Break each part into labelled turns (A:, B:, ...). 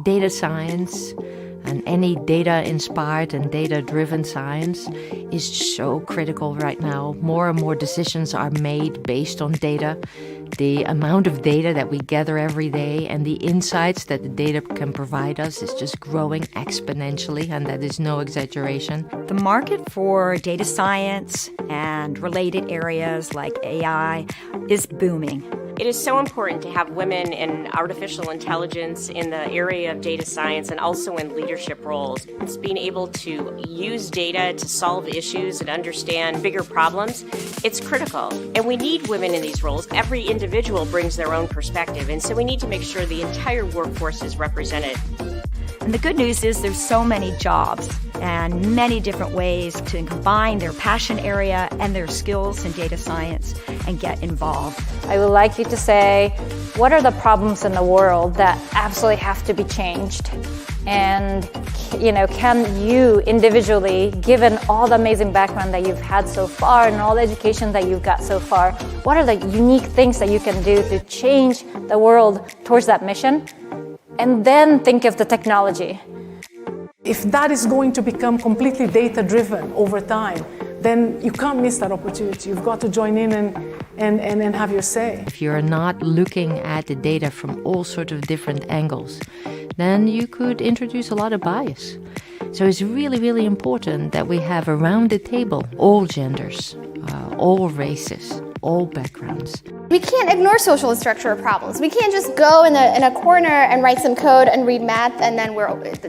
A: data science and any data-inspired and data-driven science is so critical right now. More and more decisions are made based on data. The amount of data that we gather every day and the insights that the data can provide us is just growing exponentially, and that is no exaggeration.
B: The market for data science and related areas like AI is booming.
C: It is so important to have women in artificial intelligence in the area of data science and also in leadership roles. It's being able to use data to solve issues and understand bigger problems. It's critical. And we need women in these roles. Every individual brings their own perspective. And so we need to make sure the entire workforce is represented.
B: And the good news is there's so many jobs and many different ways to combine their passion area and their skills in data science and get involved.
D: I would like you to say, what are the problems in the world that absolutely have to be changed? And, can you individually, given all the amazing background that you've had so far and all the education that you've got so far, what are the unique things that you can do to change the world towards that mission? And then think of the technology.
E: If that is going to become completely data-driven over time, then you can't miss that opportunity. You've got to join in and have your say.
A: If you're not looking at the data from all sorts of different angles, then you could introduce a lot of bias. So it's really, really important that we have around the table all genders, all races, all backgrounds.
F: We can't ignore social and structural problems. We can't just go in a corner and write some code and read math and then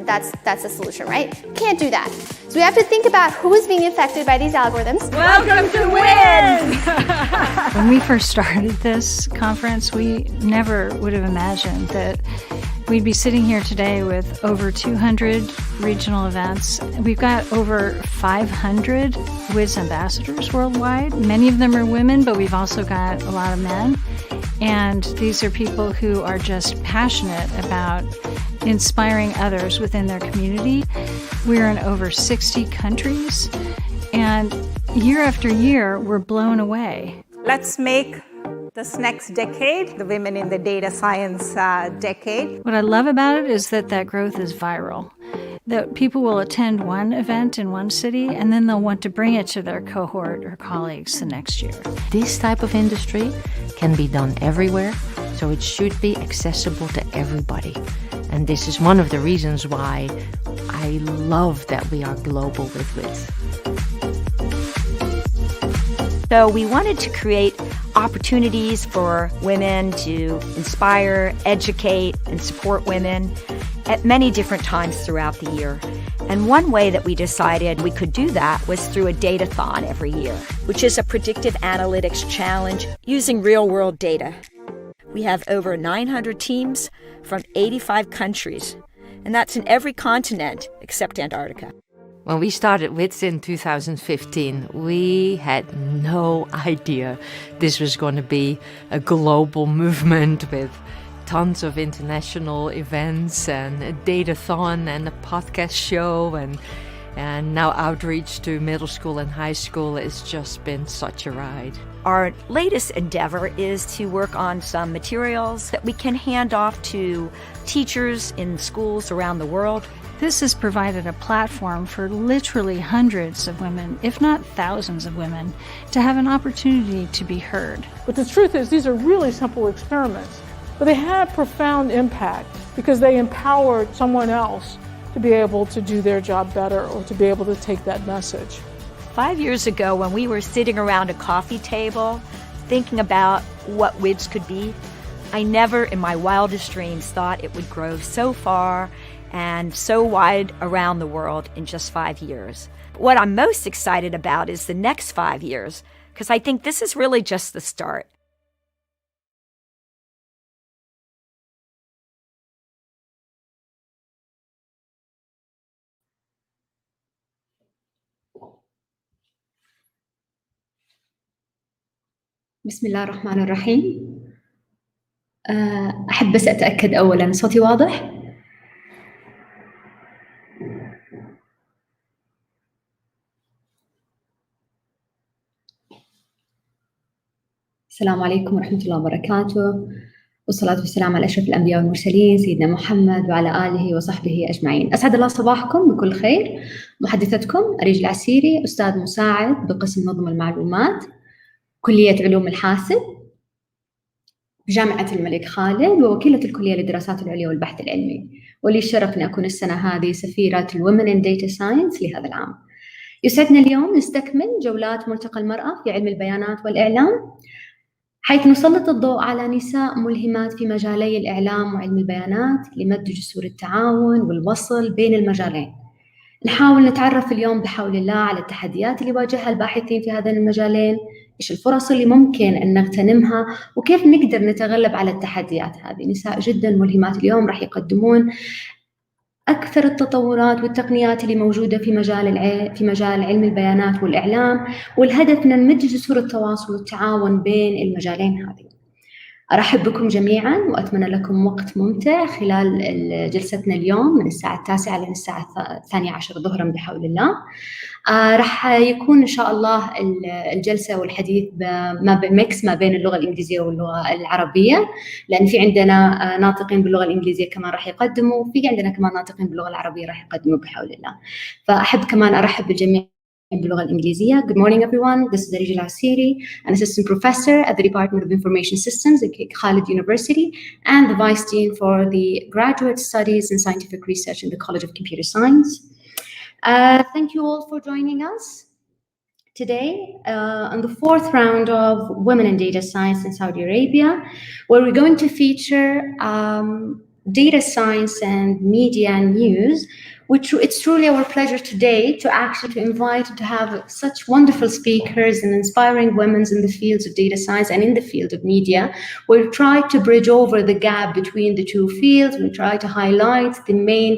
F: that's the solution, right? Can't do that. So we have to think about who is being affected by these algorithms.
B: Welcome to WIN!
G: When we first started this conference, we never would have imagined that we'd be sitting here today with over 200 regional events. We've got over 500 WIS ambassadors worldwide. Many of them are women, but we've also got a lot of men. And these are people who are just passionate about inspiring others within their community. We're in over 60 countries, and year after year, we're blown away.
H: Let's make this next decade the Women in the Data Science decade.
G: What I love about it is that growth is viral. That people will attend one event in one city and then they'll want to bring it to their cohort or colleagues the next year.
A: This type of industry can be done everywhere, so it should be accessible to everybody. And this is one of the reasons why I love that we are global with WIS.
B: So we wanted to create opportunities for women to inspire, educate, and support women at many different times throughout the year. And one way that we decided we could do that was through a datathon every year, which is a predictive analytics challenge using real-world data. We have over 900 teams from 85 countries, and that's in every continent except Antarctica.
A: When we started WIS in 2015, we had no idea this was going to be a global movement with tons of international events and a datathon and a podcast show and now outreach to middle school and high school. It's just been such a ride.
B: Our latest endeavor is to work on some materials that we can hand off to teachers in schools around the world.
G: This has provided a platform for literally hundreds of women, if not thousands of women, to have an opportunity to be heard.
E: But the truth is, these are really simple experiments, but they had profound impact because they empowered someone else to be able to do their job better or to be able to take that message.
B: 5 years ago, when we were sitting around a coffee table thinking about what WIS could be, I never in my wildest dreams thought it would grow so far and so wide around the world in just 5 years. But what I'm most excited about is the next 5 years, because I think this is really just the start.
I: بسم الله الرحمن الرحيم. أحب بس أتأكد أولاً صوتي واضح؟ السلام عليكم ورحمة الله وبركاته. والصلاة والسلام على أشرف الأنبياء والمرسلين سيدنا محمد وعلى آله وصحبه أجمعين. أسعد الله صباحكم بكل خير. محدثتكم أريج العسيري، أستاذ مساعد بقسم نظم المعلومات، كلية علوم الحاسب بجامعة الملك خالد، ووكيلة الكلية للدراسات العليا والبحث العلمي، ولي الشرف أن أكون السنة هذه سفيرة الWomen in Data Science لهذا العام. يسعدنا اليوم نستكمل جولات ملتقى المرأة في علم البيانات والإعلام، حيث نسلط الضوء على نساء ملهمات في مجالي الإعلام وعلم البيانات لمد جسور التعاون والوصل بين المجالين. نحاول نتعرف اليوم بحول الله على التحديات اللي يواجهها الباحثين في هذين المجالين، إيش الفرص اللي ممكن أن نغتنمها، وكيف نقدر نتغلب على التحديات هذه. نساء جدا ملهمات اليوم راح يقدمون أكثر التطورات والتقنيات اللي موجودة في مجال علم البيانات والإعلام، والهدف أن نمد جسور التواصل والتعاون بين المجالين هذه. أرحب بكم جميعاً وأتمنى لكم وقت ممتع خلال جلستنا اليوم من الساعة 9 إلى الساعة 12 ظهراً بحول الله. راح يكون إن شاء الله الجلسة والحديث ميكس ما بين اللغة الإنجليزية واللغة العربية، لأن في عندنا ناطقين باللغة الإنجليزية كمان راح يقدموا، وفي عندنا كمان ناطقين باللغة العربية راح يقدموا بحول الله. فأحب كمان أرحب بالجميع باللغة الإنجليزية. Good morning everyone, this is Arij Al-Asiri, an assistant professor at the Department of Information Systems at Khalid University and the Vice Dean for the Graduate Studies and Scientific Research in the College of Computer Science. Thank you all for joining us today on the fourth round of Women in Data Science in Saudi Arabia, where we're going to feature data science and media news, which it's truly our pleasure today to invite to have such wonderful speakers and inspiring women in the fields of data science and in the field of media. We'll try to bridge over the gap between the two fields. We'll try to highlight the main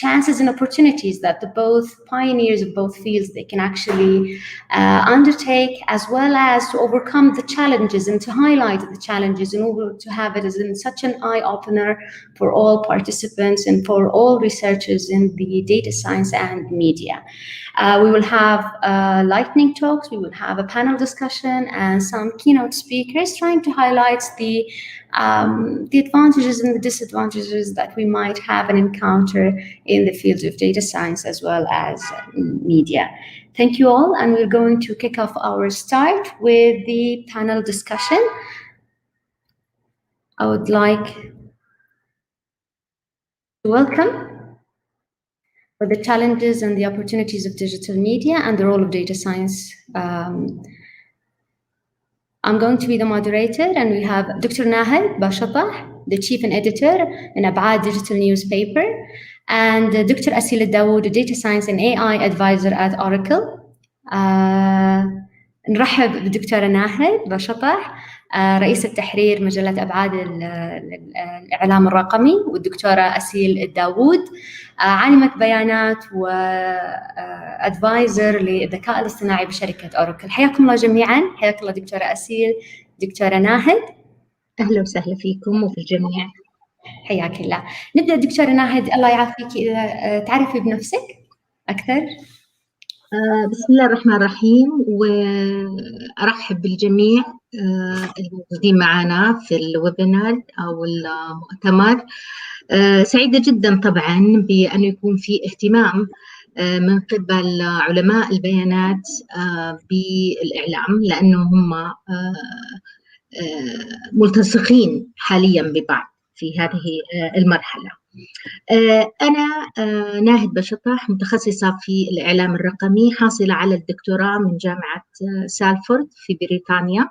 I: chances and opportunities that the both pioneers of both fields they can actually undertake, as well as to overcome the challenges and to highlight the challenges in order to have it as in such an eye-opener for all participants and for all researchers in the data science and media. We will have lightning talks, we will have a panel discussion and some keynote speakers trying to highlight the advantages and the disadvantages that we might have and encounter in the fields of data science as well as media. Thank you all, and we're going to kick off our start with the panel discussion. I would like to welcome for the challenges and the opportunities of digital media and the role of data science. I'm going to be the moderator, and we have Dr. Nahid Bashatah, the chief and editor in Abad Digital Newspaper, and Dr. Asil Dawood, a data science and AI advisor at Oracle. نرحب بالدكتورة ناهد بشطح، رئيس التحرير مجلة أبعاد الإعلام الرقمي، والدكتورة أسيل الداوود، عالمة بيانات وأدفايزر للذكاء الاصطناعي بشركة أوراكل. حياكم الله جميعا. حياك الله دكتورة أسيل، دكتورة ناهد.
J: أهلا وسهلا فيكم وفي الجميع.
I: حياك الله. نبدأ دكتورة ناهد، الله يعافيك، إذا تعرفي بنفسك أكثر.
J: بسم الله الرحمن الرحيم، وأرحب بالجميع الموجودين معنا في الويبينار أو المؤتمر. سعيدة جدا طبعا بأن يكون في اهتمام من قبل علماء البيانات بالإعلام، لأنه هم ملتصقين حاليا ببعض في هذه المرحلة. أنا ناهد بشطح، متخصصة في الإعلام الرقمي، حاصلة على الدكتوراه من جامعة سالفورد في بريطانيا.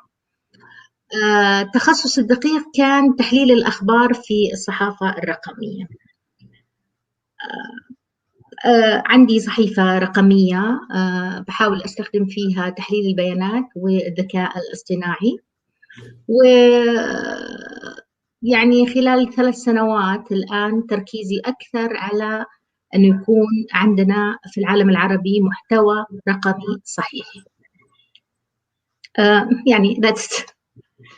J: تخصص الدقيق كان تحليل الأخبار في الصحافة الرقمية. عندي صحيفة رقمية بحاول أستخدم فيها تحليل البيانات والذكاء الاصطناعي، يعني خلال 3 سنوات الآن تركيزي أكثر على أن يكون عندنا في العالم العربي محتوى رقمي صحيح. يعني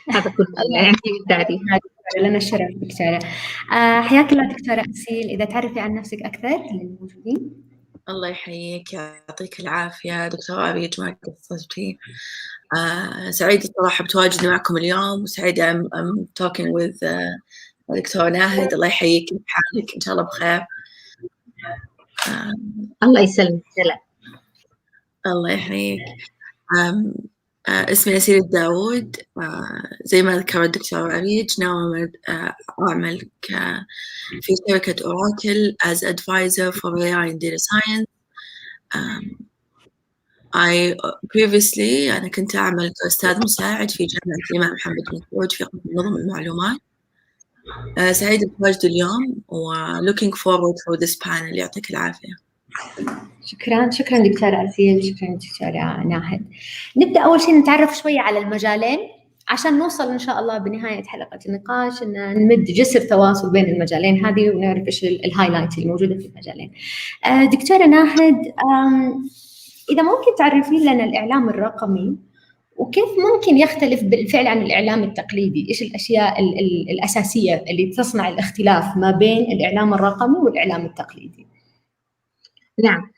J: هذا كله يعني بالتعريف.
I: لنا الشرف دكتورة. حياك الله دكتورة أسيل، إذا تعرفي عن نفسك أكثر للموجودين.
K: الله يحييك، يعطيك العافية دكتور عبيد، ما قصرت فيه. سعيدة صراحة بتواجدي معكم اليوم، وسعيدة I'm talking with دكتور ناهد. الله يحييك، كيف حالك؟ إن شاء الله بخير.
J: الله يسلمك.
K: الله يحييك. اسمي نسير الداود. زي ما ذكر الدكتور عبيد، ناوي أعمل في شركة أوراكل as advisor for AI and data science. أنا كنت أعمل كأستاذ مساعد في جامعة الإمام محمد بن سعود في قسم نظم المعلومات. سعيدة بتواجدي اليوم و looking forward for this panel. يعطيك العافية.
I: شكرا دكتورة عسيل، شكرا دكتورة ناهد. نبدأ أول شيء نتعرف شوية على المجالين عشان نوصل إن شاء الله بنهاية حلقة النقاش إن نمد جسر تواصل بين المجالين هذه ونعرف إيش الهايلايت الموجودة في المجالين. دكتورة ناهد، إذا ممكن تعرفين لنا الإعلام الرقمي وكيف ممكن يختلف بالفعل عن الإعلام التقليدي؟ إيش الأشياء الأساسية اللي تصنع الاختلاف ما بين الإعلام الرقمي والإعلام التقليدي؟
J: نعم،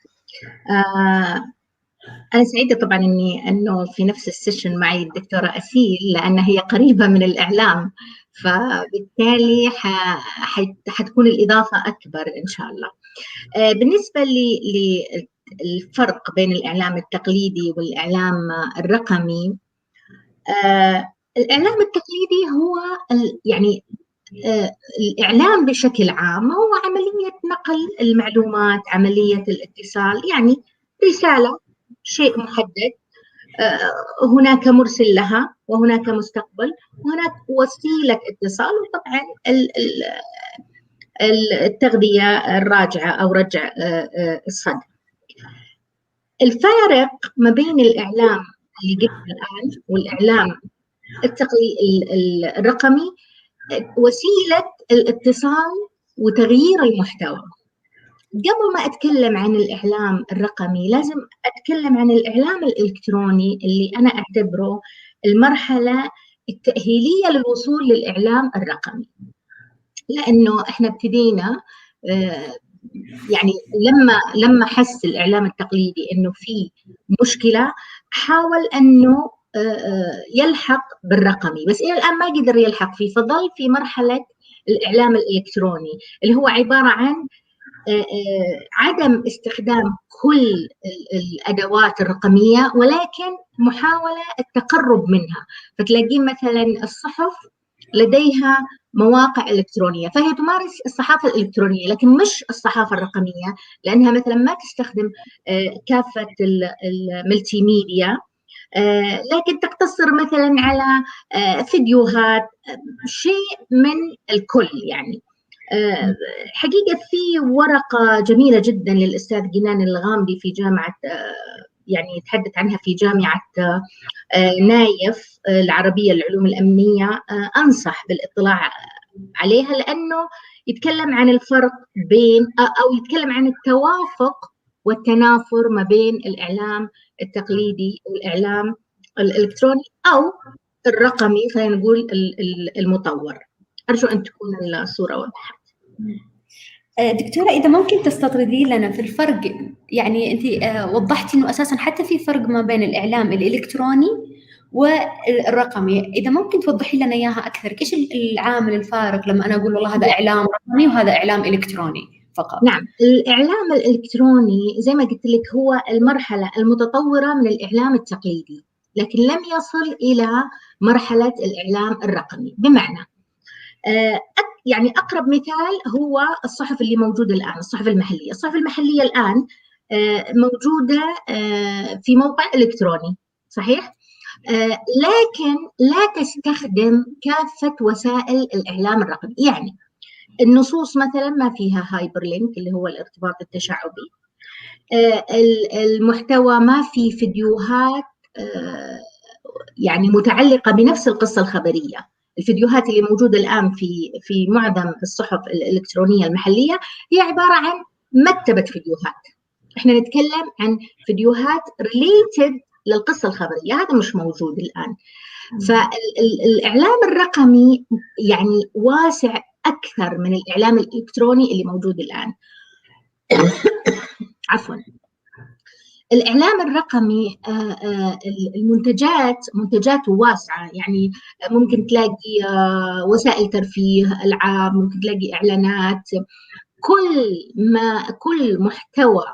J: أنا سعيدة طبعاً أنه في نفس السيشن معي الدكتورة أسيل، لأن هي قريبة من الإعلام، فبالتالي حتكون الإضافة أكبر إن شاء الله. بالنسبة للفرق بين الإعلام التقليدي والإعلام الرقمي، الإعلام التقليدي هو يعني الإعلام بشكل عام هو عملية نقل المعلومات، عملية الاتصال، يعني رسالة، شيء محدد، هناك مرسل لها وهناك مستقبل وهناك وسيلة اتصال، وطبعا التغذية الراجعة أو رجع الصدى. الفارق ما بين الإعلام اللي قبل الآن والإعلام الرقمي وسيلة الاتصال وتغيير المحتوى. قبل ما أتكلم عن الإعلام الرقمي لازم أتكلم عن الإعلام الإلكتروني اللي أنا أعتبره المرحلة التأهيلية للوصول للإعلام الرقمي، لأنه إحنا ابتدينا يعني لما حس الإعلام التقليدي إنه في مشكلة حاول إنه يلحق بالرقمي، بس إلى الآن ما قدر يلحق فيه، فظل في مرحلة الإعلام الإلكتروني اللي هو عبارة عن عدم استخدام كل الأدوات الرقمية ولكن محاولة التقرب منها. فتلاقين مثلا الصحف لديها مواقع إلكترونية، فهي تمارس الصحافة الإلكترونية لكن مش الصحافة الرقمية، لأنها مثلا ما تستخدم كافة الملتي ميديا، لكن تقتصر مثلا على فيديوهات، شيء من الكل. يعني حقيقة في ورقة جميلة جدا للأستاذ جنان الغامدي في جامعة، يعني يتحدث عنها في جامعة نايف العربية للعلوم الأمنية، أنصح بالاطلاع عليها، لأنه يتكلم عن الفرق بين أو يتكلم عن التوافق والتنافر ما بين الإعلام التقليدي والإعلام الإلكتروني أو الرقمي، خلينا نقول المطور. أرجو أن تكون الصورة واضحة.
I: دكتورة، إذا ممكن تستطردي لنا في الفرق، يعني أنت وضحتي إنه أساساً حتى في فرق ما بين الإعلام الإلكتروني والرقمي، إذا ممكن توضحي لنا إياها أكثر، إيش العامل الفارق لما أنا أقول والله هذا إعلام رقمي وهذا إعلام إلكتروني فقط؟
J: نعم، الإعلام الإلكتروني زي ما قلت لك هو المرحلة المتطورة من الإعلام التقليدي، لكن لم يصل إلى مرحلة الإعلام الرقمي. بمعنى يعني أقرب مثال هو الصحف اللي موجودة الآن، الصحف المحلية. الصحف المحلية الآن موجودة في موقع إلكتروني صحيح، لكن لا تستخدم كافة وسائل الإعلام الرقمي. يعني النصوص مثلا ما فيها هايبر لينك اللي هو الارتباط التشعبي، المحتوى ما في فيديوهات يعني متعلقة بنفس القصة الخبرية. الفيديوهات اللي موجودة الآن في معظم الصحف الإلكترونية المحلية هي عبارة عن مكتبة فيديوهات. احنا نتكلم عن فيديوهات related للقصة الخبرية، هذا مش موجود الآن. فالإعلام الرقمي يعني واسع أكثر من الإعلام الإلكتروني اللي موجود الآن. عفوا. الإعلام الرقمي منتجاته واسعة، يعني ممكن تلاقي وسائل ترفيه، ألعاب، ممكن تلاقي إعلانات، كل محتوى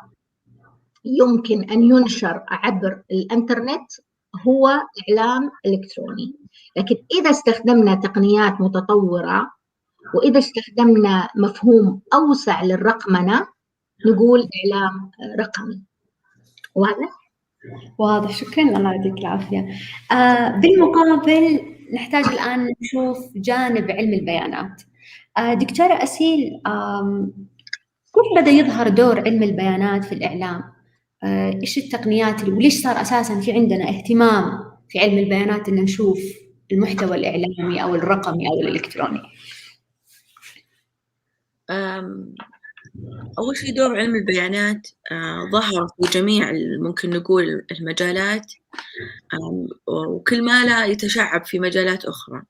J: يمكن أن ينشر عبر الإنترنت هو إعلام إلكتروني. لكن إذا استخدمنا تقنيات متطورة وإذا استخدمنا مفهوم أوسع للرقمنة نقول إعلام رقمي.
I: واضح. شكرا، الله يعطيك العافية. بالمقابل نحتاج الآن نشوف جانب علم البيانات. دكتورة أسيل، كيف بدأ يظهر دور علم البيانات في الإعلام؟ إيش التقنيات وليش صار أساساً في عندنا اهتمام في علم البيانات إن نشوف المحتوى الإعلامي أو الرقمي أو الإلكتروني؟
K: أول شيء دور علم البيانات ظهر في جميع ممكن نقول المجالات، وكل ما لا يتشعب في مجالات أخرى.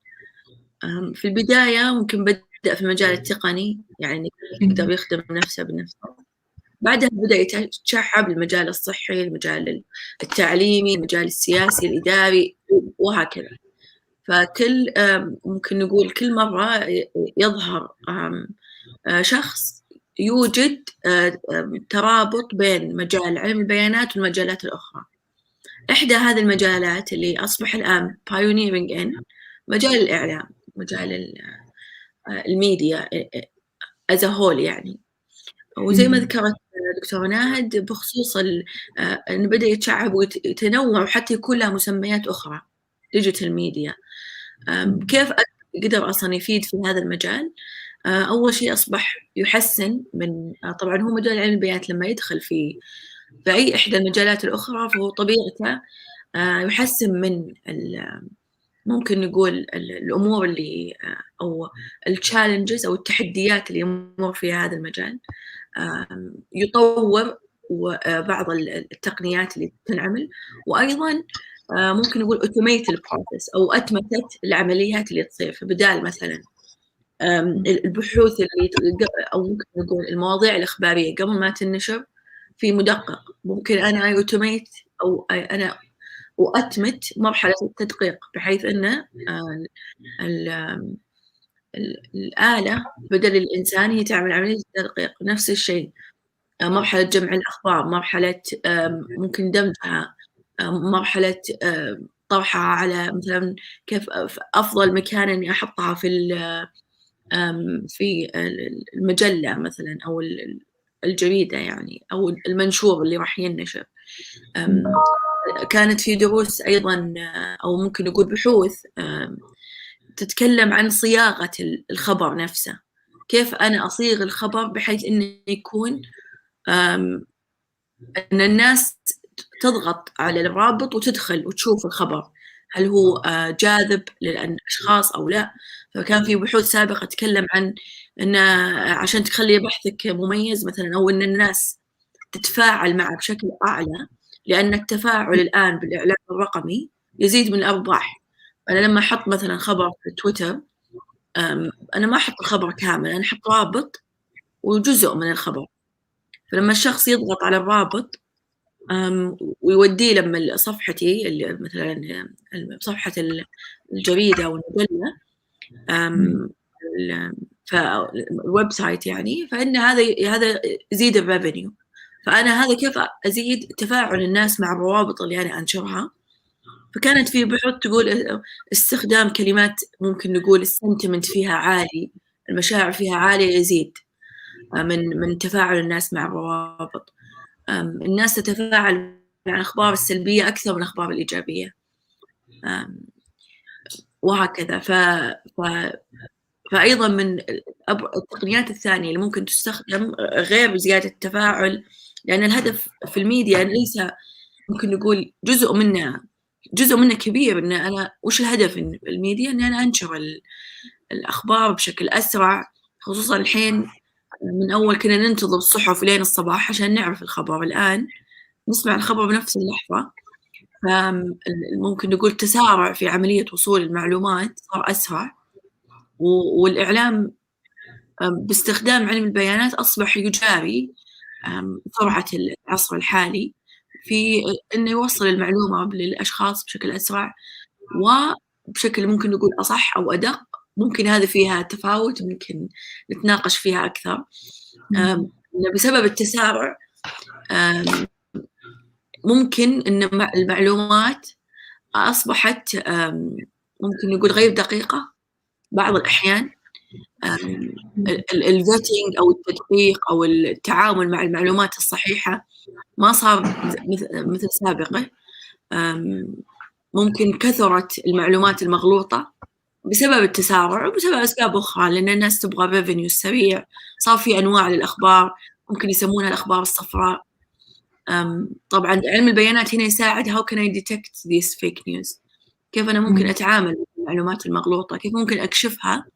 K: في البداية ممكن بدأ في المجال التقني، يعني يقدر يخدم نفسه بنفسه. بعدها بدأ يتشعب المجال الصحي، المجال التعليمي، المجال السياسي، الإداري، وهكذا. فكل ممكن نقول كل مرة يظهر شخص يوجد ترابط بين مجال علم البيانات والمجالات الأخرى. إحدى هذه المجالات اللي أصبح الآن pioneering in مجال الإعلام، مجال الميديا as a whole يعني. وزي ما ذكرت دكتورة ناهد بخصوص أن بدأ يتشعب ويتنوع وحتى يكون له مسميات أخرى، ديجيتال ميديا. كيف قدر أصلا يفيد في هذا المجال؟ أول شيء أصبح يحسن من طبعا هو مجال علم البيانات لما يدخل في أي إحدى المجالات الأخرى فهو طبيعته يحسن من ممكن نقول الأمور اللي أو التشالنجز أو التحديات اللي يمر فيها هذا المجال، يطور بعض التقنيات اللي تنعمل، وأيضا ممكن نقول automate البروسيس أو أتمتت العمليات اللي تصير. فبدال مثلا البحوث اللي أو ممكن نقول المواضيع الإخبارية قبل ما تنشر في مدقق، ممكن أنا automate أو أنا وأتمت مرحلة التدقيق بحيث أن الآلة بدل الإنسان هي تعمل عملية التدقيق. نفس الشيء مرحلة جمع الأخبار، مرحلة ممكن دمجها، مرحلة طرحها على مثلا كيف أفضل مكان إني أحطها في المجلة مثلا أو الجريدة يعني أو المنشور اللي راح ينشر. كانت في دروس أيضا أو ممكن نقول بحوث تتكلم عن صياغة الخبر نفسه، كيف أنا أصيغ الخبر بحيث إنه يكون أن الناس تضغط على الرابط وتدخل وتشوف الخبر هل هو جاذب للأشخاص أو لا. فكان في بحوث سابقة تتكلم عن أن عشان تخلي بحثك مميز مثلا أو أن الناس تتفاعل معه بشكل أعلى، لأن التفاعل الآن بالإعلام الرقمي يزيد من الأرباح. أنا لما أحط مثلا خبر في تويتر أنا ما أحط الخبر كامل، أنا أحط رابط وجزء من الخبر. فلما الشخص يضغط على الرابط ويوديه لما صفحتي اللي مثلا صفحة الجريدة أو المجلة فالويب سايت يعني، فإن هذا يزيد الريفينيو. فأنا هذا كيف أزيد تفاعل الناس مع الروابط اللي أنا أنشرها. فكانت في بحوث تقول استخدام كلمات ممكن نقول السنتمنت فيها عالي، المشاعر فيها عالية، يزيد من تفاعل الناس مع الروابط. الناس تتفاعل مع الأخبار السلبية أكثر من الأخبار الإيجابية، وهكذا. فأيضا من التقنيات الثانية اللي ممكن تستخدم غير زيادة التفاعل، لأن الهدف في الميديا ليس ممكن نقول جزء منه كبير. إن أنا وش الهدف من الميديا؟ إن أنا أنشر الأخبار بشكل أسرع، خصوصا الحين من أول كنا ننتظر الصحف لين الصباح عشان نعرف الخبر، الآن نسمع الخبر بنفس اللحظة. فممكن نقول تسارع في عملية وصول المعلومات صار أسرع، والإعلام باستخدام علم البيانات أصبح يجاري سرعة العصر الحالي في إنه يوصل المعلومة للأشخاص بشكل أسرع وبشكل ممكن نقول أصح أو أدق. ممكن هذا فيها تفاوت، ممكن نتناقش فيها أكثر. بسبب التسارع ممكن إن المعلومات أصبحت ممكن نقول غير دقيقة بعض الأحيان. الفيتنج أو التدقيق أو التعامل مع المعلومات الصحيحة ما صار مثل سابقه. ممكن كثرت المعلومات المغلوطة بسبب التسارع وبسبب أسباب أخرى، لأن الناس تبغى ريفينيو سريع. صار في أنواع للأخبار ممكن يسمونها الأخبار الصفراء. طبعا علم البيانات هنا يساعد how can I detect these fake news. كيف أنا ممكن أتعامل مع المعلومات المغلوطة، كيف ممكن أكشفها،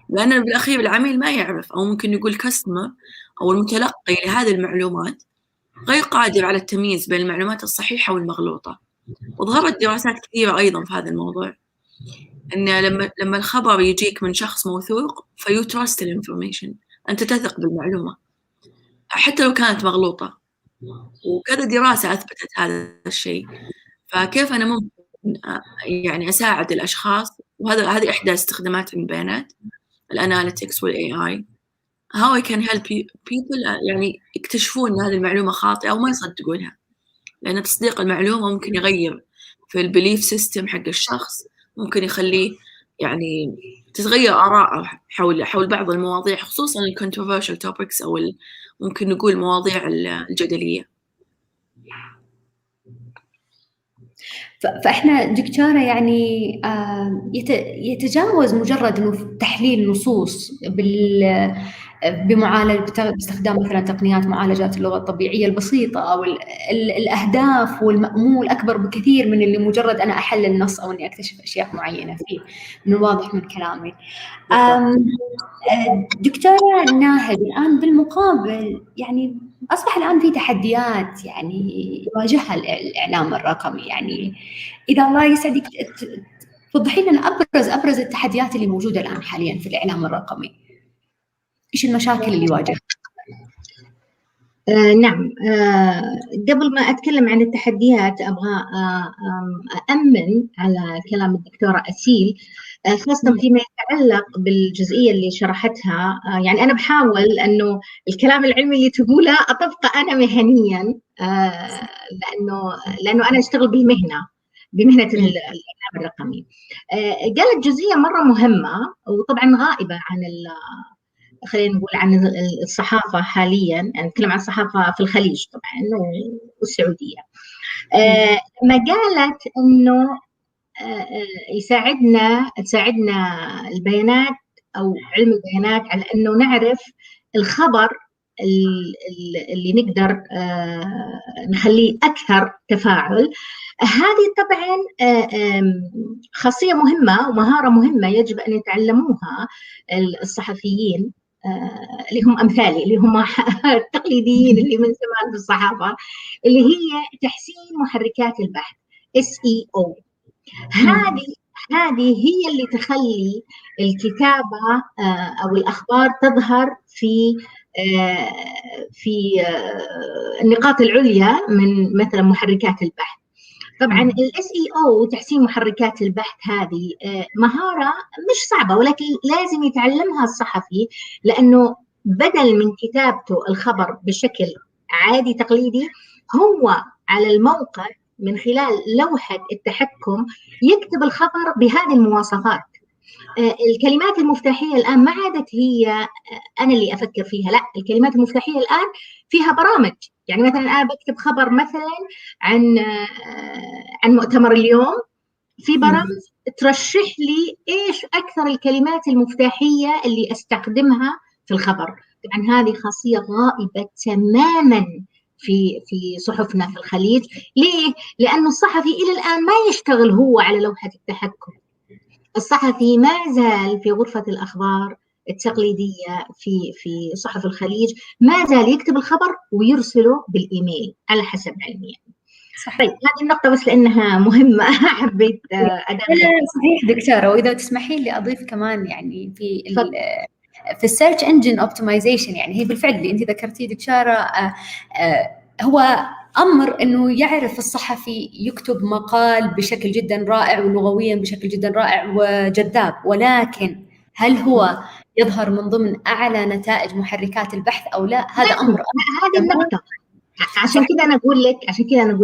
K: لأن بالأخير العميل ما يعرف، أو ممكن يقول كاستمر أو المتلقي لهذه المعلومات غير قادر على التمييز بين المعلومات الصحيحة والمغلوطة. وظهرت دراسات كثيرة أيضا في هذا الموضوع، إن لما الخبر يجيك من شخص موثوق فيو تراست الانفورميشن، أنت تثق بالمعلومة حتى لو كانت مغلوطة. وكذا دراسة أثبتت هذا الشيء. فكيف أنا ممكن يعني أساعد الأشخاص، هذه إحدى استخدامات البيانات الأناليتكس والAI، how I can help people يعني يكتشفون أن هذه المعلومة خاطئة أو ما يصدقونها، لأن تصديق المعلومة ممكن يغير في البيليف سيستم حق الشخص، ممكن يخليه يعني تتغير آراءه حول بعض المواضيع، خصوصا الcontroversial topics أو ممكن نقول مواضيع الجدلية.
I: فإحنا دكتورة يعني يتجاوز مجرد إنه تحليل نصوص باستخدام مثلا تقنيات معالجات اللغة الطبيعية البسيطة، أو الأهداف والمأمول أكبر بكثير من اللي مجرد أنا أحلل نص أو إني أكتشف أشياء معينة فيه، من الواضح من كلامي. دكتورة ناهد، الآن بالمقابل يعني أصبح الآن في تحديات يعني يواجهها الإعلام الرقمي. يعني إذا الله يسعدك توضحي لنا أبرز التحديات اللي موجودة الآن حاليا في الإعلام الرقمي، إيش المشاكل اللي يواجهها؟
J: نعم، قبل ما أتكلم عن التحديات أبغى أأمن على كلام الدكتورة أسيل، خاصة فيما يتعلق بالجزئية اللي شرحتها. يعني أنا بحاول أنه الكلام العلمي اللي تقوله أطبقه أنا مهنيا، لأنه أنا أشتغل بمهنة الإعلام الرقمي. قالت جزئية مرة مهمة وطبعا غائبة عن خلينا نقول عن الصحافة حاليا، يعني نتكلم عن الصحافة في الخليج طبعا والسعودية. لما قالت إنه تساعدنا البيانات أو علم البيانات على إنه نعرف الخبر اللي نقدر نخليه أكثر تفاعل. هذه طبعا خاصية مهمة ومهارة مهمة يجب أن يتعلموها الصحفيين اللي هم أمثالي، اللي هم التقليديين اللي من زمان في الصحافة، اللي هي تحسين محركات البحث SEO. هذه هي اللي تخلي الكتابة أو الأخبار تظهر في النقاط العليا من مثلا محركات البحث. طبعا ال SEO تحسين محركات البحث هذه مهارة مش صعبة، ولكن لازم يتعلمها الصحفي، لأنه بدل من كتابته الخبر بشكل عادي تقليدي، هو على الموقع من خلال لوحة التحكم يكتب الخبر بهذه المواصفات. الكلمات المفتاحية الآن ما عادت هي أنا اللي أفكر فيها، لا، الكلمات المفتاحية الآن فيها برامج. يعني مثلا أنا بكتب خبر مثلا عن مؤتمر اليوم، في برامج ترشح لي إيش أكثر الكلمات المفتاحية اللي أستخدمها في الخبر. طبعا هذه خاصية غائبة تماما في صحفنا في الخليج. ليه؟ لأن الصحفي إلى الآن ما يشتغل هو على لوحة التحكم. الصحفي ما زال في غرفة الأخبار التقليدية في صحف الخليج، ما زال يكتب الخبر ويرسله بالإيميل على حسب علمي. طيب هذه النقطة بس لأنها مهمة حبيت أدخل.
I: صحيح دكتورة، وإذا تسمحين لي أضيف كمان يعني في في السيرش انجن اوبتمايزيشن. يعني هي بالفعل اللي انت ذكرتيه دكتورة، هو أمر أنه يعرف الصحفي يكتب مقال بشكل جدا رائع ولغويا بشكل جدا رائع وجذاب، ولكن هل هو يظهر من ضمن أعلى نتائج محركات البحث أو لا؟ هذا أمر
J: هذه النقطة. عشان كذا أنا أقول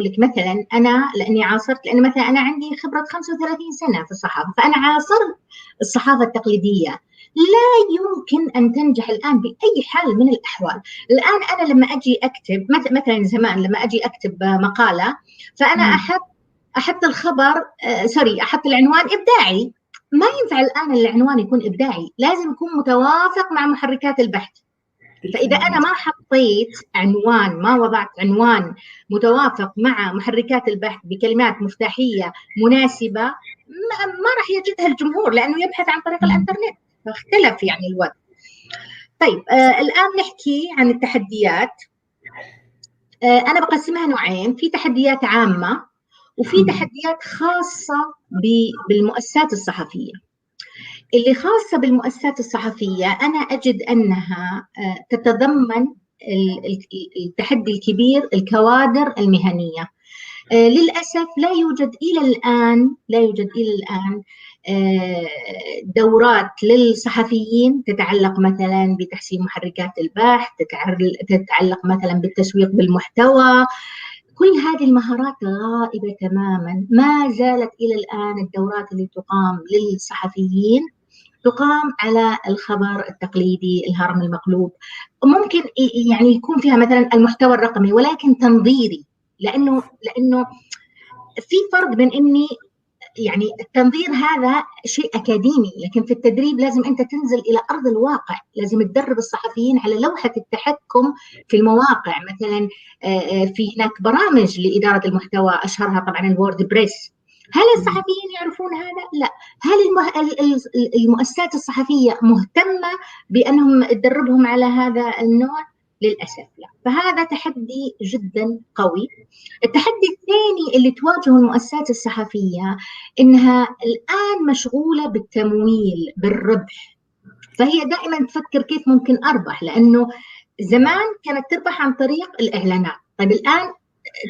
J: لك مثلا أنا لأني عاصرت، لأن مثلا أنا عندي خبرة 35 سنة في الصحافة، فأنا عاصرت الصحافة التقليدية. لا يمكن أن تنجح الآن بأي حال من الأحوال. الآن أنا لما أجي أكتب مثلا زمان لما أجي أكتب مقالة، فأنا أحط الخبر أحط العنوان إبداعي. ما ينفع الآن العنوان يكون إبداعي، لازم يكون متوافق مع محركات البحث. فإذا أنا ما حطيت عنوان، ما وضعت عنوان متوافق مع محركات البحث بكلمات مفتاحية مناسبة، ما راح يجدها الجمهور، لأنه يبحث عن طريق الإنترنت، فاختلف يعني الوضع. طيب الآن نحكي عن التحديات. أنا بقسمها نوعين، في تحديات عامة وفي تحديات خاصة بالمؤسسات الصحفية. اللي خاصة بالمؤسسات الصحفية أنا أجد أنها تتضمن التحدي الكبير الكوادر المهنية. للأسف لا يوجد إلى الآن دورات للصحفيين تتعلق مثلا بتحسين محركات البحث، تتعلق مثلا بالتسويق بالمحتوى. كل هذه المهارات غائبة تماما. ما زالت إلى الآن الدورات اللي تقام للصحفيين تقام على الخبر التقليدي الهرم المقلوب. ممكن يعني يكون فيها مثلا المحتوى الرقمي ولكن تنظيري، لأنه في فرق بين إني يعني التنظير هذا شيء أكاديمي، لكن في التدريب لازم أنت تنزل إلى أرض الواقع، لازم تدرب الصحفيين على لوحة التحكم في المواقع. مثلا في هناك برامج لإدارة المحتوى أشهرها طبعا الوورد بريس. هل الصحفيين يعرفون هذا؟ لا. هل المؤسسات الصحفية مهتمة بأنهم تدربهم على هذا النوع؟ للأسف لا. فهذا تحدي جدا قوي. التحدي الثاني اللي تواجهه المؤسسات الصحفية إنها الآن مشغولة بالتمويل بالربح، فهي دائما تفكر كيف ممكن أربح، لأنه زمان كانت تربح عن طريق الإعلانات. طيب الآن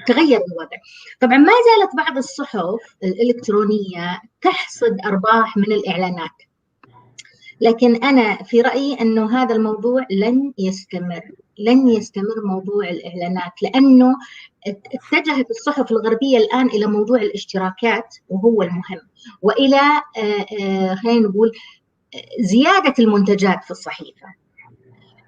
J: تغير الوضع. طبعا ما زالت بعض الصحف الإلكترونية تحصد أرباح من الإعلانات، لكن أنا في رأيي أنه هذا الموضوع لن يستمر موضوع الإعلانات، لأنه اتجهت الصحف الغربية الآن إلى موضوع الاشتراكات وهو المهم، وإلى خلينا نقول زيادة المنتجات في الصحيفة.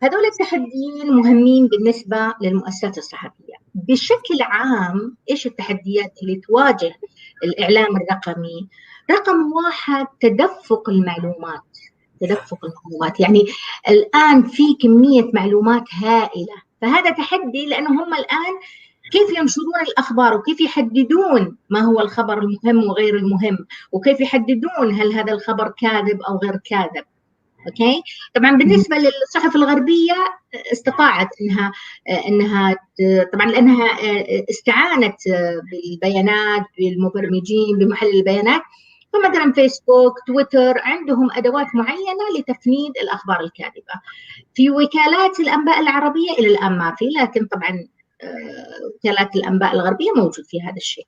J: هذول التحديين مهمين بالنسبة للمؤسسات الصحفية. بشكل عام إيش التحديات اللي تواجه الإعلام الرقمي؟ رقم واحد تدفق المعلومات. يعني الآن في كمية معلومات هائلة، فهذا تحدي، لأنه هم الآن كيف ينشرون الأخبار وكيف يحددون ما هو الخبر المهم وغير المهم، وكيف يحددون هل هذا الخبر كاذب أو غير كاذب. أوكي؟ طبعا بالنسبة للصحف الغربية استطاعت إنها طبعا لأنها استعانت بالبيانات بالمبرمجين بمحلل البيانات، فمثلا فيسبوك تويتر عندهم أدوات معينة لتفنيد الأخبار الكاذبة. في وكالات الأنباء العربية إلى الآن ما في، لكن طبعا وكالات الأنباء الغربية موجود في هذا الشيء.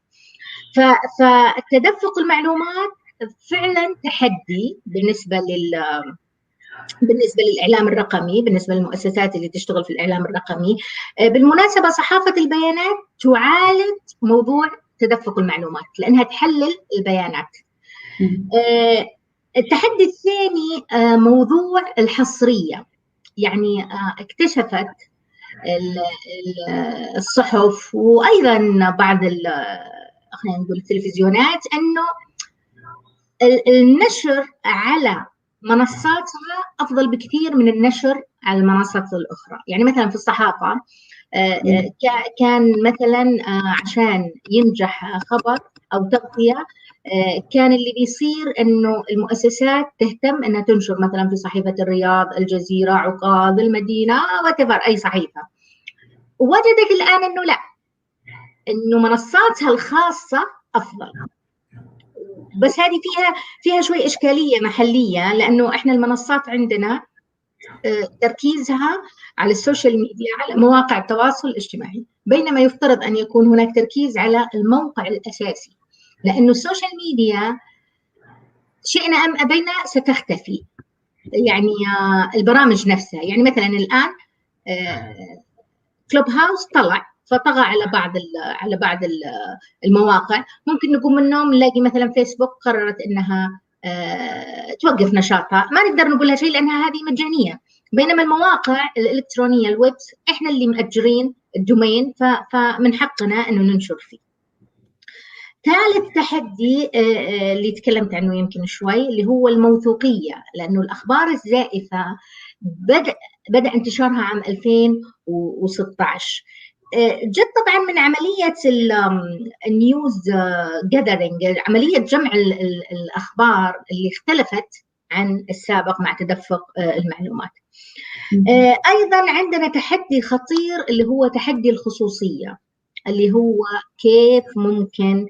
J: فتدفق المعلومات فعلا تحدي بالنسبة للإعلام الرقمي، بالنسبة للمؤسسات اللي تشتغل في الإعلام الرقمي. بالمناسبة صحافة البيانات تعالج موضوع تدفق المعلومات لأنها تحلل البيانات. التحدي الثاني موضوع الحصرية. يعني اكتشفت الصحف وأيضا بعض خلينا نقول التلفزيونات أنه النشر على منصاتها أفضل بكثير من النشر على المنصات الأخرى. يعني مثلا في الصحافة كان مثلا عشان ينجح خبر أو تغطية كان اللي بيصير إنه المؤسسات تهتم إنها تنشر مثلا في صحيفة الرياض، الجزيرة، عكاظ، المدينة، أي صحيفة. ووجدت الآن إنه لا، إنه منصاتها الخاصة أفضل. بس هذه فيها شوي إشكالية محلية، لأنه إحنا المنصات عندنا تركيزها على السوشيال ميديا، على مواقع التواصل الاجتماعي، بينما يفترض أن يكون هناك تركيز على الموقع الأساسي، لأنه السوشيال ميديا شئنا أم أبينا ستختفي. يعني البرامج نفسها، يعني مثلا الآن كلوب هاوس طلع فطغى على بعض المواقع. ممكن نقوم من النوم نلاقي مثلا فيسبوك قررت انها توقف نشاطها، ما نقدر نقول لها شيء لانها هذه مجانيه، بينما المواقع الالكترونيه الويبس احنا اللي مأجرين الدومين، فمن حقنا انه ننشر فيه. ثالث تحدي اللي تكلمت عنه يمكن شوي اللي هو الموثوقيه، لانه الاخبار الزائفه بدأ انتشارها عام 2016. جد طبعا من عملية النيوز جاذرينج، عملية جمع الأخبار اللي اختلفت عن السابق مع تدفق المعلومات. أيضا عندنا تحدي خطير اللي هو تحدي الخصوصية، اللي هو كيف ممكن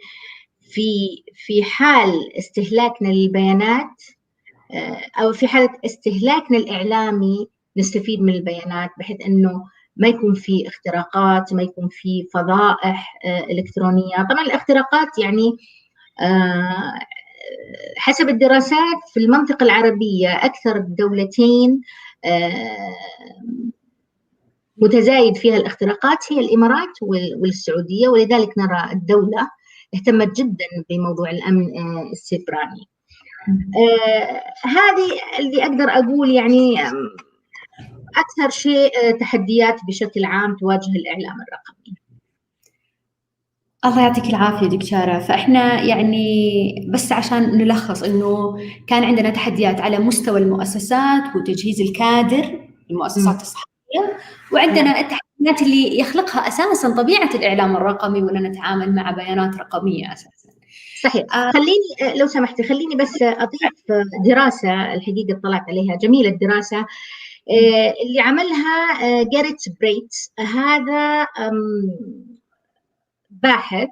J: في حال استهلاكنا للبيانات أو في حالة استهلاكنا الإعلامي نستفيد من البيانات، بحيث أنه ما يكون في اختراقات، ما يكون في فضائح إلكترونية. طبعا الاختراقات يعني حسب الدراسات في المنطقة العربية أكثر الدولتين متزايد فيها الاختراقات هي الإمارات والسعودية، ولذلك نرى الدولة اهتمت جدا بموضوع الأمن السيبراني. هذه اللي أقدر أقول يعني أكثر شيء تحديات بشكل عام تواجه الإعلام الرقمي.
I: الله يعطيك العافية دكتورة. فإحنا يعني بس عشان نلخص إنه كان عندنا تحديات على مستوى المؤسسات وتجهيز الكادر المؤسسات الصحية، وعندنا التحديات اللي يخلقها أساساً طبيعة الإعلام الرقمي وأننا نتعامل مع بيانات رقمية أساساً.
J: صحيح. خليني لو سمحتي خليني بس أضيف دراسة الحقيقة اطلعت عليها، جميلة الدراسة اللي عملها جاريت بريتس. هذا باحث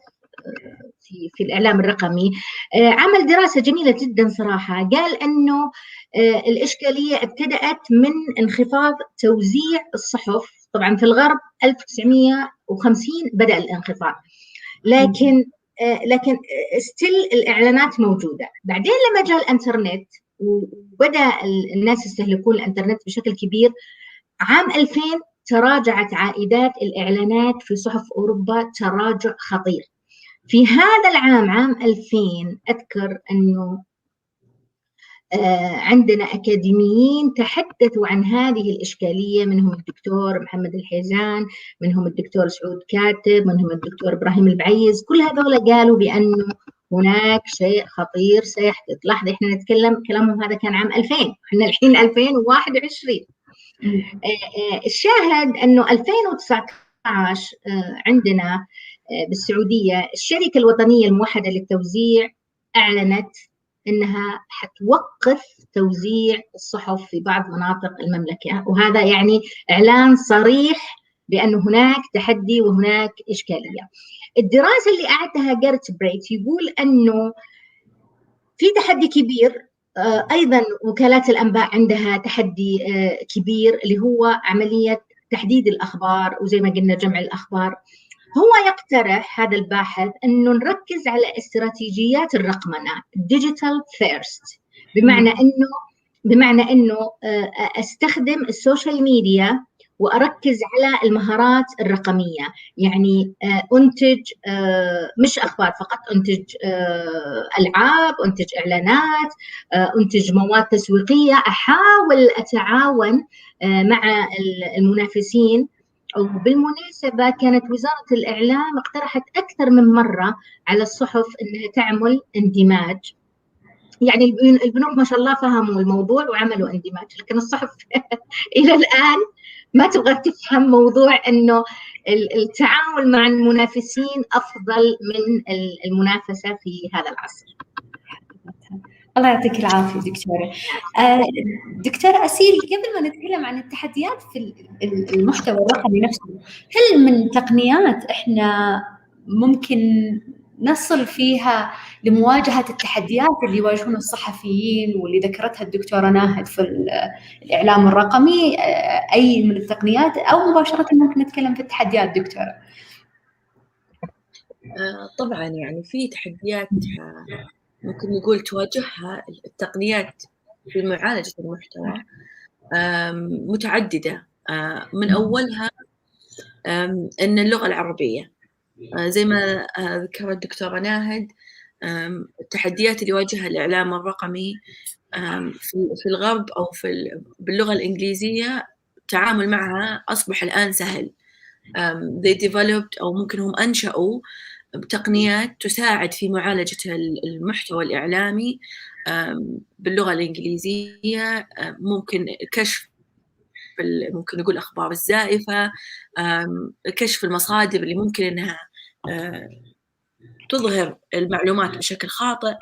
J: في الإعلام الرقمي، عمل دراسة جميلة جدا صراحة. قال أنه الإشكالية ابتدأت من انخفاض توزيع الصحف. طبعا في الغرب 1950 بدأ الانخفاض، لكن ستيل الإعلانات موجودة. بعدين لما جاء الإنترنت وبدأ الناس يستهلكون الإنترنت بشكل كبير، عام 2000 تراجعت عائدات الإعلانات في صحف أوروبا تراجع خطير. في هذا العام عام 2000 أذكر أنه عندنا أكاديميين تحدثوا عن هذه الإشكالية، منهم الدكتور محمد الحيزان، منهم الدكتور سعود كاتب، منهم الدكتور إبراهيم البعيز. كل هذول قالوا بأنه هناك شيء خطير سيحدث. لاحظ إحنا نتكلم كلامهم هذا كان عام 2000، إحنا الحين 2021. الشاهد أنه 2019 عندنا بالسعودية الشركة الوطنية الموحدة للتوزيع أعلنت أنها حتوقف توزيع الصحف في بعض مناطق المملكة، وهذا يعني إعلان صريح بأن هناك تحدي وهناك إشكالية. الدراسة اللي أعدها جاريت بريت يقول أنه في تحدي كبير. أيضا وكالات الأنباء عندها تحدي كبير اللي هو عملية تحديد الأخبار، وزي ما قلنا جمع الأخبار. هو يقترح هذا الباحث أنه نركز على استراتيجيات الرقمنة digital first، بمعنى أنه أستخدم السوشيال ميديا وأركز على المهارات الرقمية. يعني أنتج مش أخبار فقط، أنتج ألعاب، أنتج إعلانات، أنتج مواد تسويقية، أحاول أتعاون مع المنافسين. وبالمناسبة كانت وزارة الإعلام اقترحت أكثر من مرة على الصحف أنها تعمل اندماج. يعني البنوك ما شاء الله فهموا الموضوع وعملوا اندماج، لكن الصحف إلى الآن ما تبغى تفهم موضوع أنه التعامل مع المنافسين أفضل من المنافسة في هذا العصر.
I: الله يعطيك العافية دكتورة. دكتورة أسيل، قبل ما نتكلم عن التحديات في المحتوى الرقمي نفسه، هل من تقنيات إحنا ممكن نصل فيها لمواجهة التحديات اللي يواجهون الصحفيين واللي ذكرتها الدكتورة ناهد في الإعلام الرقمي، أي من التقنيات، أو مباشرة ممكن نتكلم في التحديات دكتورة؟
K: طبعا يعني في تحديات ممكن نقول تواجهها التقنيات في معالجة المحتوى متعددة. من أولها أن اللغة العربية زي ما ذكرت الدكتورة ناهد، التحديات اللي يواجهها الإعلام الرقمي في الغرب أو باللغة الإنجليزية التعامل معها أصبح الآن سهل. they developed أو ممكن هم أنشأوا تقنيات تساعد في معالجة المحتوى الإعلامي باللغة الإنجليزية. ممكن كشف ممكن نقول أخبار الزائفة، كشف المصادر اللي ممكن أنها تظهر المعلومات بشكل خاطئ.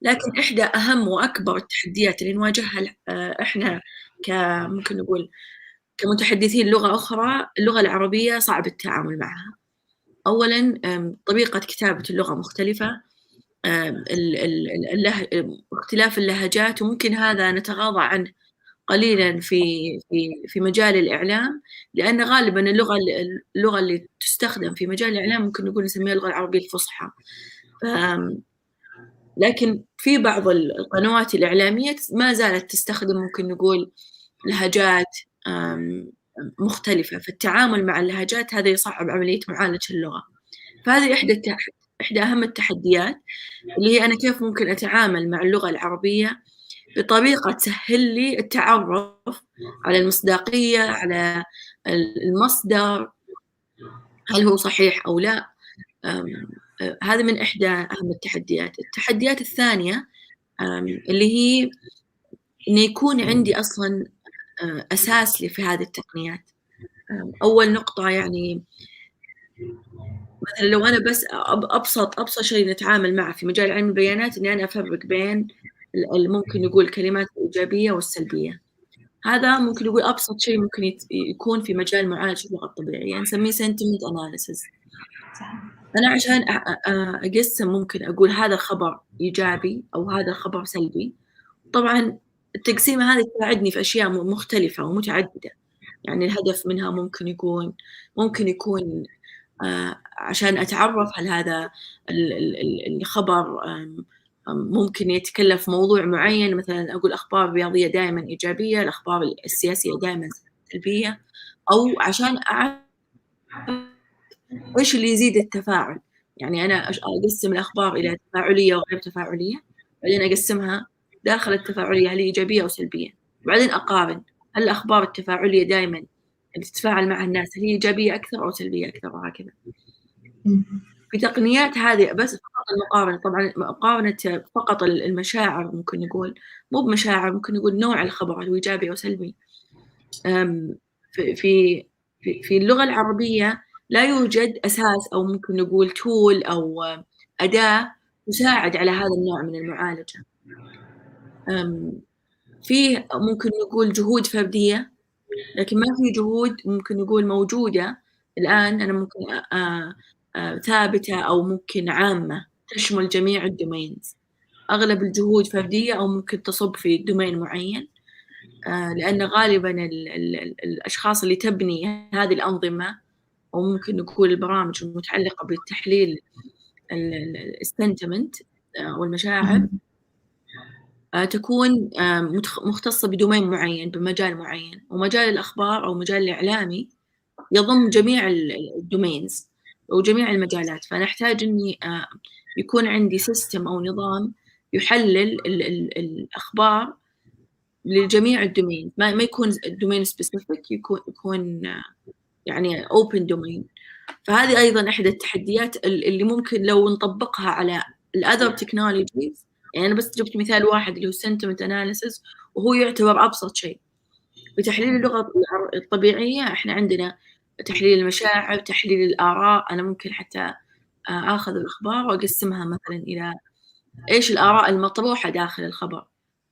K: لكن إحدى أهم وأكبر التحديات اللي نواجهها إحنا ممكن نقول كمتحدثين لغة أخرى، اللغة العربية صعب التعامل معها. أولاً طريقة كتابة اللغة مختلفة، اختلاف اللهجات، وممكن هذا نتغاضى عنه قليلاً في مجال الإعلام، لأن غالباً اللغة اللي تستخدم في مجال الإعلام ممكن نقول نسميها اللغة العربية الفصحى. لكن في بعض القنوات الإعلامية ما زالت تستخدم ممكن نقول لهجات مختلفة، فالتعامل مع اللهجات هذا يصعب عملية معالجة اللغة. فهذه إحدى أهم التحديات، اللي هي أنا كيف ممكن أتعامل مع اللغة العربية بطريقة تسهل لي التعرف على المصداقية، على المصدر، هل هو صحيح أو لا. هذا من إحدى أهم التحديات. التحديات الثانية اللي هي إن يكون عندي أصلاً أساس لي في هذه التقنيات. أول نقطة يعني مثلا لو أنا بس أبسط شيء نتعامل معه في مجال علم البيانات، إني أنا أفرق بين ممكن نقول الكلمات الإيجابية والسلبية. هذا ممكن نقول أبسط شيء ممكن يكون في مجال معالجة اللغة الطبيعية، يعني نسميه sentiment analysis. أنا عشان أقسم ممكن أقول هذا خبر إيجابي أو هذا خبر سلبي. طبعا التقسيمة هذه تساعدني في أشياء مختلفة ومتعددة. يعني الهدف منها ممكن يكون عشان أتعرف هل هذا الخبر ممكن يتكلم في موضوع معين. مثلا أقول أخبار رياضية دائما إيجابية، الأخبار السياسية دائما سلبية، أو عشان أعرف إيش اللي يزيد التفاعل. يعني أنا أقسم الأخبار إلى تفاعلية وغير تفاعلية، بعدين أقسمها داخل التفاعلية هل هي إيجابية أو سلبية، بعدين أقارن هل الأخبار التفاعلية دائما اللي تتفاعل مع الناس هل هي إيجابية أكثر أو سلبية أكثر، وهكذا. في تقنيات هذه بس فقط المقارنة، طبعا مقارنة فقط المشاعر، ممكن نقول مو بمشاعر، ممكن نقول نوع الخبر هل هو إيجابي أو سلبي. في اللغة العربية لا يوجد أساس أو ممكن نقول تول أو أداة تساعد على هذا النوع من المعالجة. فيه ممكن نقول جهود فردية، لكن ما في جهود ممكن نقول موجودة الآن أنا ممكن ثابتة أو ممكن عامة تشمل جميع الدومينز. أغلب الجهود فردية أو ممكن تصب في دومين معين، لأن غالباً الأشخاص اللي تبني هذه الأنظمة أو ممكن نقول البرامج المتعلقة بالتحليل السنتمنت والمشاعر تكون مختصة بدومين معين، بمجال معين. ومجال الأخبار أو مجال الإعلامي يضم جميع الدومينز وجميع المجالات، فنحتاج إني يكون عندي سيستم أو نظام يحلل الأخبار لجميع الدومين، ما يكون الدومين سبيسيفيك، يكون يعني open domain. فهذه أيضا إحدى التحديات اللي ممكن لو نطبقها على الأذر technologies. يعني أنا بس جبت مثال واحد اللي هو sentiment analysis، وهو يعتبر أبسط شيء. بتحليل اللغة الطبيعية إحنا عندنا تحليل المشاعر، تحليل الآراء. أنا ممكن حتى آخذ الأخبار وأقسمها مثلا إلى إيش الآراء المطروحة داخل الخبر،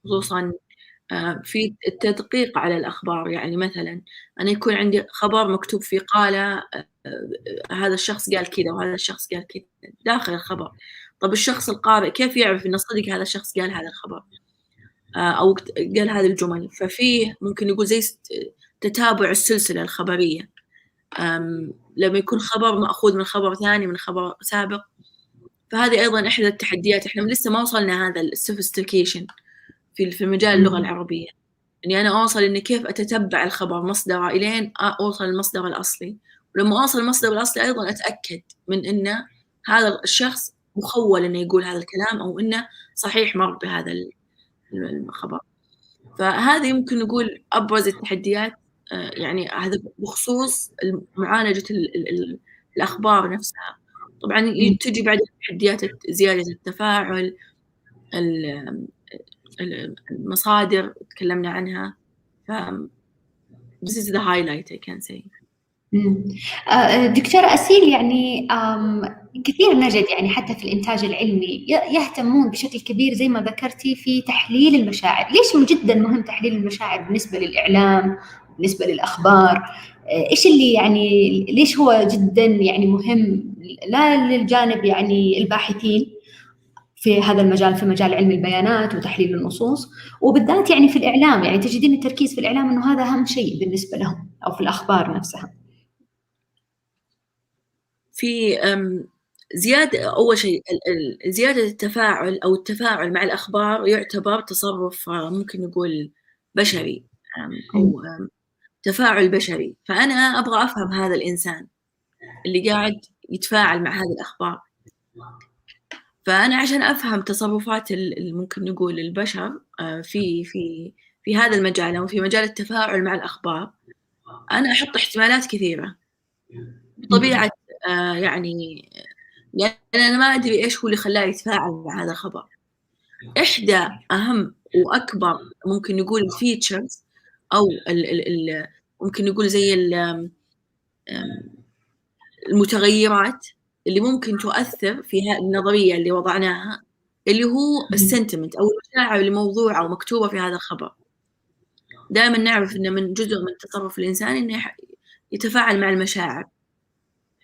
K: خصوصا في التدقيق على الأخبار. يعني مثلا أنا يكون عندي خبر مكتوب في قالة هذا الشخص قال كذا وهذا الشخص قال كذا داخل الخبر. طب الشخص القارئ كيف يعرف إن صدق هذا الشخص قال هذا الخبر أو قال هذه الجمل؟ ففيه ممكن نقول زي تتابع السلسلة الخبرية. لما يكون خبر مأخوذ من خبر ثاني من خبر سابق، فهذه أيضا إحدى التحديات. إحنا لسه ما وصلنا هذا السوفيستيكيشن في مجال اللغة العربية، إني أنا أوصل إني كيف أتتبع الخبر مصدره إلين أوصل المصدر الأصلي، ولما أوصل المصدر الأصلي أيضا أتأكد من إن هذا الشخص مخول إنه يقول هذا الكلام أو إنه صحيح مر بهذا الخبر. فهذه يمكن نقول أبرز التحديات، يعني هذا بخصوص معالجة الأخبار نفسها. طبعا تجي بعد التحديات زيادة التفاعل، المصادر تكلمنا عنها. ف this is the highlight I can say.
I: دكتورة أسيل، يعني كثير نجد يعني حتى في الإنتاج العلمي يهتمون بشكل كبير زي ما ذكرتي في تحليل المشاعر. ليش جدا مهم تحليل المشاعر بالنسبة للإعلام، بالنسبة للأخبار؟ إيش اللي يعني ليش هو جدا يعني مهم لا للجانب يعني الباحثين في هذا المجال، في مجال علم البيانات وتحليل النصوص، وبالذات يعني في الإعلام، يعني تجدين التركيز في الإعلام إنه هذا أهم شيء بالنسبة لهم أو في الأخبار نفسها؟
K: في زيادة، أول شيء زيادة التفاعل أو التفاعل مع الأخبار يعتبر تصرف ممكن نقول بشري أو تفاعل بشري. فأنا أبغى أفهم هذا الإنسان اللي قاعد يتفاعل مع هذه الأخبار. فأنا عشان أفهم تصرفات ممكن نقول البشر في هذا المجال أو في مجال التفاعل مع الأخبار، أنا أحط احتمالات كثيرة بطبيعة يعني أنا ما أدري إيش هو اللي خلاه يتفاعل مع هذا الخبر. إحدى أهم وأكبر ممكن نقول الفيتشرز أو ممكن نقول زي المتغيرات اللي ممكن تؤثر في هذه النظرية اللي وضعناها، اللي هو السنتمنت أو المشاعر اللي موضوعة ومكتوبة في هذا الخبر. دائما نعرف إنه من جزء من تصرف الإنسان إنه يتفاعل مع المشاعر.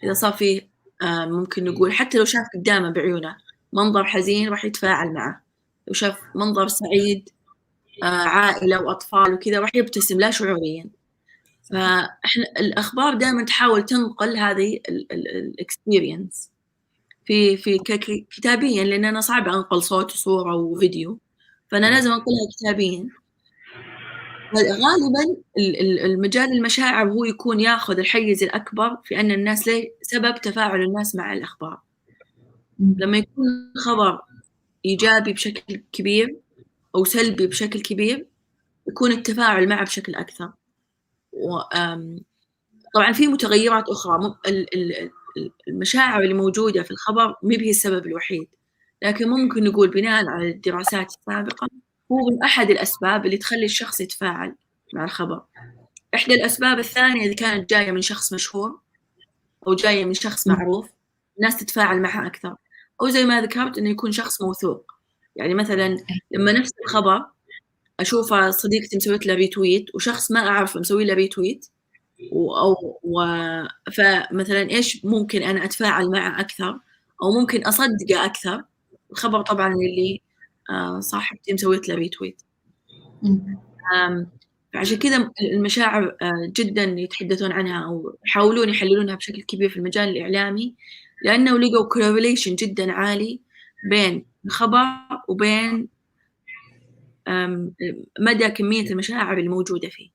K: إذا صار فيه ممكن نقول حتى لو شاف قدامه بعيونه منظر حزين راح يتفاعل معه، لو شاف منظر سعيد عائلة وأطفال وكذا راح يبتسم لا شعوريا. فإحنا الأخبار دائما تحاول تنقل هذه الإكسبيرينس في كتابيا، لأن أنا صعب أنقل صوت وصورة وفيديو، فأنا لازم أنقلها كتابيا. غالبا المجال المشاعر هو يكون ياخذ الحيز الأكبر في أن الناس ليه سبب تفاعل الناس مع الأخبار. لما يكون خبر إيجابي بشكل كبير أو سلبي بشكل كبير يكون التفاعل معه بشكل أكثر. طبعا في متغيرات أخرى، المشاعر اللي موجودة في الخبر مو هي السبب الوحيد، لكن ممكن نقول بناء على الدراسات السابقة هو من أحد الأسباب اللي تخلي الشخص يتفاعل مع الخبر. إحدى الأسباب الثانية إذا كانت جاية من شخص مشهور أو جاية من شخص معروف الناس تتفاعل معها أكثر، أو زي ما ذكرت إنه يكون شخص موثوق. يعني مثلا لما نفس الخبر أشوفه صديقتي مسويت له ريتويت وشخص ما أعرف مسوي له ريتويت فمثلا إيش ممكن أنا أتفاعل معه أكثر أو ممكن أصدقه أكثر؟ الخبر طبعا اللي صاحبتي مسويت له ريتويت. فعشان كذا المشاعر جدا يتحدثون عنها أو يحاولون يحللونها بشكل كبير في المجال الإعلامي، لأنه لقوا correlation جدا عالي بين الخبر وبين مدى كمية المشاعر الموجودة فيه.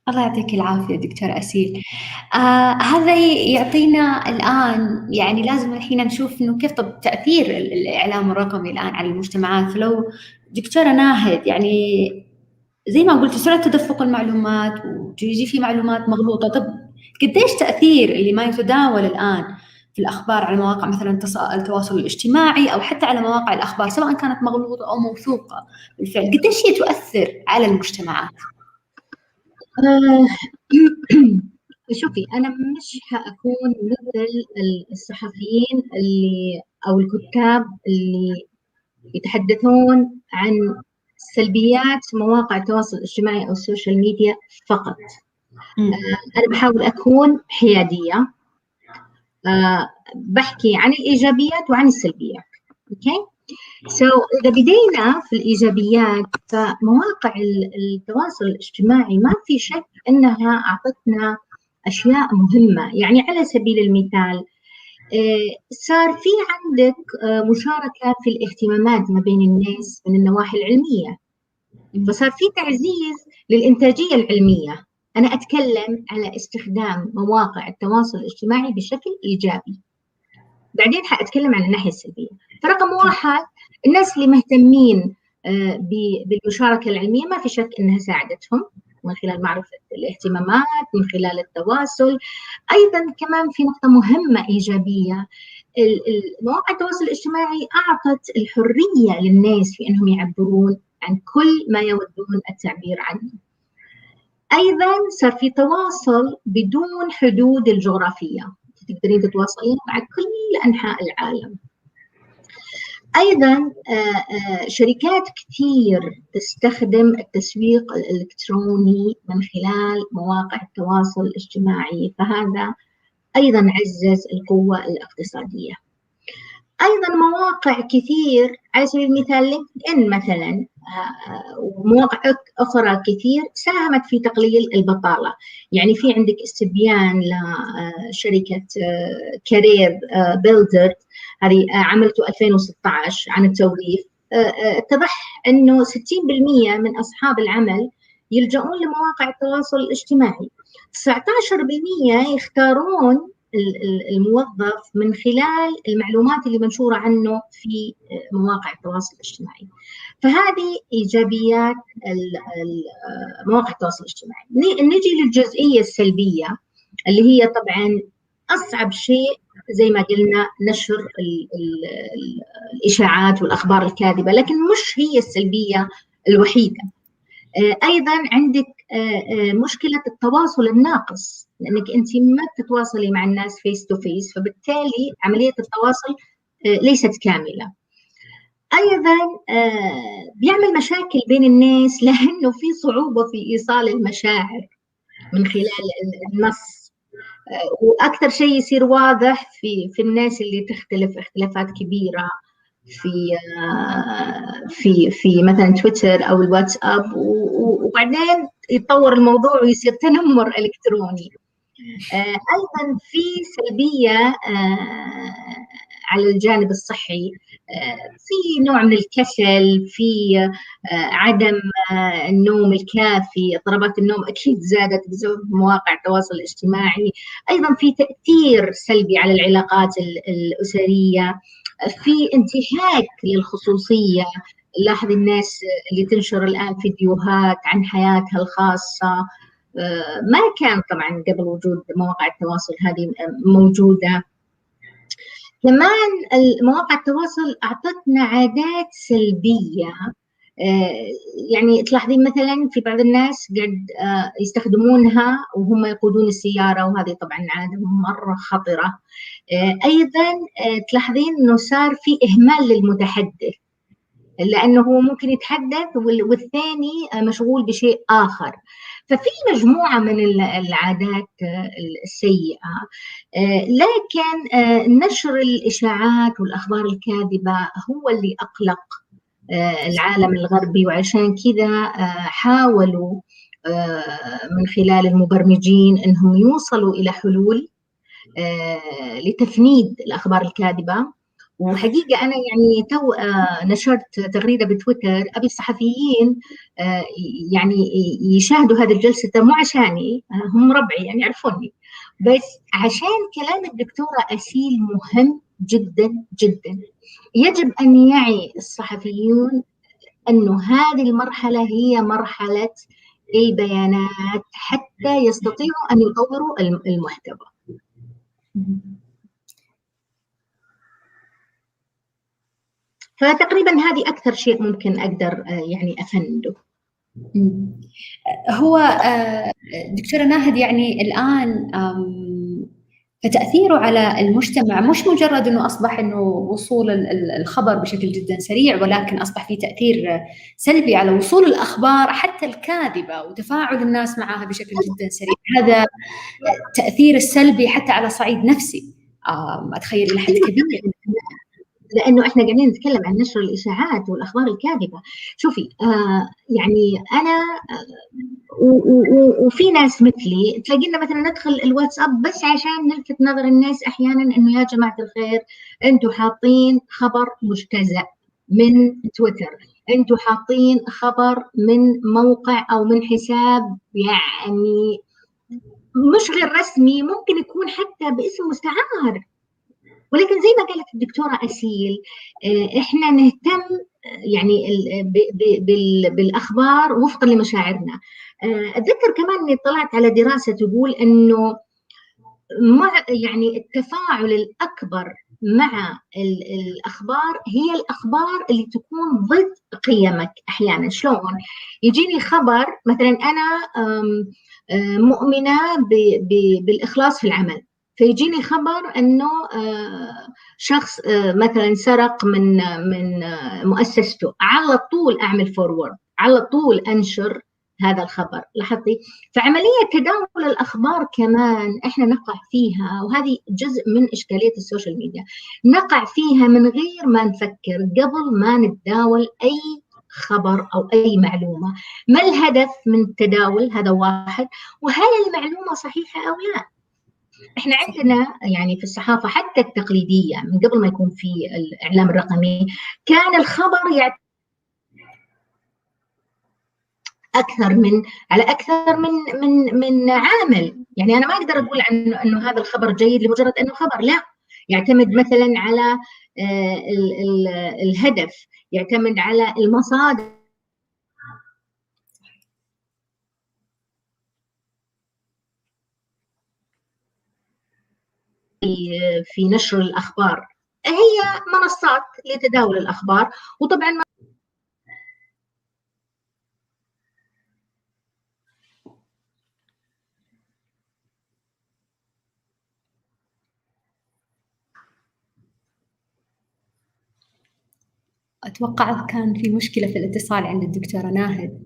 I: الله يعطيك العافية دكتورة أسيل. هذا يعطينا الآن يعني لازم الحين نشوف إنه كيف طب تأثير الإعلام الرقمي الآن على المجتمعات. فلو دكتورة ناهد، يعني زي ما قلت سرعة تدفق المعلومات ويجي في معلومات مغلوطة، طب قديش تأثير اللي ما يتداول الآن في الأخبار على مواقع مثلا التواصل الاجتماعي أو حتى على مواقع الأخبار سواء كانت مغلوطة أو موثوقة بالفعل، قديش هي تؤثر على المجتمعات؟
J: شوفي، أنا مش هأكون مثل الصحفيين اللي أو الكتاب اللي يتحدثون عن سلبيات مواقع التواصل الاجتماعي أو السوشيال ميديا فقط. أنا بحاول أكون حيادية، بحكي عن الإيجابيات وعن السلبيات. أوكي؟ إذا بدينا في الإيجابيات، فمواقع التواصل الاجتماعي ما في شك أنها أعطتنا أشياء مهمة. يعني على سبيل المثال صار في عندك مشاركة في الاهتمامات ما بين الناس من النواحي العلمية، فصار في تعزيز للإنتاجية العلمية. أنا أتكلم على استخدام مواقع التواصل الاجتماعي بشكل إيجابي، بعدين حأتكلم عن الناحية السلبية. فرقم واحد، الناس اللي مهتمين بالمشاركة العلمية ما في شك أنها ساعدتهم من خلال معرفة الاهتمامات، من خلال التواصل. أيضا كمان في نقطة مهمة إيجابية، مواقع التواصل الاجتماعي أعطت الحرية للناس في أنهم يعبرون عن كل ما يودون التعبير عنه. أيضا صار في تواصل بدون حدود الجغرافية، تقدرين تتواصلين مع كل أنحاء العالم. أيضا شركات كثير تستخدم التسويق الإلكتروني من خلال مواقع التواصل الاجتماعي، فهذا أيضا عزز القوة الاقتصادية. أيضا مواقع كثير على سبيل المثال لينكدإن مثلا ومواقع أخرى كثير ساهمت في تقليل البطالة. يعني في عندك استبيان لشركة كارير بيلدر، هذه عملته 2016 عن التوظيف، اتضح أنه 60% من أصحاب العمل يلجؤون لمواقع التواصل الاجتماعي، 19% يختارون الموظف من خلال المعلومات اللي منشورة عنه في مواقع التواصل الاجتماعي. فهذه إيجابيات مواقع التواصل الاجتماعي. نجي للجزئية السلبية اللي هي طبعا أصعب شيء زي ما قلنا، نشر الإشاعات والأخبار الكاذبة، لكن مش هي السلبية الوحيدة. أيضا عندك مشكلة التواصل الناقص، لأنك أنت ما تتواصلي مع الناس فيس تو فيس، فبالتالي عملية التواصل ليست كاملة. أيضا بيعمل مشاكل بين الناس لأنه في صعوبة في إيصال المشاعر من خلال النص، وأكثر شيء يصير واضح في الناس اللي تختلف اختلافات كبيرة في مثلا تويتر أو الواتساب، وبعدين يتطور الموضوع ويصير تنمر إلكتروني. أيضا في سلبية على الجانب الصحي، في نوع من الكسل، في عدم النوم الكافي، اضطرابات النوم أكيد زادت بسبب مواقع التواصل الاجتماعي. أيضا في تأثير سلبي على العلاقات الأسرية، في انتهاك للخصوصية. نلاحظ الناس اللي تنشر الآن فيديوهات عن حياتها الخاصة، ما كان طبعا قبل وجود مواقع التواصل هذه موجودة. كمان مواقع التواصل أعطتنا عادات سلبية، يعني تلاحظين مثلا في بعض الناس قد يستخدمونها وهم يقودون السيارة، وهذه طبعا عادة مرة خطرة. أيضا تلاحظين أنه صار في إهمال للمتحدث، لأنه هو ممكن يتحدث والثاني مشغول بشيء آخر. ففي مجموعة من العادات السيئة، لكن نشر الإشاعات والأخبار الكاذبة هو اللي أقلق العالم الغربي، وعشان كذا حاولوا من خلال المبرمجين أنهم يوصلوا إلى حلول لتفنيد الأخبار الكاذبة. وحقيقة أنا يعني تو نشرت تغريدة بتويتر، أبي الصحفيين يعني يشاهدوا هذه الجلسة، مو عشاني، هم ربعي يعني يعرفوني، بس عشان كلام الدكتورة أسيل مهم جدا جدا. يجب أن يعي الصحفيون أنه هذه المرحلة هي مرحلة البيانات حتى يستطيعوا أن يطوروا المحتوى. فتقريبا هذه أكثر شيء ممكن أقدر يعني أفنده.
I: هو دكتورة ناهد، يعني الآن فتأثيره على المجتمع مش مجرد أنه أصبح أنه وصول الخبر بشكل جدا سريع، ولكن أصبح فيه تأثير سلبي على وصول الأخبار حتى الكاذبة وتفاعل الناس معها بشكل جدا سريع. هذا تأثير السلبي حتى على صعيد نفسي أتخيل إلى حد كبير،
J: لأنه إحنا قاعدين نتكلم عن نشر الإشاعات والأخبار الكاذبة. شوفي يعني أنا وفي ناس مثلي تلاقينا مثلا ندخل الواتساب بس عشان نلفت نظر الناس أحيانا إنه يا جماعة الخير أنتوا حاطين خبر مجتزأ من تويتر، أنتوا حاطين خبر من موقع أو من حساب يعني مش غير رسمي، ممكن يكون حتى باسم مستعار. ولكن زي ما قالت الدكتورة أسيل إحنا نهتم يعني بالأخبار وفقا لمشاعرنا. أتذكر كمان إني طلعت على دراسة تقول إنه يعني التفاعل الأكبر مع الأخبار هي الأخبار اللي تكون ضد قيمك. أحيانا شلون يجيني خبر مثلا أنا مؤمنة بالإخلاص في العمل، فيجيني خبر انه شخص مثلا سرق من مؤسسته، على طول اعمل فورورد، على طول انشر هذا الخبر. لاحظتي؟ فعمليه تداول الاخبار كمان احنا نقع فيها، وهذه جزء من اشكاليه السوشيال ميديا، نقع فيها من غير ما نفكر قبل ما نتداول اي خبر او اي معلومه. ما الهدف من التداول؟ هذا واحد. وهل المعلومه صحيحه او لا؟ احنا عندنا يعني في الصحافه حتى التقليديه من قبل ما يكون في الاعلام الرقمي كان الخبر اكثر من عامل. يعني انا ما اقدر اقول انه هذا الخبر جيد لمجرد انه خبر، لا، يعتمد مثلا على الهدف، يعتمد على المصادر في نشر الأخبار. هي منصات لتداول الأخبار، وطبعا
I: أتوقع كان في مشكلة في الاتصال عند الدكتورة ناهد.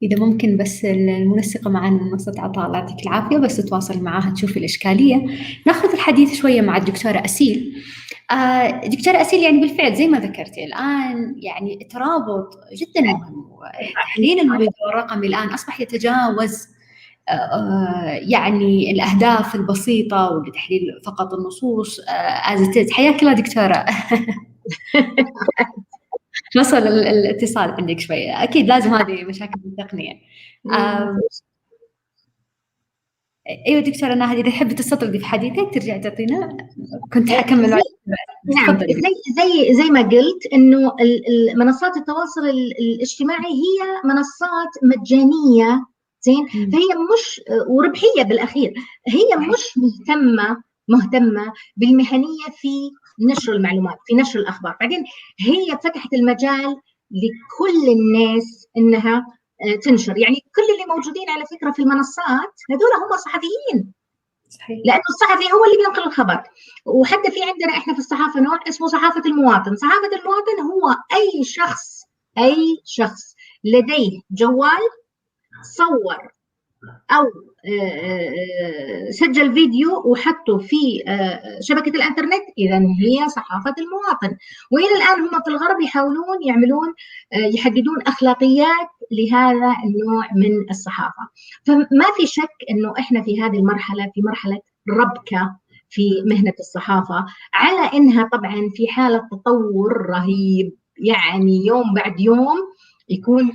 I: إذا ممكن بس المنسقة معنا منصة عطاء، الله يعطيك العافية، بس تتواصل معاها تشوف الإشكالية. ناخذ الحديث شوية مع الدكتورة أسيل. دكتورة أسيل، يعني بالفعل زي ما ذكرتي الآن يعني الترابط جدا مهم، تحليل المحتوى الرقمي الآن أصبح يتجاوز يعني الأهداف البسيطة ولتحليل فقط النصوص. حياك الله دكتورة. وصل الاتصال عندك شوية، أكيد لازم هذه مشاكل التقنية. أيوة دكتورة ناهد، إذا تحبي تستطردي في حديثك ترجع تعطينا. كنت حكمل.
J: نعم، زي ما قلت إنه منصات التواصل الاجتماعي هي منصات مجانية، زين، فهي مش وربحية بالأخير، هي مش مهتمة بالمهنية في نشر المعلومات، في نشر الأخبار. بعدين هي فتحت المجال لكل الناس إنها تنشر. يعني كل اللي موجودين على فكرة في المنصات هذول هم صحفيين، صحيح، لأنه الصحفي هو اللي بينقل الخبر. وحتى في عندنا إحنا في الصحافة نوع اسمه صحافة المواطن. صحافة المواطن هو أي شخص لديه جوال صور أو سجل فيديو وحطه في شبكة الإنترنت، إذا هي صحافة المواطن. وإلى الآن هم في الغرب يحاولون يحددون أخلاقيات لهذا النوع من الصحافة. فما في شك أنه إحنا في هذه المرحلة، في مرحلة ربكة في مهنة الصحافة، على إنها طبعا في حالة تطور رهيب. يعني يوم بعد يوم يكون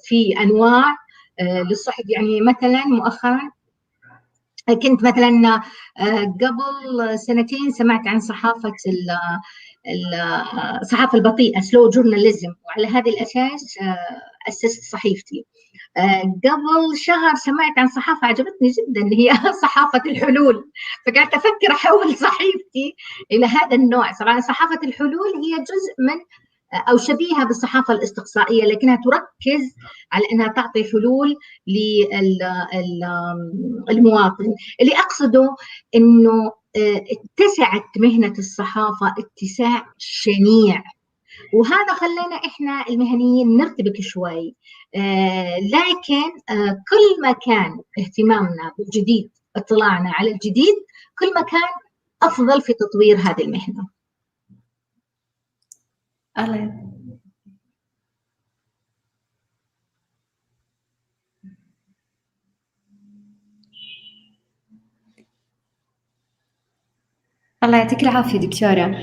J: في أنواع للصحف. يعني مثلا مؤخرا كنت مثلا قبل سنتين سمعت عن الصحافة البطيئة سلو جورناليزم، وعلى هذا الأساس أسست صحيفتي. قبل شهر سمعت عن صحافة عجبتني جدا اللي هي صحافة الحلول، فقعدت أفكر أحول صحيفتي إلى هذا النوع. طبعا صحافة الحلول هي جزء من أو شبيهة بالصحافة الاستقصائية، لكنها تركز على أنها تعطي حلول للمواطن. اللي أقصده أنه اتسعت مهنة الصحافة اتساع شنيع، وهذا خلانا إحنا المهنيين نرتبك شوي. لكن كل ما كان اهتمامنا بالجديد، اطلاعنا على الجديد، كل ما كان أفضل في تطوير هذه المهنة.
I: الله يعطيك العافية دكتورة.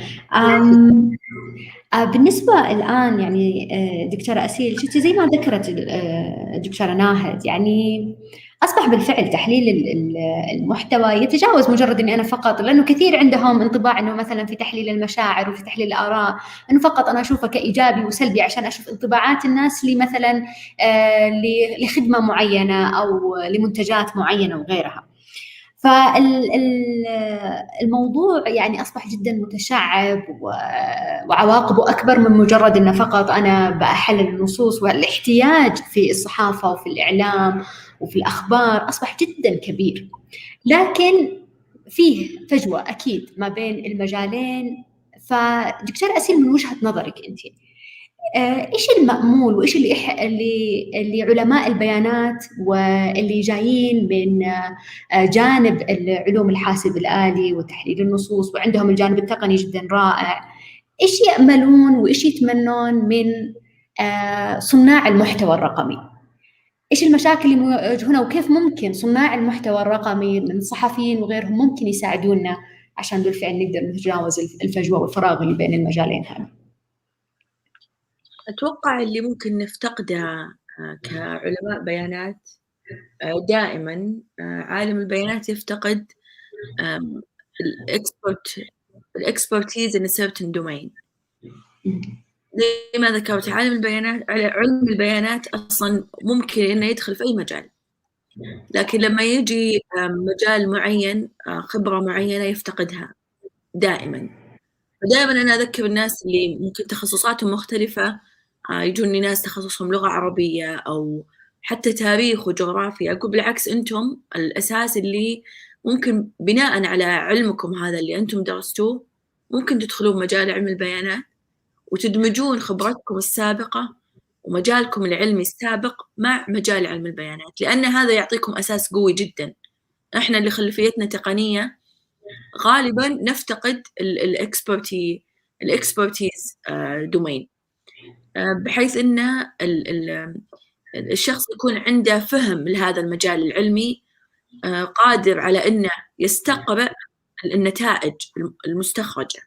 I: بالنسبة الآن يعني دكتورة أسيل، شفتي زي ما ذكرت الدكتورة ناهد، يعني أصبح بالفعل تحليل المحتوى يتجاوز مجرد أني أنا فقط، لأنه كثير عندهم انطباع أنه مثلا في تحليل المشاعر وفي تحليل الآراء أنه فقط أنا أشوفه كإيجابي وسلبي عشان أشوف انطباعات الناس لي مثلا لخدمة معينة أو لمنتجات معينة وغيرها. فالموضوع يعني أصبح جدا متشعب وعواقبه أكبر من مجرد أنه فقط أنا بأحلل النصوص، والاحتياج في الصحافة وفي الإعلام وفي الأخبار أصبح جدا كبير. لكن فيه فجوة أكيد ما بين المجالين. فدكتور أسيل، من وجهة نظرك أنت، إيش المأمول وإيش اللي علماء البيانات واللي جايين من جانب العلوم الحاسب الآلي وتحليل النصوص وعندهم الجانب التقني جدا رائع، إيش يأملون وإيش يتمنون من صناع المحتوى الرقمي؟ إيش المشاكل اللي يواجهونها، وكيف ممكن صناع المحتوى الرقمي من الصحفيين وغيرهم ممكن يساعدونا عشان بالفعل نقدر نتجاوز الفجوة والفراغ اللي بين المجالين هذا؟
K: أتوقع اللي ممكن نفتقده كعلماء بيانات دائما، عالم البيانات يفتقد الإكسبرتيز in a certain domain. زي ما ذكرت، علم البيانات أصلا ممكن إنه يدخل في أي مجال، لكن لما يجي مجال معين، خبرة معينة يفتقدها دائما. فدائما أنا أذكر الناس اللي ممكن تخصصاتهم مختلفة، يجوني ناس تخصصهم لغة عربية أو حتى تاريخ وجغرافيا، أقول بالعكس، أنتم الأساس اللي ممكن بناء على علمكم هذا اللي أنتم درستوه ممكن تدخلون مجال علم البيانات وتدمجون خبرتكم السابقة ومجالكم العلمي السابق مع مجال علم البيانات، لأن هذا يعطيكم أساس قوي جدا. إحنا اللي خلفيتنا تقنية غالبا نفتقد الإكسبرتيز دومين، بحيث أن الشخص يكون عنده فهم لهذا المجال العلمي، قادر على أنه يستقرأ النتائج المستخرجة.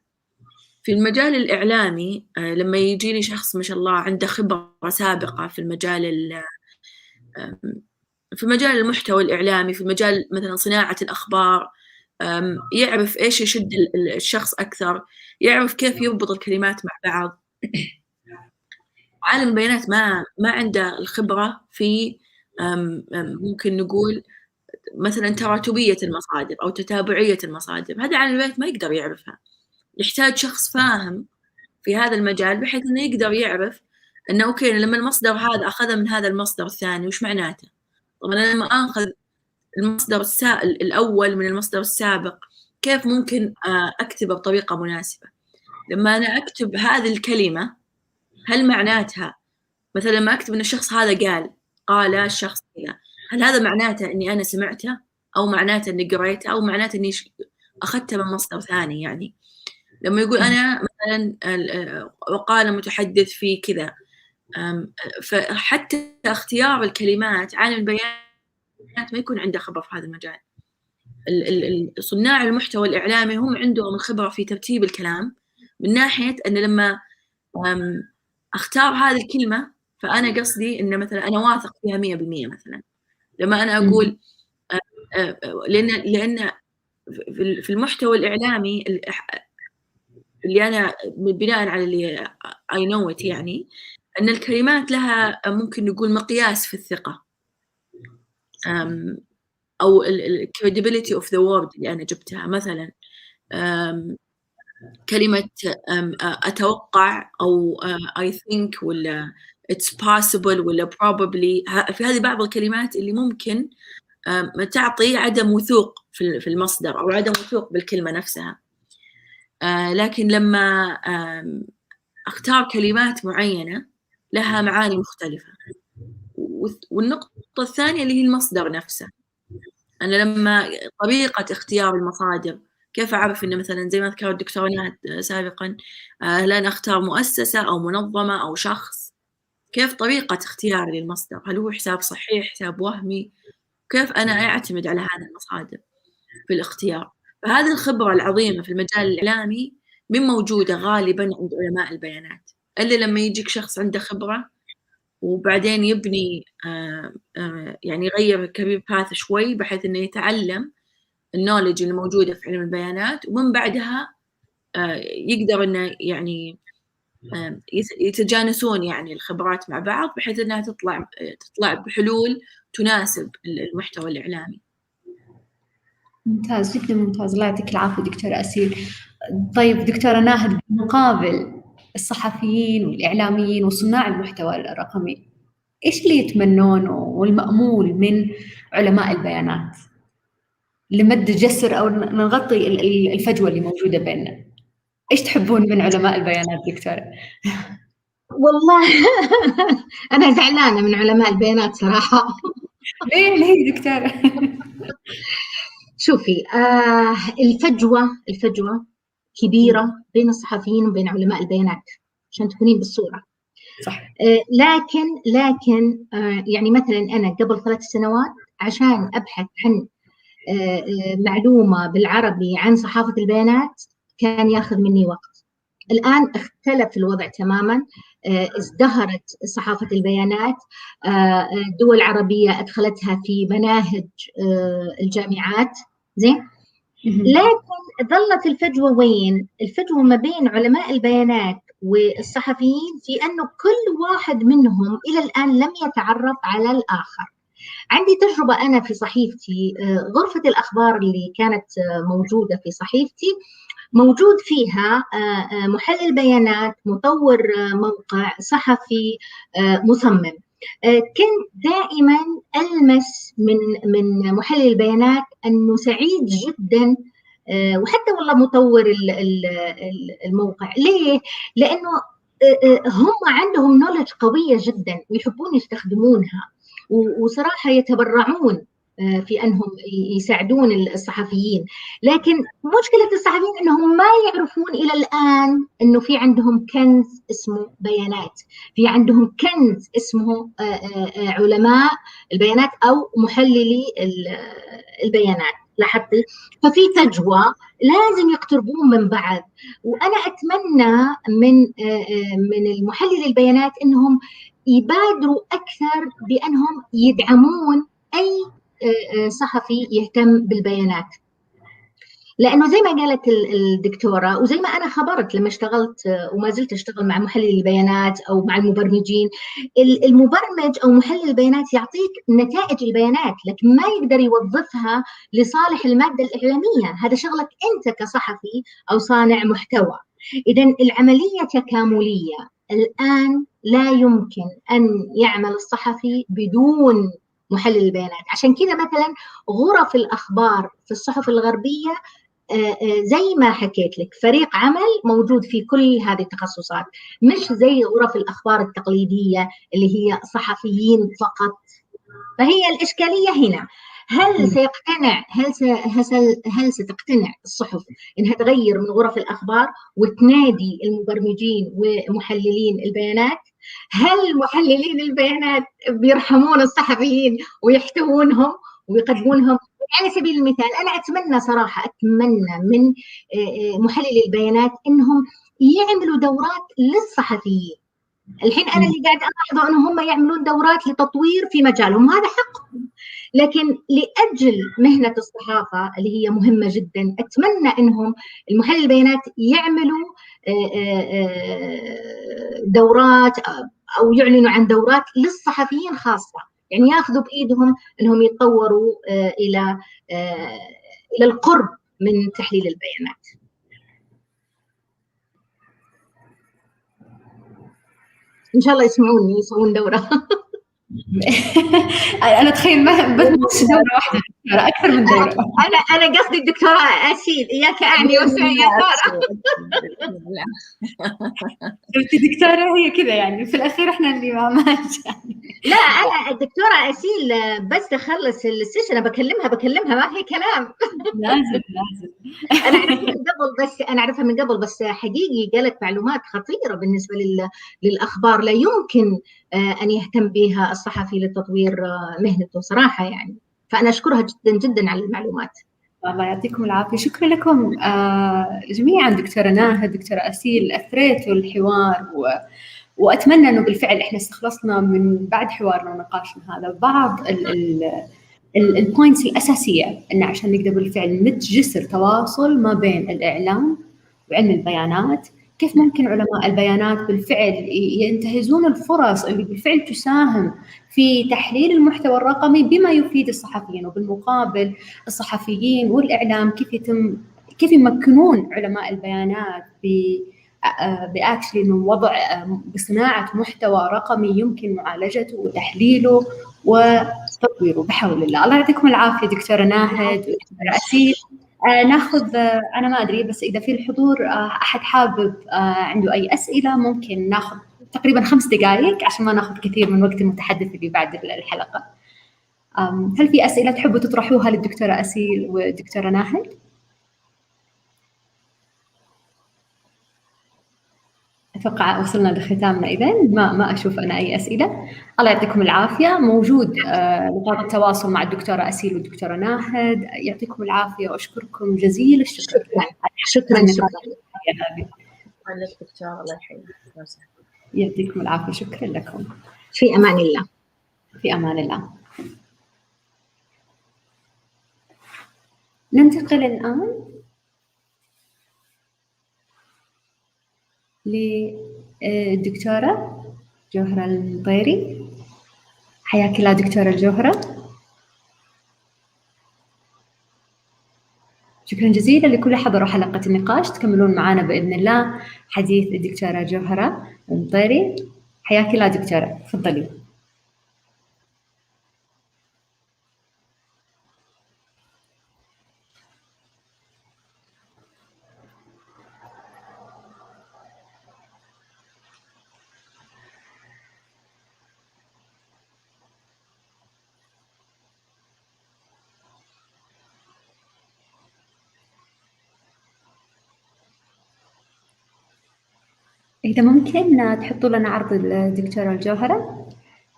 K: في المجال الإعلامي لما يجيني شخص ما شاء الله عنده خبرة سابقة في مجال المحتوى الإعلامي، في مجال مثلا صناعة الأخبار، يعرف إيش يشد الشخص أكثر، يعرف كيف يربط الكلمات مع بعض. عالم البيانات ما عنده الخبرة في ممكن نقول مثلا تراتبية المصادر أو تتابعية المصادر، هذا عالم البيانات ما يقدر يعرفها. يحتاج شخص فاهم في هذا المجال بحيث إنه يقدر يعرف إنه أوكي لما المصدر هذا أخذه من هذا المصدر الثاني وش معناته. طبعا أنا لما أخذ المصدر الأول من المصدر السابق كيف ممكن أكتبه بطريقة مناسبة. لما أنا أكتب هذه الكلمة هل معناتها مثلا لما أكتب إن الشخص هذا قال الشخص كذا، هل هذا معناته إني أنا سمعته أو معناته إني قريته أو معناته إني أخذته من مصدر ثاني؟ يعني لما يقول أنا مثلا وقال متحدث في كذا، فحتى اختيار الكلمات عالم البيانات ما يكون عنده خبرة في هذا المجال. صناع المحتوى الإعلامي هم عندهم الخبرة في ترتيب الكلام، من ناحية أن لما أختار هذه الكلمة فأنا قصدي أن مثلا أنا واثق فيها 100%. مثلا لما أنا أقول لأن في المحتوى الإعلامي اللي أنا بناء على اللي I know it، يعني أن الكلمات لها ممكن نقول مقياس في الثقة أو credibility of the word اللي أنا جبتها. مثلا كلمة أتوقع أو I think ولا it's possible ولا probably، في هذه بعض الكلمات اللي ممكن تعطي عدم وثوق في المصدر أو عدم وثوق بالكلمة نفسها. لكن لما أختار كلمات معينة لها معاني مختلفة. والنقطة الثانية اللي هي المصدر نفسه. أنا لما طريقة اختيار المصادر، كيف أعرف إنه مثلا زي ما ذكر الدكتور نهد سابقا، هل أنا أختار مؤسسة أو منظمة أو شخص؟ كيف طريقة اختياري للمصدر؟ هل هو حساب صحيح، حساب وهمي؟ كيف أنا أعتمد على هذه المصادر في الاختيار؟ فهذه الخبرة العظيمة في المجال الإعلامي من موجودة غالبا عند علماء البيانات، إلا لما يجيك شخص عنده خبرة وبعدين يبني يعني يغير الكارير باث شوي بحيث إنه يتعلم النولج اللي موجودة في علم البيانات، ومن بعدها يقدر إنه يعني يتجانسون يعني الخبرات مع بعض بحيث إنها تطلع بحلول تناسب المحتوى الإعلامي.
I: ممتاز جدا، ممتاز. الله يعطيك العافية دكتورة أسيل. طيب دكتورة ناهد، مقابل الصحفيين والإعلاميين وصناع المحتوى الرقمي، إيش اللي يتمنونه والمأمول من علماء البيانات لمد جسر أو نغطي الفجوة اللي موجودة بيننا؟ إيش تحبون من علماء البيانات دكتورة؟
J: والله أنا زعلانة من علماء البيانات صراحة.
I: ليه دكتورة؟
J: شوفي، الفجوة كبيرة بين الصحفيين وبين علماء البيانات عشان تكونين بالصورة.
I: صح.
J: لكن يعني مثلا أنا قبل 3 سنوات عشان أبحث عن معلومة بالعربي عن صحافة البيانات كان ياخذ مني وقت. الآن اختلف الوضع تماما، ازدهرت صحافة البيانات، الدول العربية أدخلتها في مناهج الجامعات، زين. لكن ظلت الفجوة وين؟ الفجوة ما بين علماء البيانات والصحفيين في أنه كل واحد منهم إلى الآن لم يتعرف على الآخر. عندي تجربة أنا في صحيفتي، غرفة الأخبار اللي كانت موجودة في صحيفتي موجود فيها محلل بيانات، مطور موقع، صحفي، مصمم. كنت دائما ألمس من محلل البيانات أنه سعيد جدا، وحتى والله مطور الموقع. ليه؟ لأنه هم عندهم نولج قوية جدا ويحبون يستخدمونها، وصراحة يتبرعون في أنهم يساعدون الصحفيين. لكن مشكلة الصحفيين أنهم ما يعرفون إلى الآن أنه في عندهم كنز اسمه بيانات، في عندهم كنز اسمه علماء البيانات أو محللي البيانات. لاحظتي؟ ففي فجوة لازم يقتربون من بعض. وأنا أتمنى من المحللي البيانات أنهم يبادروا أكثر بأنهم يدعمون أي صحفي يهتم بالبيانات، لأنه زي ما قالت الدكتورة وزي ما أنا خبرت لما اشتغلت وما زلت أشتغل مع محلل البيانات أو مع المبرمجين، المبرمج أو محلل البيانات يعطيك نتائج البيانات لكن ما يقدر يوظفها لصالح المادة الإعلامية. هذا شغلك أنت كصحفي أو صانع محتوى. إذن العملية تكاملية. الآن لا يمكن أن يعمل الصحفي بدون محلل البيانات. عشان كذا مثلا غرف الأخبار في الصحف الغربية زي ما حكيت لك فريق عمل موجود في كل هذه التخصصات، مش زي غرف الأخبار التقليدية اللي هي صحفيين فقط. فهي الإشكالية هنا، هل سيقتنع هل ستقتنع الصحف إنها تغير من غرف الأخبار وتنادي المبرمجين ومحللين البيانات؟ هل محللين البيانات بيرحمون الصحفيين ويحتوونهم ويقدمونهم؟ على سبيل المثال أنا أتمنى صراحة من محللي البيانات إنهم يعملوا دورات للصحفيين. الحين أنا اللي قاعد ألاحظه إنهم هم يعملون دورات لتطوير في مجالهم، هذا حقهم، لكن لأجل مهنة الصحافة اللي هي مهمة جدا أتمنى إنهم المحلل البيانات يعملوا دورات أو يعلنوا عن دورات للصحفيين خاصة، يعني ياخذوا بإيدهم إنهم يتطوروا إلى القرب من تحليل البيانات. إن شاء الله يسمعوني يسوون دورة.
I: أنا أتخيل بس دورة واحدة أكثر من دورة.
J: أنا قصدي الدكتورة أسيل، إياك أعني وسع يا سارة.
I: شفتي دكتورة هي كذا يعني في الأخير إحنا اللي ما يعني.
J: لا أنا الدكتورة أسيل بس أخلص السيشن بكلمها ما في كلام.
I: لازم
J: أنا أعرفها من قبل بس حقيقي قالت معلومات خطيرة بالنسبة للأخبار لا يمكن أن يهتم بها الصحفي لتطوير مهنته صراحة يعني. فأنا أشكرها جدا جدا على المعلومات.
I: الله يعطيكم العافية. شكرا لكم جميعا دكتورة ناهد، دكتورة أسيل، أثريتوا الحوار وأتمنى أنه بالفعل إحنا استخلصنا من بعد حوارنا ونقاشنا هذا بعض البوينتس الأساسية إن عشان نقدر بالفعل نتجسر تواصل ما بين الإعلام وعلم البيانات. كيف ممكن علماء البيانات بالفعل ينتهزون الفرص اللي بالفعل تساهم في تحليل المحتوى الرقمي بما يفيد الصحفيين، وبالمقابل الصحفيين والإعلام كيف يمكنون علماء البيانات بأكشلي إنه وضع بصناعة محتوى رقمي يمكن معالجته وتحليله وتطويره بحول الله. الله يعطيكم العافية دكتورة ناهد ودكتورة أسيل. ناخذ أنا ما أدري بس إذا في الحضور أحد حابب عنده أي أسئلة ممكن ناخذ تقريبا 5 دقائق عشان ما ناخذ كثير من وقت المتحدث اللي بعد الحلقة. هل في أسئلة تحبوا تطرحوها للدكتورة أسيل والدكتورة ناهد؟ أتوقع وصلنا لختامنا إذن ما أشوف أنا أي أسئلة. الله يعطيكم العافية. موجود نقاط التواصل مع الدكتورة أسيل والدكتورة ناهد. يعطيكم العافية وأشكركم جزيل الشكر.
J: شكرا
K: لك دكتورة، الله يحييك.
I: يعطيكم العافية. شكرا لكم.
J: في أمان الله.
I: في أمان الله. ننتقل الآن للدكتورة جوهرة المطيري. حياك الله دكتورة الجوهرة. شكرا جزيلا لكل حضروا حلقة النقاش. تكملون معنا بإذن الله حديث الدكتورة جوهرة المطيري. حياك الله دكتورة، تفضلي. إذا ممكن تحطوا لنا عرض الدكتورة الجوهرة.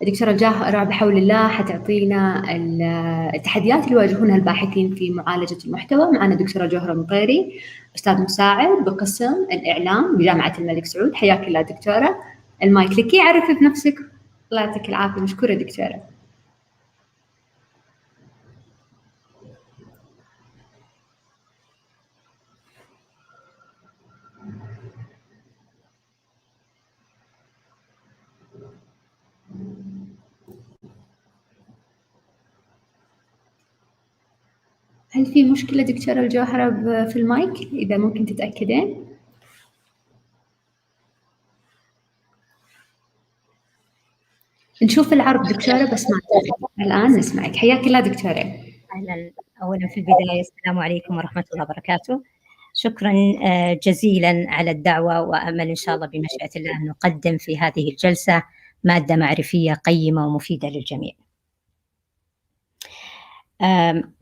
I: الدكتورة الجوهرة بحول الله حتعطينا التحديات اللي يواجهونها الباحثين في معالجة المحتوى. معنا دكتورة جوهرة المطيري أستاذ مساعد بقسم الإعلام بجامعة الملك سعود. حياك الله دكتورة، المايك لك. عرفي بنفسك. الله يعطيك العافية. مشكورة دكتورة. هل في مشكلة دكتورة الجوهرة في المايك؟ إذا ممكن تتأكدين. نشوف العرض دكتورة بس ما الآن نسمعك. حياك الله دكتورة.
L: أهلا. أولا في البداية السلام عليكم ورحمة الله وبركاته. شكرا جزيلا على الدعوة، وأمل إن شاء الله بمشيئة الله أن نقدم في هذه الجلسة مادة معرفية قيمة ومفيدة للجميع.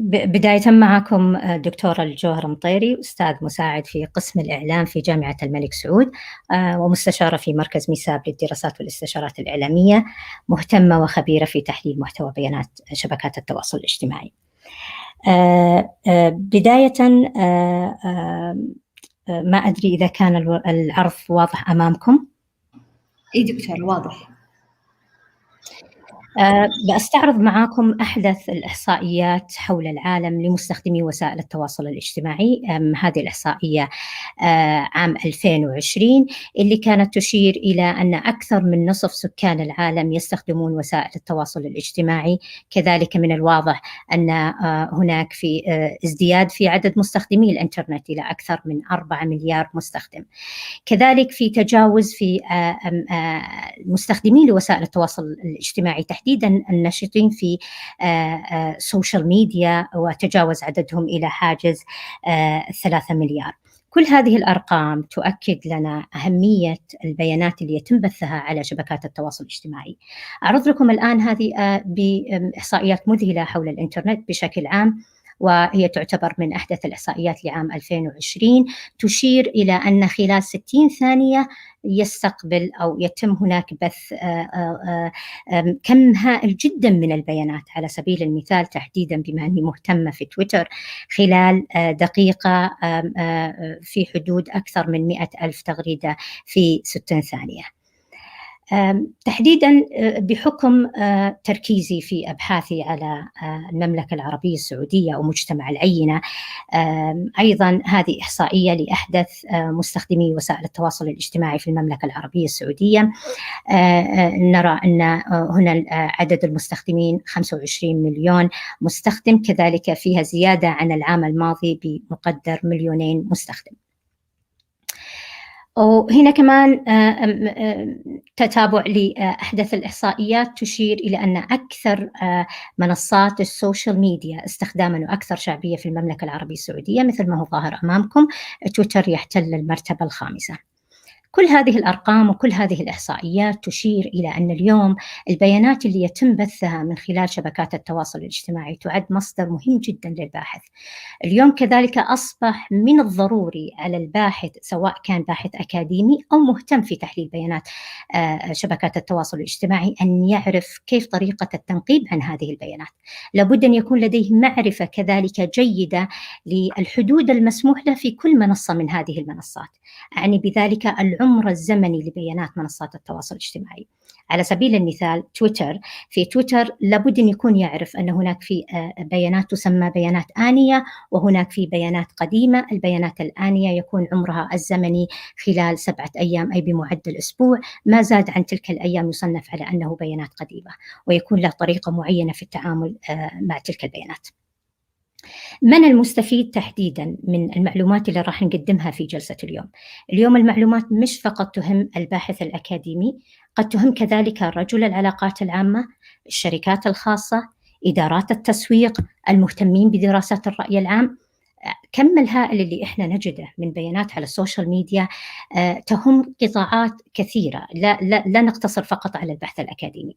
L: بداية معكم دكتورة الجوهرة المطيري، أستاذ مساعد في قسم الإعلام في جامعة الملك سعود، ومستشارة في مركز ميساب للدراسات والاستشارات الإعلامية، مهتمة وخبيرة في تحليل محتوى بيانات شبكات التواصل الاجتماعي. بداية ما أدري إذا كان العرض واضح أمامكم.
I: إيه دكتور واضح.
L: بأستعرض معاكم أحدث الإحصائيات حول العالم لمستخدمي وسائل التواصل الاجتماعي. هذه الإحصائية عام 2020 اللي كانت تشير إلى أن أكثر من نصف سكان العالم يستخدمون وسائل التواصل الاجتماعي. كذلك من الواضح أن هناك في ازدياد في عدد مستخدمي الإنترنت إلى أكثر من 4 مليار مستخدم. كذلك في تجاوز في مستخدمين لوسائل التواصل الاجتماعي تحديدا الناشطين في سوشيال ميديا، وتجاوز عددهم إلى حاجز 3 مليار. كل هذه الأرقام تؤكد لنا أهمية البيانات اللي يتم بثها على شبكات التواصل الاجتماعي. أعرض لكم الآن هذه بإحصائيات مذهلة حول الإنترنت بشكل عام، وهي تعتبر من أحدث الإحصائيات لعام 2020، تشير إلى أن خلال 60 ثانية يستقبل أو يتم هناك بث كم هائل جدا من البيانات. على سبيل المثال تحديدا بما أني مهتمة في تويتر، خلال دقيقة في حدود أكثر من 100,000 تغريدة في 60 ثانية. تحديدا بحكم تركيزي في أبحاثي على المملكة العربية السعودية ومجتمع العينة، أيضا هذه إحصائية لأحدث مستخدمي وسائل التواصل الاجتماعي في المملكة العربية السعودية. نرى أن هنا عدد المستخدمين 25 مليون مستخدم، كذلك فيها زيادة عن العام الماضي بمقدر 2 مليون مستخدم. وهنا كمان تتابع لأحدث أحدث تشير إلى أن أكثر منصات السوشيال ميديا استخداما وأكثر شعبية في المملكة العربية السعودية، مثل ما هو ظاهر أمامكم، تويتر يحتل المرتبة الخامسة. كل هذه الأرقام وكل هذه الإحصائيات تشير إلى أن اليوم البيانات اللي يتم بثها من خلال شبكات التواصل الاجتماعي تعد مصدر مهم جدا للباحث. اليوم كذلك أصبح من الضروري على الباحث، سواء كان باحث أكاديمي أو مهتم في تحليل بيانات شبكات التواصل الاجتماعي، أن يعرف كيف طريقة التنقيب عن هذه البيانات. لابد أن يكون لديه معرفة كذلك جيدة للحدود المسموح له في كل منصة من هذه المنصات. أعني بذلك العمر الزمني لبيانات منصات التواصل الاجتماعي. على سبيل المثال في تويتر لابد أن يكون يعرف أن هناك في بيانات تسمى بيانات آنية، وهناك في بيانات قديمة. البيانات الآنية يكون عمرها الزمني خلال 7 أيام، أي بمعدل أسبوع. ما زاد عن تلك الأيام يصنف على أنه بيانات قديمة، ويكون له طريقة معينة في التعامل مع تلك البيانات. من المستفيد تحديدا من المعلومات اللي راح نقدمها في جلسة اليوم المعلومات مش فقط تهم الباحث الأكاديمي، قد تهم كذلك رجل العلاقات العامة، الشركات الخاصة، إدارات التسويق، المهتمين بدراسات الرأي العام. كم الهائل اللي إحنا نجده من بيانات على السوشيال ميديا تهم قطاعات كثيرة، لا نقتصر فقط على البحث الأكاديمي.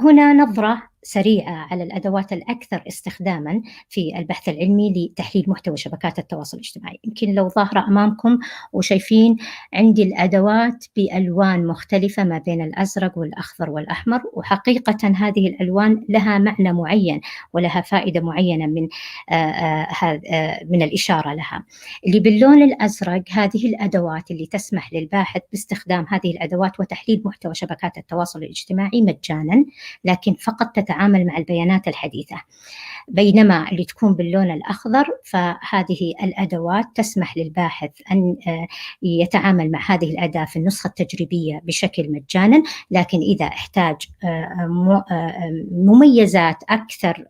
L: هنا نظرة سريعة على الأدوات الأكثر استخداماً في البحث العلمي لتحليل محتوى شبكات التواصل الاجتماعي. يمكن لو ظاهرة أمامكم وشايفين عندي الأدوات بألوان مختلفة ما بين الأزرق والأخضر والأحمر، وحقيقة هذه الألوان لها معنى معين ولها فائدة معينة من الإشارة لها. اللي باللون الأزرق هذه الأدوات اللي تسمح للباحث باستخدام هذه الأدوات وتحليل محتوى شبكات التواصل الاجتماعي مجاناً، لكن فقط تتعامل مع البيانات الحديثة. بينما اللي تكون باللون الأخضر فهذه الأدوات تسمح للباحث أن يتعامل مع هذه الأداة في النسخة التجريبية بشكل مجانا، لكن إذا احتاج مميزات أكثر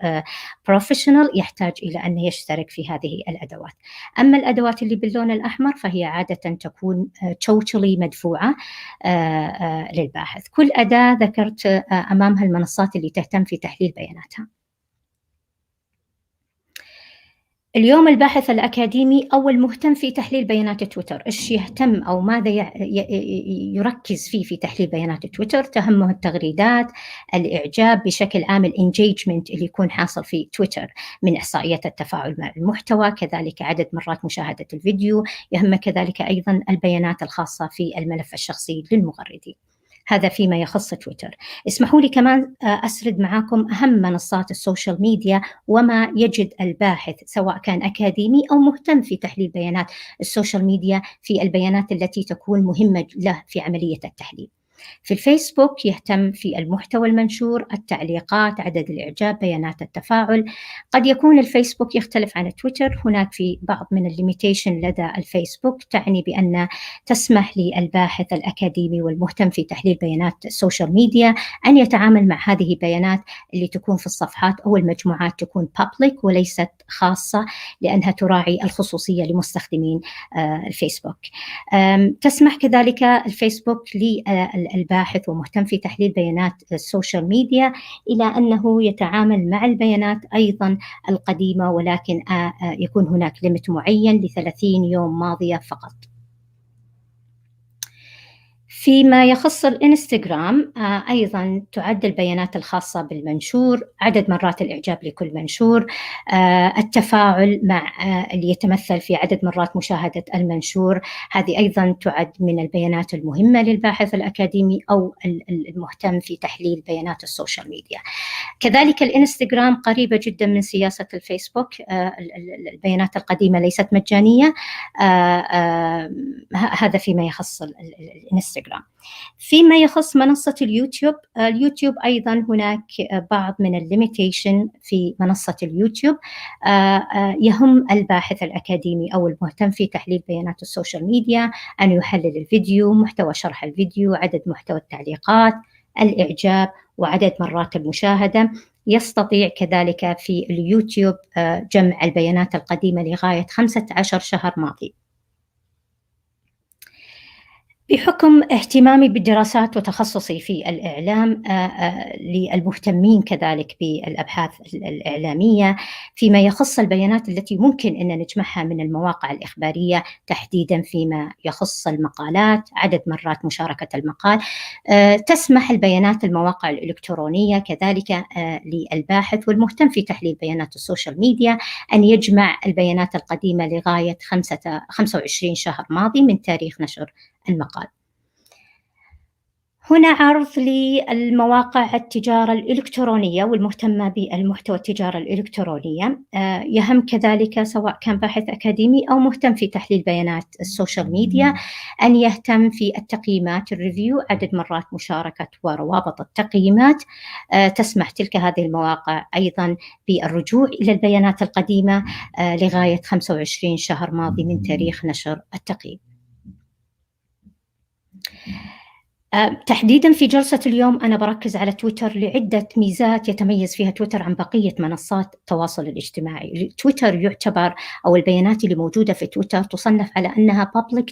L: بروفيشنال يحتاج إلى أن يشترك في هذه الأدوات. أما الأدوات اللي باللون الأحمر فهي عادة تكون توتالي مدفوعة للباحث. كل أداة ذكرت أمامها المنصات اللي تهتم في تحليل بياناتها. اليوم الباحث الأكاديمي أو المهتم في تحليل بيانات تويتر، إيش يهتم أو ماذا يركز فيه في تحليل بيانات تويتر؟ تهمه التغريدات، الإعجاب بشكل عام، الانجيجمنت اللي يكون حاصل في تويتر من إحصائيات التفاعل مع المحتوى، كذلك عدد مرات مشاهدة الفيديو. يهمه كذلك أيضا البيانات الخاصة في الملف الشخصي للمغردين. هذا فيما يخص تويتر. اسمحوا لي كمان أسرد معاكم أهم منصات السوشيال ميديا وما يجد الباحث سواء كان أكاديمي أو مهتم في تحليل بيانات السوشيال ميديا في البيانات التي تكون مهمة له في عملية التحليل. في الفيسبوك يهتم في المحتوى المنشور، التعليقات، عدد الإعجاب، بيانات التفاعل. قد يكون الفيسبوك يختلف عن تويتر. هناك في بعض من الليميتيشن لدى الفيسبوك تعني بأن تسمح للباحث الأكاديمي والمهتم في تحليل بيانات السوشيال ميديا أن يتعامل مع هذه البيانات اللي تكون في الصفحات أو المجموعات تكون public وليست خاصة، لأنها تراعي الخصوصية لمستخدمين الفيسبوك. تسمح كذلك الفيسبوك للباحث ومهتم في تحليل بيانات السوشيال ميديا إلى أنه يتعامل مع البيانات أيضا القديمة، ولكن يكون هناك ليميت معين ل30 يوم ماضية فقط. فيما يخص الإنستغرام أيضاً تعد البيانات الخاصة بالمنشور، عدد مرات الإعجاب لكل منشور، التفاعل مع اللي يتمثل في عدد مرات مشاهدة المنشور، هذه أيضاً تعد من البيانات المهمة للباحث الأكاديمي أو المهتم في تحليل بيانات السوشيال ميديا. كذلك الإنستغرام قريبة جداً من سياسة الفيسبوك، البيانات القديمة ليست مجانية، هذا فيما يخص الإنستغرام. فيما يخص منصة اليوتيوب أيضاً هناك بعض من الليميتيشن في منصة اليوتيوب. يهم الباحث الأكاديمي أو المهتم في تحليل بيانات السوشيال ميديا أن يحلل الفيديو، محتوى شرح الفيديو، عدد محتوى التعليقات، الإعجاب، وعدد مرات المشاهدة. يستطيع كذلك في اليوتيوب جمع البيانات القديمة لغاية 15 شهر ماضي. بحكم اهتمامي بالدراسات وتخصصي في الإعلام للمهتمين كذلك بالأبحاث الإعلامية فيما يخص البيانات التي ممكن أن نجمعها من المواقع الإخبارية، تحديداً فيما يخص المقالات، عدد مرات مشاركة المقال. تسمح البيانات المواقع الإلكترونية كذلك للباحث والمهتم في تحليل بيانات السوشيال ميديا أن يجمع البيانات القديمة لغاية 25 شهر ماضي من تاريخ نشر المقال. هنا عرض للمواقع التجارة الإلكترونية والمهتمة بالمحتوى التجارة الإلكترونية. يهم كذلك سواء كان باحث أكاديمي أو مهتم في تحليل بيانات السوشيال ميديا أن يهتم في التقييمات، الريفيو، عدد مرات مشاركة وروابط التقييمات. تسمح تلك هذه المواقع أيضا بالرجوع إلى البيانات القديمة لغاية 25 شهر ماضي من تاريخ نشر التقييم. تحديداً في جلسة اليوم أنا بركز على تويتر لعدة ميزات يتميز فيها تويتر عن بقية منصات التواصل الاجتماعي. تويتر يعتبر أو البيانات اللي موجودة في تويتر تصنف على أنها public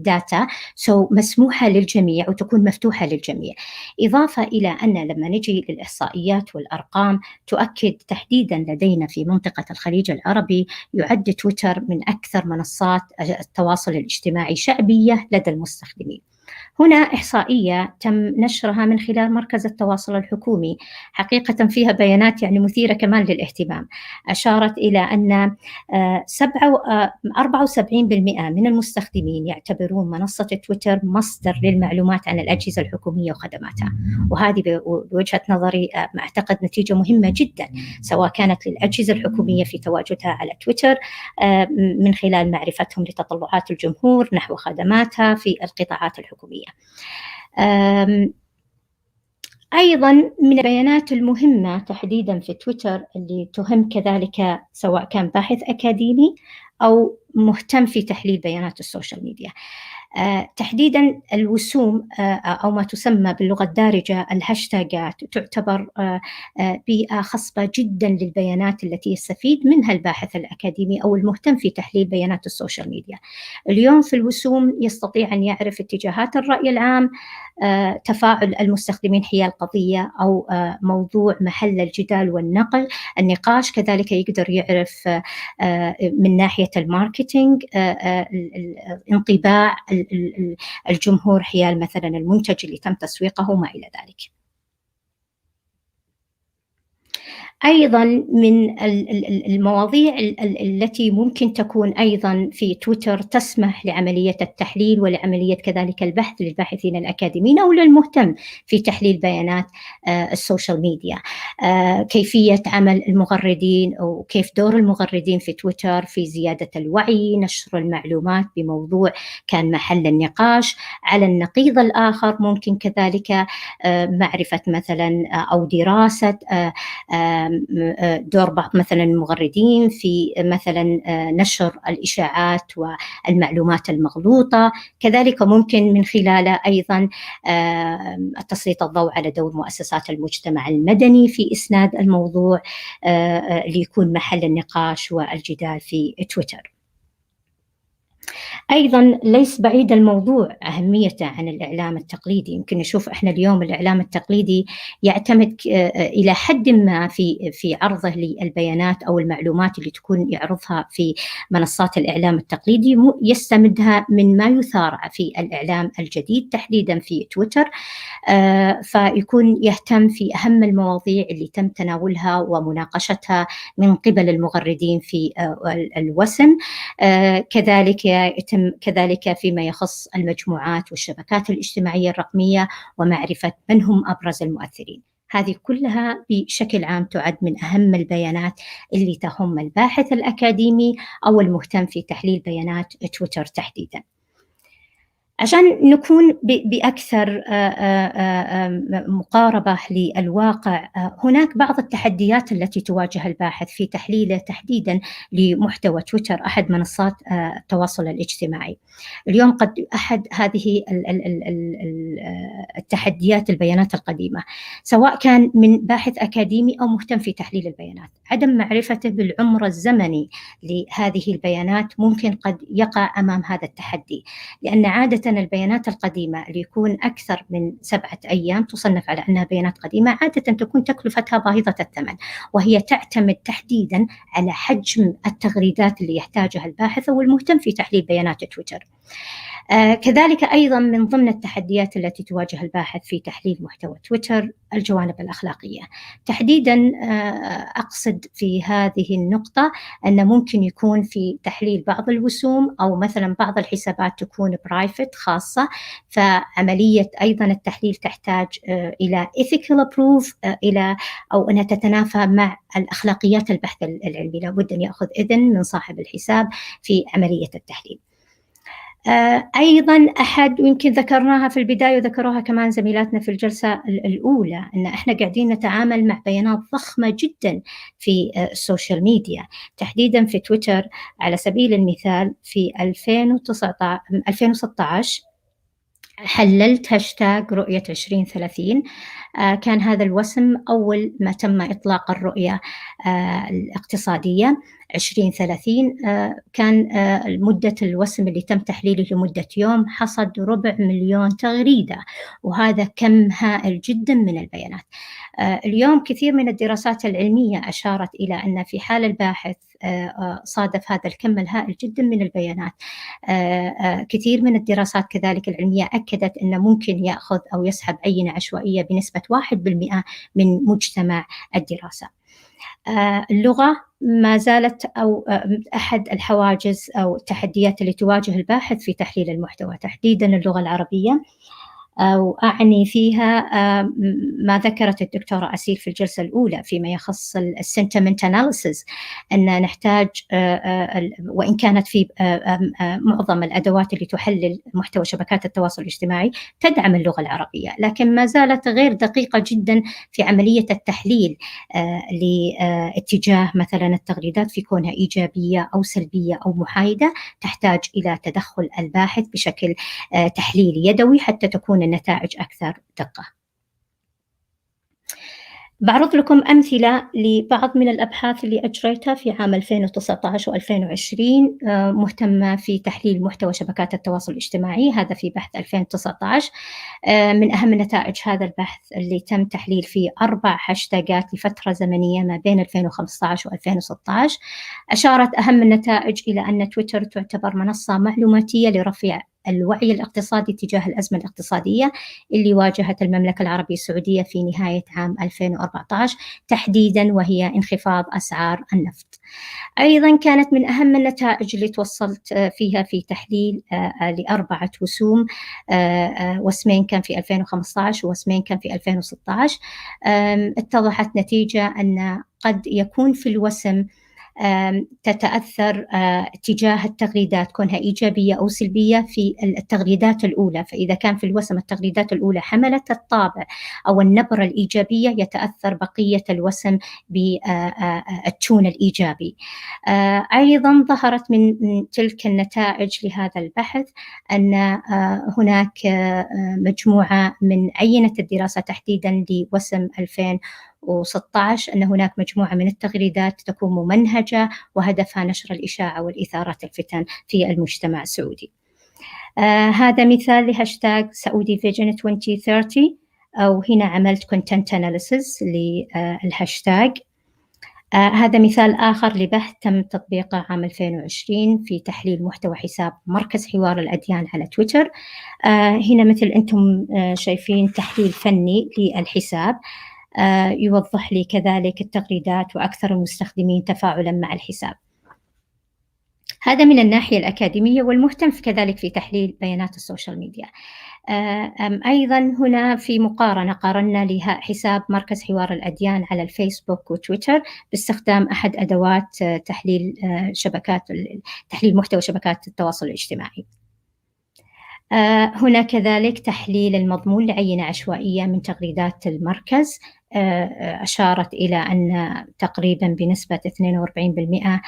L: data، مسموحة للجميع وتكون مفتوحة للجميع. إضافة إلى أن لما نجي للإحصائيات والأرقام تؤكد تحديداً لدينا في منطقة الخليج العربي يعد تويتر من أكثر منصات التواصل الاجتماعي شعبية لدى المستخدمين. هنا إحصائية تم نشرها من خلال مركز التواصل الحكومي، حقيقة فيها بيانات يعني مثيرة كمان للاهتمام. أشارت إلى أن 74% من المستخدمين يعتبرون منصة تويتر مصدر للمعلومات عن الأجهزة الحكومية وخدماتها، وهذه بوجهة نظري أعتقد نتيجة مهمة جدا سواء كانت للأجهزة الحكومية في تواجدها على تويتر من خلال معرفتهم لتطلعات الجمهور نحو خدماتها في القطاعات الحكومية. أيضاً من البيانات المهمة تحديداً في تويتر اللي تهم كذلك سواء كان باحث أكاديمي أو مهتم في تحليل بيانات السوشيال ميديا، تحديداً الوسوم أو ما تسمى باللغة الدارجة الهاشتاجات تعتبر بيئة خصبة جداً للبيانات التي يستفيد منها الباحث الأكاديمي أو المهتم في تحليل بيانات السوشيال ميديا. اليوم في الوسوم يستطيع أن يعرف اتجاهات الرأي العام، تفاعل المستخدمين حيال قضية أو موضوع محل الجدال والنقاش. كذلك يقدر يعرف من ناحية الماركتينج انطباع الجمهور حيال مثلا المنتج اللي تم تسويقه وما إلى ذلك. أيضا من المواضيع التي ممكن تكون أيضا في تويتر تسمح لعملية التحليل ولعملية كذلك البحث للباحثين الأكاديميين أو للمهتم في تحليل بيانات السوشيال ميديا. كيفية عمل المغردين وكيف دور المغردين في تويتر في زيادة الوعي، نشر المعلومات بموضوع كان محل النقاش. على النقيض الآخر ممكن كذلك معرفة مثلا أو دراسة دور بعض مثلا المغردين في مثلا نشر الإشاعات والمعلومات المغلوطة. كذلك ممكن من خلاله أيضا تسليط الضوء على دور مؤسسات المجتمع المدني في إسناد الموضوع ليكون محل النقاش والجدال في تويتر. أيضا ليس بعيد الموضوع أهميته عن الإعلام التقليدي. يمكن نشوف إحنا اليوم الإعلام التقليدي يعتمد إلى حد ما في عرضه للبيانات أو المعلومات اللي تكون يعرضها في منصات الإعلام التقليدي، يستمدها من ما يثار في الإعلام الجديد تحديدا في تويتر، فيكون يهتم في أهم المواضيع اللي تم تناولها ومناقشتها من قبل المغردين في الوسم. كذلك فيما يخص المجموعات والشبكات الاجتماعية الرقمية ومعرفة من هم أبرز المؤثرين. هذه كلها بشكل عام تعد من أهم البيانات اللي تهم الباحث الأكاديمي أو المهتم في تحليل بيانات تويتر تحديداً. عشان نكون بأكثر مقاربة للواقع، هناك بعض التحديات التي تواجه الباحث في تحليله تحديدا لمحتوى تويتر أحد منصات التواصل الاجتماعي. اليوم قد أحد هذه التحديات البيانات القديمة، سواء كان من باحث أكاديمي أو مهتم في تحليل البيانات، عدم معرفته بالعمر الزمني لهذه البيانات ممكن قد يقع أمام هذا التحدي، لأن عادة البيانات القديمة اللي يكون أكثر من 7 أيام تصنف على أنها بيانات قديمة، عادة تكون تكلفتها باهظة الثمن، وهي تعتمد تحديداً على حجم التغريدات اللي يحتاجها الباحث أو المهتم في تحليل بيانات تويتر. كذلك أيضاً من ضمن التحديات التي تواجه الباحث في تحليل محتوى تويتر الجوانب الأخلاقية. تحديداً أقصد في هذه النقطة أن ممكن يكون في تحليل بعض الوسوم أو مثلاً بعض الحسابات تكون برايفت خاصة، فعملية أيضاً التحليل تحتاج إلى ethical approve إلى أو أنها تتنافى مع الأخلاقيات البحث العلمي، لابد أن يأخذ إذن من صاحب الحساب في عملية التحليل. أيضاً أحد ويمكن ذكرناها في البداية وذكروها كمان زميلاتنا في الجلسة الأولى، أن إحنا قاعدين نتعامل مع بيانات ضخمة جداً في السوشيال ميديا، تحديداً في تويتر. على سبيل المثال في 2016 حللت هاشتاج رؤية 2030، كان هذا الوسم أول ما تم إطلاق الرؤية الاقتصادية 2030. كان مدة الوسم اللي تم تحليله لمدة يوم حصد 250,000 تغريدة، وهذا كم هائل جدا من البيانات. اليوم كثير من الدراسات العلمية أشارت إلى أن في حال الباحث صادف هذا الكم الهائل جدا من البيانات، كثير من الدراسات كذلك العلمية أكدت أنه ممكن يأخذ أو يسحب عينة عشوائية بنسبة 1% من مجتمع الدراسة. اللغة ما زالت أو أحد الحواجز أو التحديات اللي تواجه الباحث في تحليل المحتوى، تحديداً اللغة العربية، وأعني فيها ما ذكرت الدكتورة أسيل في الجلسة الأولى فيما يخص السنتمنت أناليسيس، أن نحتاج وإن كانت في معظم الأدوات اللي تحلل محتوى شبكات التواصل الاجتماعي تدعم اللغة العربية، لكن ما زالت غير دقيقة جدا في عملية التحليل لاتجاه مثلا التغريدات في كونها إيجابية أو سلبية أو محايدة، تحتاج إلى تدخل الباحث بشكل تحليلي يدوي حتى تكون النتائج أكثر دقة. بعرض لكم أمثلة لبعض من الأبحاث اللي أجريتها في عام 2019 و2020 مهتمة في تحليل محتوى شبكات التواصل الاجتماعي، هذا في بحث 2019. من أهم نتائج هذا البحث اللي تم تحليل فيه 4 هاشتاجات لفترة زمنية ما بين 2015 و2016، أشارت أهم النتائج إلى أن تويتر تعتبر منصة معلوماتية لرفع الوعي الاقتصادي تجاه الأزمة الاقتصادية اللي واجهت المملكة العربية السعودية في نهاية عام 2014 تحديداً، وهي انخفاض أسعار النفط. أيضاً كانت من أهم النتائج اللي توصلت فيها في تحليل ل4 وسوم، وسمين كان في 2015 ووسمين كان في 2016. اتضحت نتيجة أن قد يكون في الوسم تتأثر تجاه التغريدات كونها إيجابية أو سلبية في التغريدات الأولى. فإذا كان في الوسم التغريدات الأولى حملت الطابع أو النبرة الإيجابية، يتأثر بقية الوسم بالتون الإيجابي. أيضا ظهرت من تلك النتائج لهذا البحث أن هناك مجموعة من عينة الدراسة تحديدا لوسم 2016 أن هناك مجموعة من التغريدات تكون ممنهجة وهدفها نشر الإشاعة والإثارة الفتن في المجتمع السعودي. هذا مثال لهاشتاج سعودي فيجن 2030، أو هنا عملت content analysis للهاشتاج. هذا مثال آخر لبحث تم تطبيقه عام 2020 في تحليل محتوى حساب مركز حوار الأديان على تويتر. هنا مثل أنتم شايفين تحليل فني للحساب يوضح لي كذلك التغريدات وأكثر المستخدمين تفاعلاً مع الحساب. هذا من الناحية الأكاديمية، والمهتم كذلك في تحليل بيانات السوشيال ميديا. أيضاً هنا في مقارنة قارنا لها حساب مركز حوار الأديان على الفيسبوك وتويتر باستخدام أحد أدوات تحليل تحليل محتوى شبكات التواصل الاجتماعي. هنا كذلك تحليل المضمون لعينة عشوائية من تغريدات المركز، أشارت إلى أن تقريبا بنسبة 42%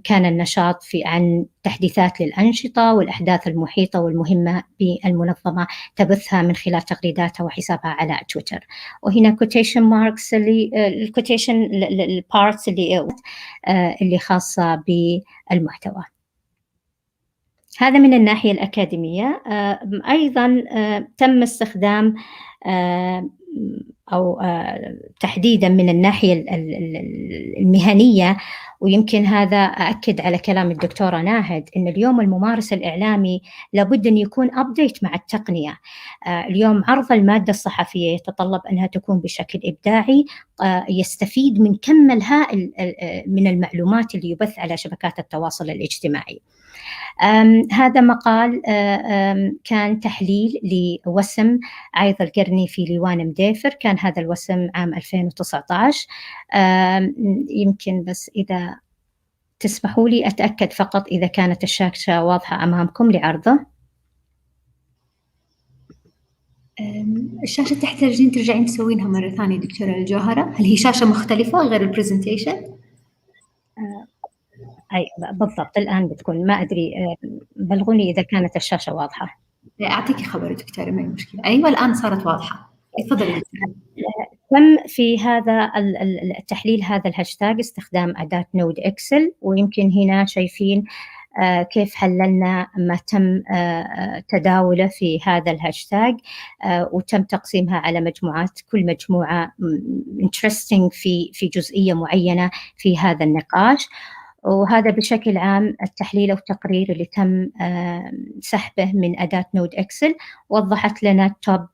L: كان النشاط عن تحديثات للأنشطة والأحداث المحيطة والمهمة بالمنظمة تبثها من خلال تغريداتها وحسابها على تويتر. وهنا quotation marks الquotation البارتس اللي خاصة بالمحتوى. هذا من الناحية الأكاديمية. أيضاً تم استخدام أو تحديداً من الناحية المهنية، ويمكن هذا أأكد على كلام الدكتورة ناهد إن اليوم الممارس الإعلامي لابد أن يكون أبديت مع التقنية. اليوم عرض المادة الصحفية يتطلب أنها تكون بشكل إبداعي، يستفيد من كم الهائل من المعلومات اللي يبث على شبكات التواصل الاجتماعي. هذا مقال كان تحليل لوسم عايض القرني في ليوان مديفر، كان هذا الوسم عام 2019. يمكن بس إذا تسمحوا لي أتأكد فقط إذا كانت الشاشة واضحة أمامكم لعرضه.
I: الشاشة تحتاجين ترجعين تسوينها مرة ثانية دكتورة الجوهرة. هل هي شاشة مختلفة غير البرزنتيشن؟
L: أي بالضبط، الآن بتكون، ما أدري، بلغوني إذا كانت الشاشة واضحة.
I: أعطيكي خبر دكتورة، ما هي مشكلة. أيوة الآن صارت واضحة، تفضلي.
L: تم في هذا التحليل هذا الهاشتاج استخدام أداة نود إكسل، ويمكن هنا شايفين كيف حللنا ما تم تداوله في هذا الهاشتاج، وتم تقسيمها على مجموعات، كل مجموعة interesting في جزئية معينة في هذا النقاش. وهذا بشكل عام التحليل أو التقرير اللي تم سحبه من أداة نود إكسل، وضحت لنا التوب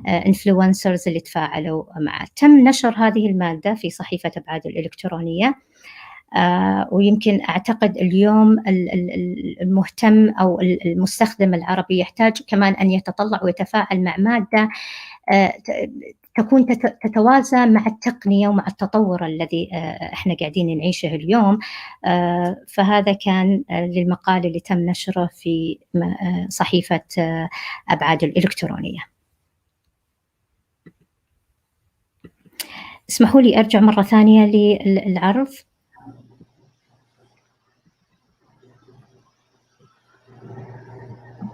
L: إنفلونسرز اللي تفاعلوا معه. تم نشر هذه المادة في صحيفة أبعاد الإلكترونية، ويمكن أعتقد اليوم المهتم أو المستخدم العربي يحتاج كمان أن يتطلع ويتفاعل مع مادة تكون تتوازى مع التقنية ومع التطور الذي احنا قاعدين نعيشه اليوم. فهذا كان للمقال اللي تم نشره في صحيفة أبعاد الإلكترونية. اسمحوا لي أرجع مرة ثانية للعرض.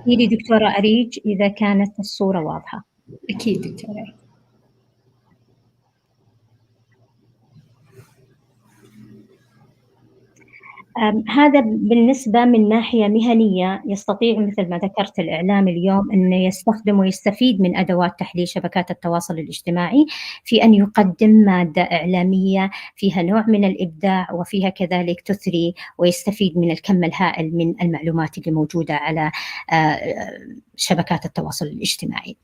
L: لي دكتورة أريج إذا كانت الصورة واضحة.
I: أكيد دكتورة.
L: هذا بالنسبة من ناحية مهنية. يستطيع مثل ما ذكرت الإعلام اليوم أن يستخدم ويستفيد من أدوات تحليل شبكات التواصل الاجتماعي في أن يقدم مادة إعلامية فيها نوع من الإبداع، وفيها كذلك تثري ويستفيد من الكم الهائل من المعلومات اللي موجودة على شبكات التواصل الاجتماعي.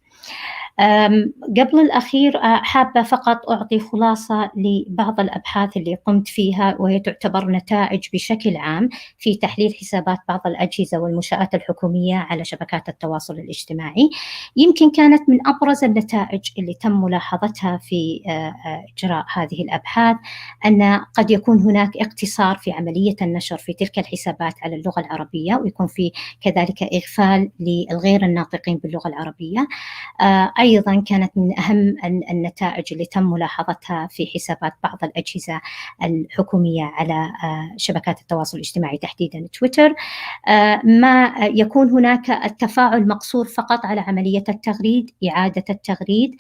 L: قبل الأخير حابة فقط أعطي خلاصة لبعض الأبحاث اللي قمت فيها، وهي تعتبر نتائج بشكل عام في تحليل حسابات بعض الأجهزة والمنشآت الحكومية على شبكات التواصل الاجتماعي. يمكن كانت من أبرز النتائج اللي تم ملاحظتها في إجراء هذه الأبحاث أن قد يكون هناك اقتصار في عملية النشر في تلك الحسابات على اللغة العربية، ويكون في كذلك إغفال للغير الناطقين باللغة العربية. أيضا كانت من أهم النتائج اللي تم ملاحظتها في حسابات بعض الأجهزة الحكومية على شبكات التواصل الاجتماعي تحديدا تويتر، ما يكون هناك التفاعل مقصور فقط على عملية التغريد، إعادة التغريد،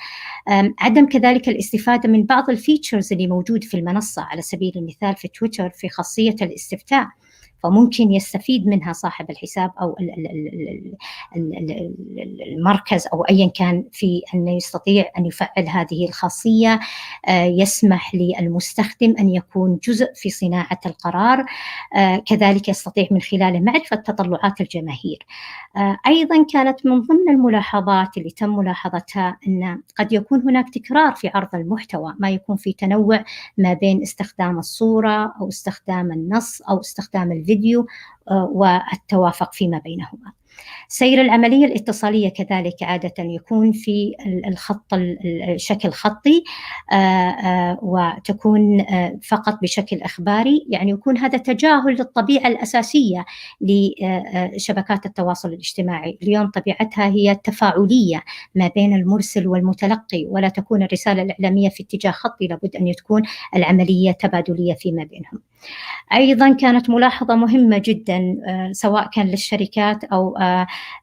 L: عدم كذلك الاستفادة من بعض الفيتشرز اللي موجود في المنصة. على سبيل المثال في تويتر في خاصية الاستفتاء، فممكن يستفيد منها صاحب الحساب أو المركز أو أيا كان في أن يستطيع أن يفعل هذه الخاصية، يسمح للمستخدم أن يكون جزء في صناعة القرار، كذلك يستطيع من خلاله معرفة تطلعات الجماهير. أيضا كانت من ضمن الملاحظات اللي تم ملاحظتها أن قد يكون هناك تكرار في عرض المحتوى، ما يكون في تنوع ما بين استخدام الصورة أو استخدام النص أو استخدام الفيديو والتوافق فيما بينهما. سير العملية الاتصالية كذلك عادة يكون في الخط الشكل خطي، وتكون فقط بشكل إخباري، يعني يكون هذا تجاهل للطبيعة الأساسية لشبكات التواصل الاجتماعي. اليوم طبيعتها هي التفاعلية ما بين المرسل والمتلقي، ولا تكون الرسالة الإعلامية في اتجاه خطي، لابد أن تكون العملية تبادلية فيما بينهم. أيضا كانت ملاحظة مهمة جدا سواء كان للشركات أو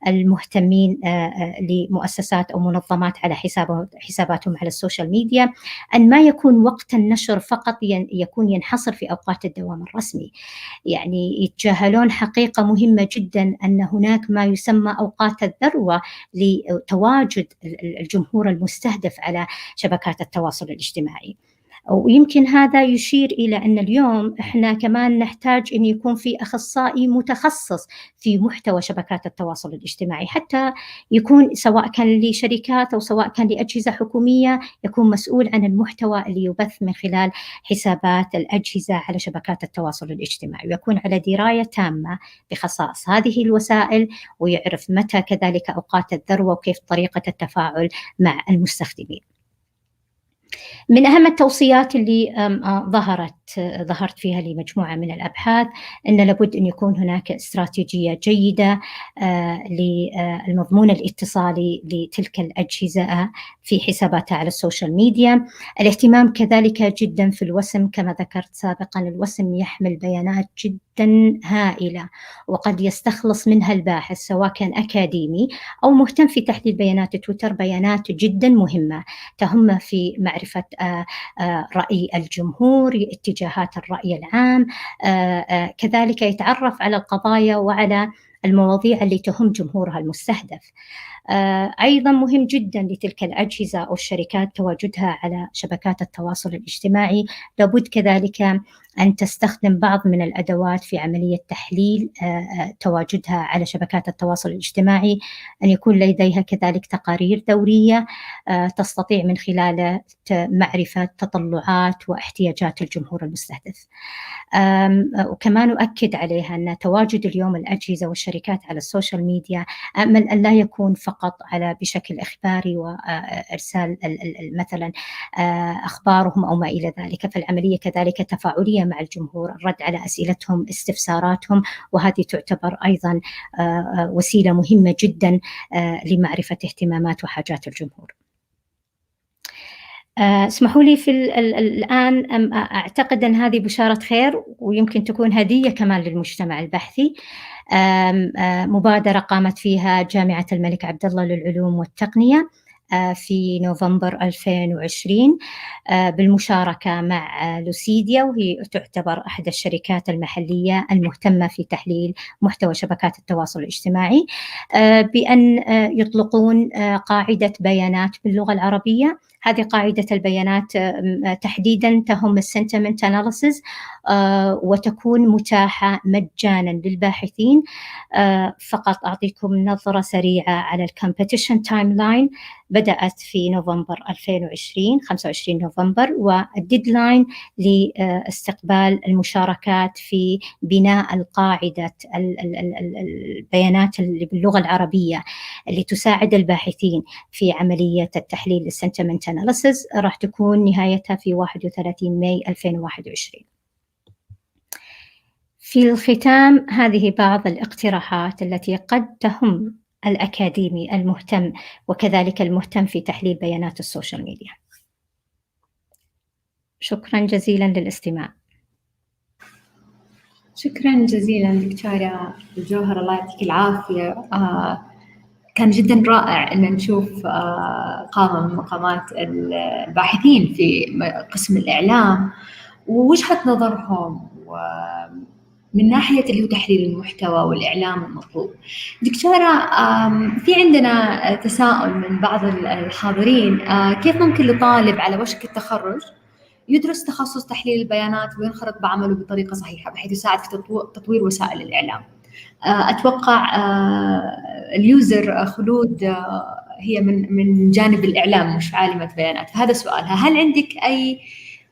L: المهتمين لمؤسسات أو منظمات على حساباتهم على السوشيال ميديا، أن ما يكون وقت النشر فقط يكون ينحصر في أوقات الدوام الرسمي. يعني يتجاهلون حقيقة مهمة جدا أن هناك ما يسمى أوقات الذروة لتواجد الجمهور المستهدف على شبكات التواصل الاجتماعي. ويمكن هذا يشير إلى أن اليوم إحنا كمان نحتاج أن يكون في أخصائي متخصص في محتوى شبكات التواصل الاجتماعي، حتى يكون سواء كان لشركات أو سواء كان لأجهزة حكومية، يكون مسؤول عن المحتوى اللي يبث من خلال حسابات الأجهزة على شبكات التواصل الاجتماعي، ويكون على دراية تامة بخصائص هذه الوسائل، ويعرف متى كذلك أوقات الذروة وكيف طريقة التفاعل مع المستخدمين. من أهم التوصيات اللي ظهرت فيها لمجموعة من الأبحاث أن لابد أن يكون هناك استراتيجية جيدة للمضمون الاتصالي لتلك الأجهزة في حساباتها على السوشيال ميديا. الاهتمام كذلك جدا في الوسم، كما ذكرت سابقا الوسم يحمل بيانات جدا هائلة، وقد يستخلص منها الباحث سواء كان أكاديمي أو مهتم في تحليل بيانات تويتر بيانات جدا مهمة تهم في معرفة رأي الجمهور، اتجاهات الرأي العام، كذلك يتعرف على القضايا وعلى المواضيع اللي تهم جمهورها المستهدف. أيضا مهم جدا لتلك الأجهزة أو الشركات تواجدها على شبكات التواصل الاجتماعي، لابد كذلك أن تستخدم بعض من الأدوات في عملية تحليل تواجدها على شبكات التواصل الاجتماعي، أن يكون لديها كذلك تقارير دورية تستطيع من خلالها معرفة تطلعات واحتياجات الجمهور المستهدف. وكمان أؤكد عليها أن تواجد اليوم الأجهزة والشركات على السوشيال ميديا أمل أن لا يكون فقط على بشكل إخباري وإرسال مثلا أخبارهم أو ما إلى ذلك، فالعملية كذلك تفاعلية مع الجمهور، الرد على أسئلتهم، استفساراتهم، وهذه تعتبر أيضا وسيلة مهمة جدا لمعرفة اهتمامات وحاجات الجمهور. اسمحوا لي في الآن أعتقد أن هذه بشارة خير، ويمكن تكون هدية كمان للمجتمع البحثي. مبادرة قامت فيها جامعة الملك عبدالله للعلوم والتقنية في نوفمبر 2020 بالمشاركة مع لوسيديا، وهي تعتبر أحد الشركات المحلية المهتمة في تحليل محتوى شبكات التواصل الاجتماعي، بأن يطلقون قاعدة بيانات باللغة العربية. هذه قاعدة البيانات تحديداً تهم السنتمنت أناليسيس، وتكون متاحة مجاناً للباحثين. فقط أعطيكم نظرة سريعة على الكومبيتيشن تايم لاين. بدأت في نوفمبر 2020 25 نوفمبر، والديدلاين لاستقبال المشاركات في بناء القاعدة البيانات اللي باللغة العربية اللي تساعد الباحثين في عملية التحليل السنتمنت أناليسيس راح تكون نهايتها في 31 ماي 2021. في الختام، هذه بعض الاقتراحات التي قد تهم الأكاديمي المهتم وكذلك المهتم في تحليل بيانات السوشيال ميديا. شكرا جزيلا للاستماع.
I: شكرا جزيلا دكتورة الجوهر، الله يعطيك العافية. كان جدا رائع أن نشوف قامة من مقامات الباحثين في قسم الإعلام ووجهة نظرهم من ناحية اللي هو تحليل المحتوى والإعلام المطلوب. دكتورة، في عندنا تساؤل من بعض الحاضرين، كيف ممكن لطالب على وشك التخرج يدرس تخصص تحليل البيانات وينخرط بعمله بطريقة صحيحة بحيث يساعد في تطوير وسائل الإعلام؟ أتوقع اليوزر خلود هي من جانب الإعلام مش عالمة بيانات، فهذا سؤالها. هل عندك أي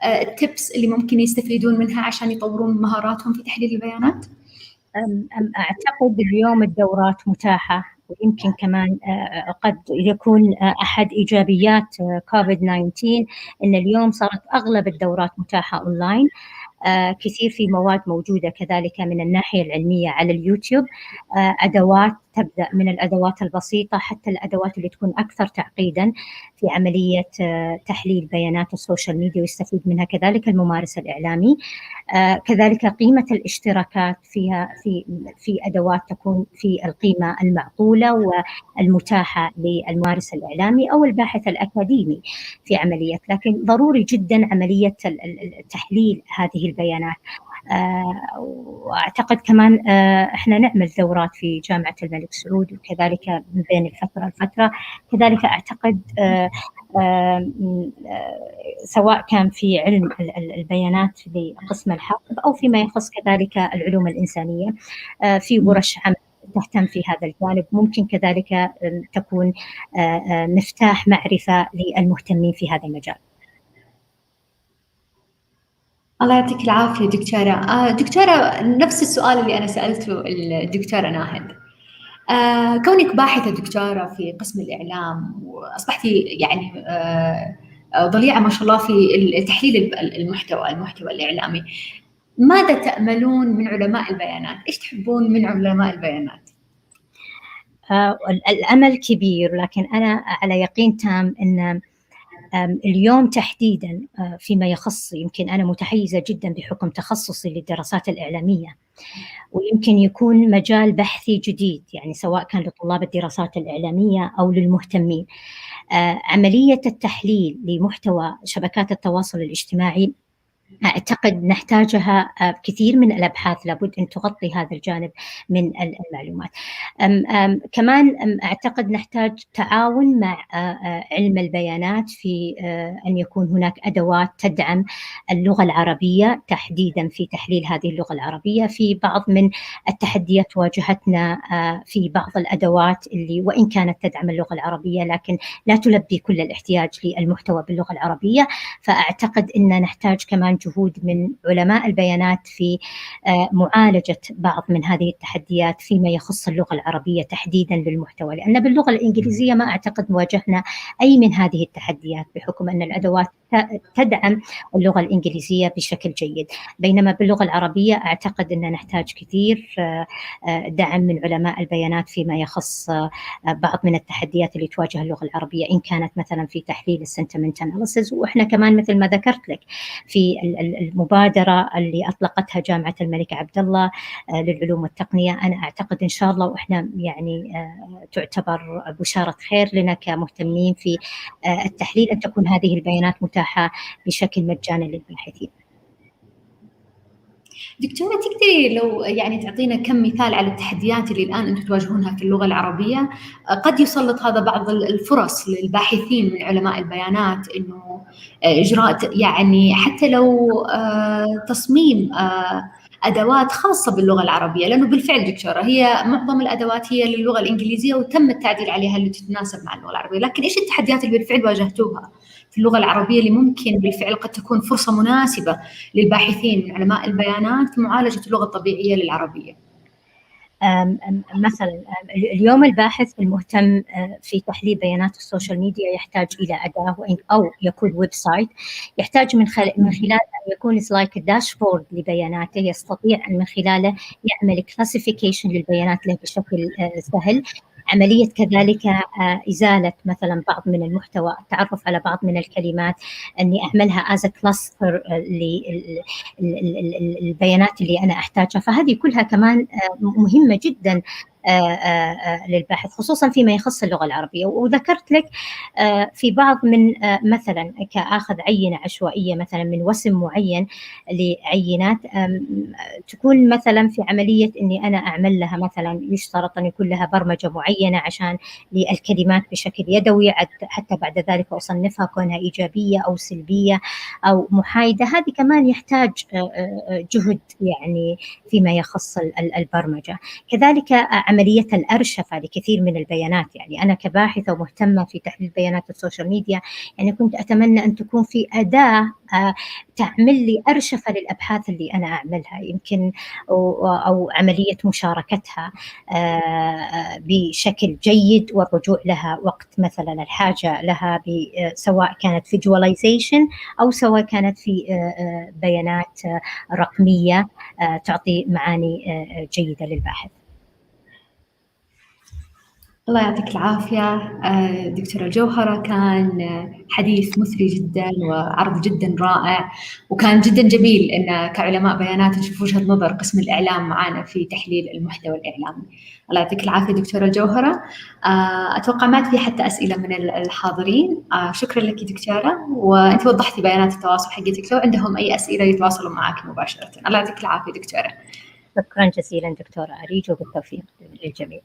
I: التيبس اللي ممكن يستفيدون منها عشان يطورون مهاراتهم في تحليل البيانات؟
L: أعتقد اليوم الدورات متاحة، ويمكن كمان قد يكون أحد إيجابيات كوفيد-19 أن اليوم صارت أغلب الدورات متاحة أونلاين. كثير في مواد موجودة كذلك من الناحية العلمية على اليوتيوب، أدوات تبدأ من الأدوات البسيطة حتى الأدوات اللي تكون أكثر تعقيداً في عملية تحليل بيانات السوشيال ميديا، ويستفيد منها كذلك الممارس الإعلامي. كذلك قيمة الاشتراكات فيها في أدوات تكون في القيمة المعقولة والمتاحة للممارس الإعلامي أو الباحث الأكاديمي في عملية، لكن ضروري جداً عملية تحليل هذه البيانات. وأعتقد كمان إحنا نعمل دورات في جامعة الملك سعود وكذلك من بين الفترة لفترة. كذلك أعتقد سواء كان في علم البيانات في قسم الحاسب أو فيما يخص كذلك العلوم الإنسانية في ورش عمل تهتم في هذا الجانب، ممكن كذلك تكون مفتاح معرفة للمهتمين في هذا المجال.
I: الله يعطيك العافية دكتورة. دكتورة، نفس السؤال اللي أنا سألته الدكتورة ناهد. كونك باحثة دكتورة في قسم الإعلام وأصبحتي يعني ضليعة ما شاء الله في تحليل المحتوى الإعلامي، ماذا تأملون من علماء البيانات؟ إيش تحبون من علماء البيانات؟
L: الأمل كبير، لكن أنا على يقين تام أن اليوم تحديداً فيما يخص، يمكن أنا متحيزة جداً بحكم تخصصي للدراسات الإعلامية، ويمكن يكون مجال بحثي جديد يعني سواء كان لطلاب الدراسات الإعلامية أو للمهتمين. عملية التحليل لمحتوى شبكات التواصل الاجتماعي أعتقد نحتاجها كثير من الأبحاث، لابد أن تغطي هذا الجانب من المعلومات. كمان أعتقد نحتاج تعاون مع علم البيانات في أن يكون هناك أدوات تدعم اللغة العربية تحديدا في تحليل هذه اللغة العربية. في بعض من التحديات واجهتنا في بعض الأدوات اللي وإن كانت تدعم اللغة العربية لكن لا تلبي كل الاحتياج للمحتوى باللغة العربية، فأعتقد أن نحتاج كمان جهود من علماء البيانات في معالجة بعض من هذه التحديات فيما يخص اللغة العربية تحديدا للمحتوى، لأن باللغة الإنجليزية ما أعتقد واجهنا أي من هذه التحديات بحكم أن الأدوات تدعم اللغة الإنجليزية بشكل جيد، بينما باللغة العربية أعتقد أن نحتاج كثير دعم من علماء البيانات فيما يخص بعض من التحديات اللي تواجه اللغة العربية، إن كانت مثلا في تحليل السنتمنت أناليسيس، وإحنا كمان مثل ما ذكرت لك في المبادرة اللي أطلقتها جامعة الملك عبد الله للعلوم والتقنية، أنا أعتقد إن شاء الله وإحنا يعني تعتبر بشارة خير لنا كمهتمين في التحليل أن تكون هذه البيانات متاحة بشكل مجاني للباحثين.
I: دكتورة، تقدري لو يعني تعطينا كم مثال على التحديات اللي الآن أنتم تواجهونها في اللغة العربية؟ قد يسلط هذا بعض الفرص للباحثين من علماء البيانات إنه إجراء يعني حتى لو تصميم أدوات خاصة باللغة العربية، لأنه بالفعل دكتورة هي معظم الأدوات هي للغة الإنجليزية وتم التعديل عليها اللي تتناسب مع اللغة العربية، لكن إيش التحديات اللي بالفعل واجهتوها في اللغة العربية اللي ممكن بالفعل قد تكون فرصة مناسبة للباحثين من علماء البيانات في معالجة اللغة الطبيعية للعربية؟
L: مثلا اليوم الباحث المهتم في تحليل بيانات السوشيال ميديا يحتاج إلى أداة أو يكون ويب سايت، يحتاج من خلال أن يكون لايك داشبورد لبياناته، يستطيع أن من خلاله يعمل كلاسيفيكيشن للبيانات له بشكل سهل، عملية كذلك إزالة مثلا بعض من المحتوى، التعرف على بعض من الكلمات، أني أعملها as a cluster للبيانات اللي أنا أحتاجها. فهذه كلها كمان مهمة جدا للباحث، خصوصا فيما يخص اللغة العربية. وذكرت لك في بعض من مثلا كأخذ عينة عشوائية مثلا من وسم معين لعينات، تكون مثلا في عملية أني أنا أعمل لها مثلا يشترط أن يكون لها برمجة معينة عشان للكلمات بشكل يدوي، حتى بعد ذلك أصنفها كونها إيجابية أو سلبية أو محايدة. هذه كمان يحتاج جهد يعني فيما يخص البرمجة. كذلك عملية الأرشفة لكثير من البيانات، يعني أنا كباحثة ومهتمة في تحليل بيانات السوشيال ميديا، يعني كنت أتمنى أن تكون في أداة تعمل لي أرشفة للأبحاث اللي أنا أعملها، يمكن أو عملية مشاركتها بشكل جيد والرجوع لها وقت مثلا الحاجة لها، سواء كانت visualization أو سواء كانت في بيانات رقمية تعطي معاني جيدة للباحث.
I: الله يعطيك العافية دكتورة جوهرة، كان حديث مثري جدا وعرض جدا رائع، وكان جدا جميل إن كعلماء بيانات نشوف وجهة نظر قسم الإعلام معنا في تحليل المحتوى الإعلامي. الله يعطيك العافية دكتورة جوهرة. أتوقع ما في حتى أسئلة من الحاضرين. شكرا لك دكتورة، وأنت وضحتي بيانات التواصل حقتك، لو عندهم أي أسئلة يتواصلوا معك مباشرة. الله يعطيك العافية دكتورة.
L: شكرا جزيلا دكتورة أريج، وبالتوفيق للجميع.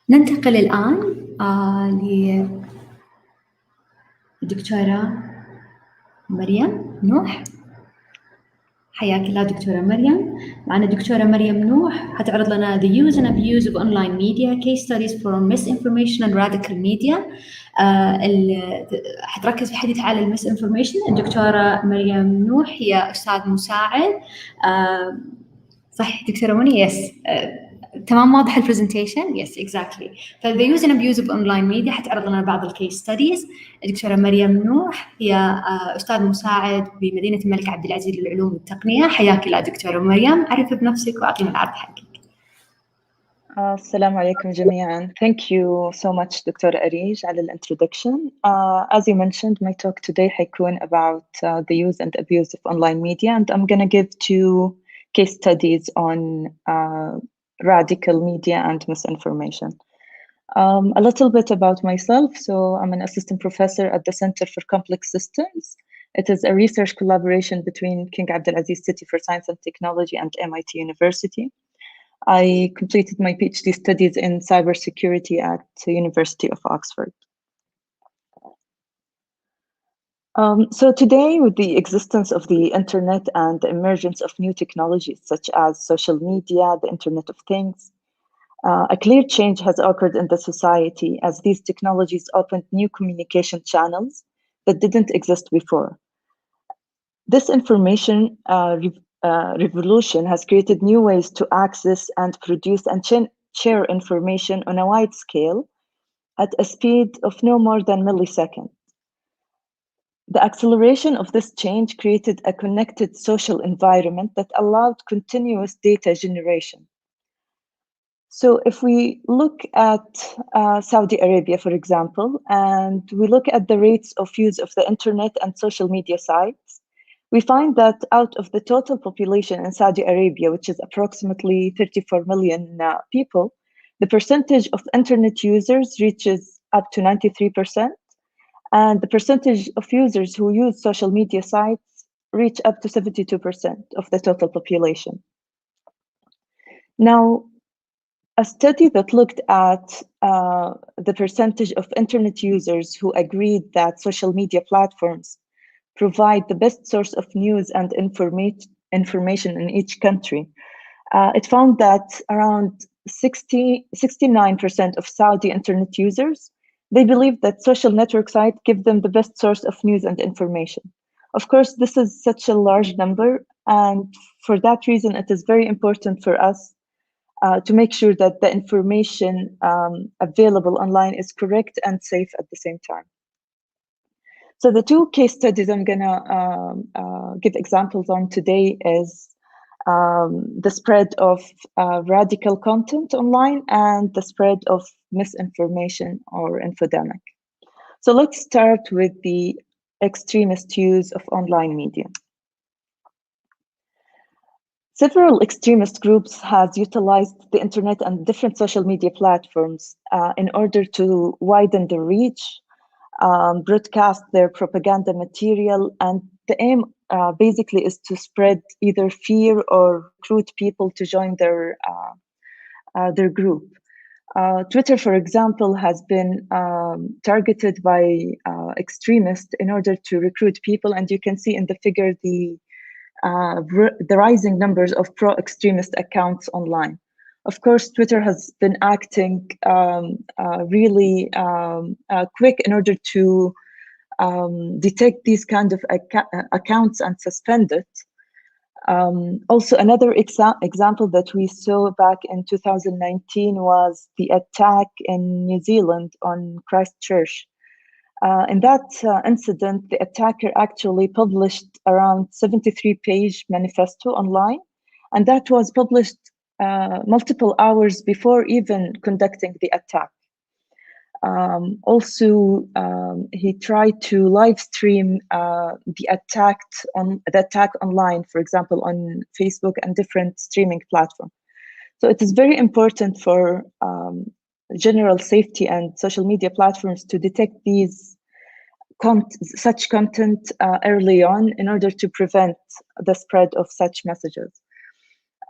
I: ننتقل الآن للدكتورة مريم نوح. حياك الله دكتورة مريم. معنا دكتورة مريم نوح حتعرض لنا The Use and Abuse of Online Media Case Studies for Misinformation and Radical Media. حتركز في حديث على الميسانفورميشن. الدكتورة مريم نوح هي أستاذ مساعد. صح دكتورة منى؟ يس تمام، واضح البرزنتيشن؟ يس اكزاكتلي. فالذا يوز اند ابيوز اوف اونلاين ميديا حتعرض لنا بعض الكيس ستاديز. الدكتوره مريم نوح هي استاذ مساعد بمدينه الملك عبد العزيز للعلوم والتقنيه. حياك الله دكتوره مريم، عرفي بنفسك واعطينا العرض حقك.
M: السلام عليكم جميعا. Thank you so much Dr. Arij على الانترودكشن. As you mentioned, my talk today حيكون about the use and abuse of online media, and I'm gonna give 2 case studies on radical media and misinformation. A little bit about myself. So I'm an assistant professor at the Center for Complex Systems. It is a research collaboration between King Abdulaziz City for Science and Technology and MIT University. I completed my PhD studies in cybersecurity at the University of Oxford. So today, with the existence of the internet and the emergence of new technologies such as social media, the Internet of Things, a clear change has occurred in the society as these technologies opened new communication channels that didn't exist before. This information revolution has created new ways to access and produce and share information on a wide scale at a speed of no more than milliseconds. The acceleration of this change created a connected social environment that allowed continuous data generation. So if we look at Saudi Arabia, for example, and we look at the rates of use of the internet and social media sites, we find that out of the total population in Saudi Arabia, which is approximately 34 million people, the percentage of internet users reaches up to 93%, and the percentage of users who use social media sites reach up to 72% of the total population. Now, a study that looked at the percentage of internet users who agreed that social media platforms provide the best source of news and information in each country, it found that around 69% of Saudi internet users, they believe that social network sites give them the best source of news and information. Of course, this is such a large number, and for that reason, it is very important for us to make sure that the information available online is correct and safe at the same time. So the two case studies I'm gonna give examples on today is the spread of radical content online and the spread of misinformation or infodemic. So let's start with the extremist use of online media. Several extremist groups have utilized the internet and different social media platforms in order to widen their reach, broadcast their propaganda material, and the aim basically is to spread either fear or recruit people to join their group. Twitter, for example, has been targeted by extremists in order to recruit people, and you can see in the figure the rising numbers of pro-extremist accounts online. Of course, Twitter has been acting really quick in order to detect these kind of accounts and suspend it. Also, another example that we saw back in 2019 was the attack in New Zealand on Christchurch. In that incident, the attacker actually published around 73-page manifesto online, and that was published multiple hours before even conducting the attack. Also, he tried to live stream the attack online, for example, on Facebook and different streaming platforms. So it is very important for general safety and social media platforms to detect these such content early on in order to prevent the spread of such messages.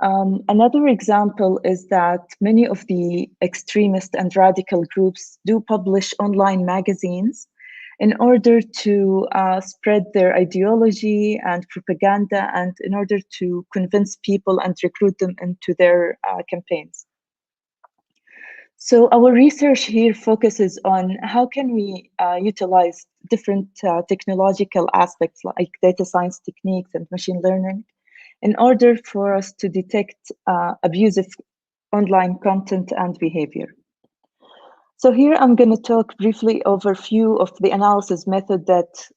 M: Another example is that many of the extremist and radical groups do publish online magazines in order to spread their ideology and propaganda and in order to convince people and recruit them into their campaigns. So our research here focuses on how can we utilize different technological aspects like data science techniques and machine learning in order for us to detect abusive online content and behavior. So here I'm going to talk briefly over a few of the analysis methods that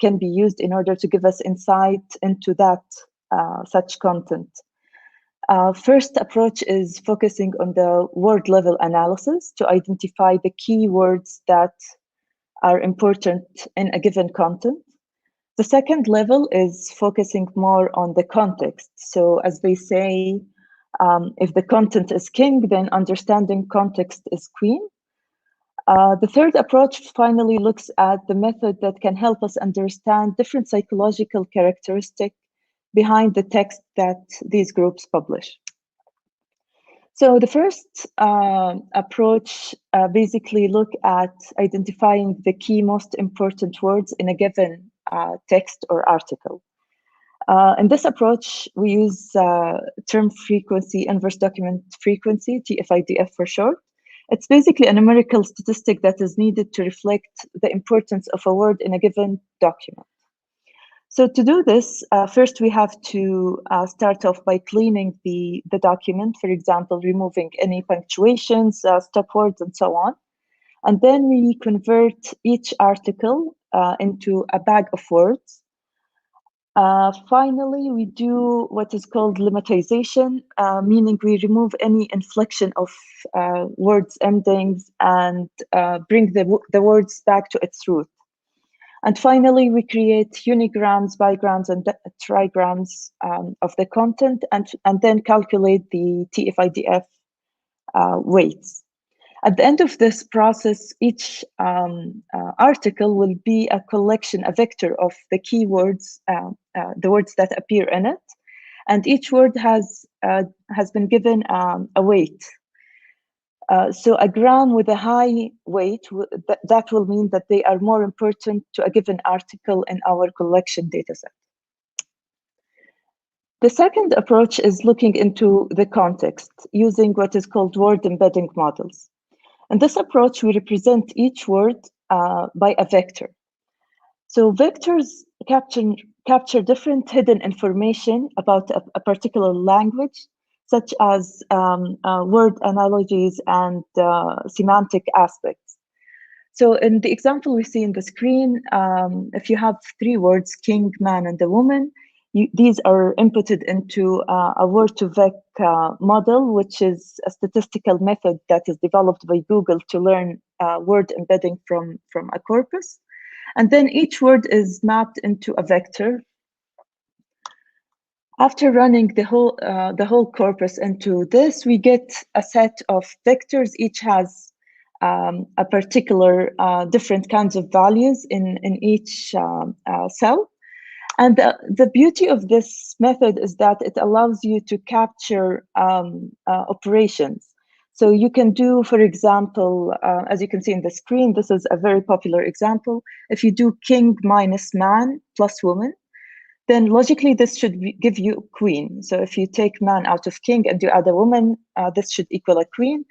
M: can be used in order to give us insight into that such content. First approach is focusing on the word level analysis to identify the keywords that are important in a given content. The second level is focusing more on the context. So as they say, if the content is king, then understanding context is queen. The third approach finally looks at the method that can help us understand different psychological characteristics behind the text that these groups publish. So the first approach basically look at identifying the key most important words in a given text or article. In this approach, we use term frequency, inverse document frequency, TF-IDF for short. It's basically a numerical statistic that is needed to reflect the importance of a word in a given document. So to do this, first we have to start off by cleaning the document, for example, removing any punctuations, stop words, and so on. And then we convert each article into a bag of words. Finally, we do what is called lemmatization, meaning we remove any inflection of words endings and bring the words back to its root. And finally, we create unigrams, bigrams, and trigrams of the content, and then calculate the TF-IDF weights. At the end of this process, each article will be a collection, a vector of the keywords, the words that appear in it, and each word has been given a weight. So a gram with a high weight, that will mean that they are more important to a given article in our collection dataset. The second approach is looking into the context using what is called word embedding models. In this approach, we represent each word by a vector. So vectors capture different hidden information about a particular language, such as word analogies and semantic aspects. So in the example we see in the screen, if you have 3 words, king, man, and a woman, these are inputted into a word-to-vec model, which is a statistical method that is developed by Google to learn word embedding from a corpus. And then each word is mapped into a vector. After running the whole corpus into this, we get a set of vectors. Each has a particular different kinds of values in each cell. And the beauty of this method is that it allows you to capture operations. So you can do, for example, as you can see in the screen, this is a very popular example. If you do king minus man plus woman, then logically this should give you queen. So if you take man out of king and you add a woman, this should equal a queen.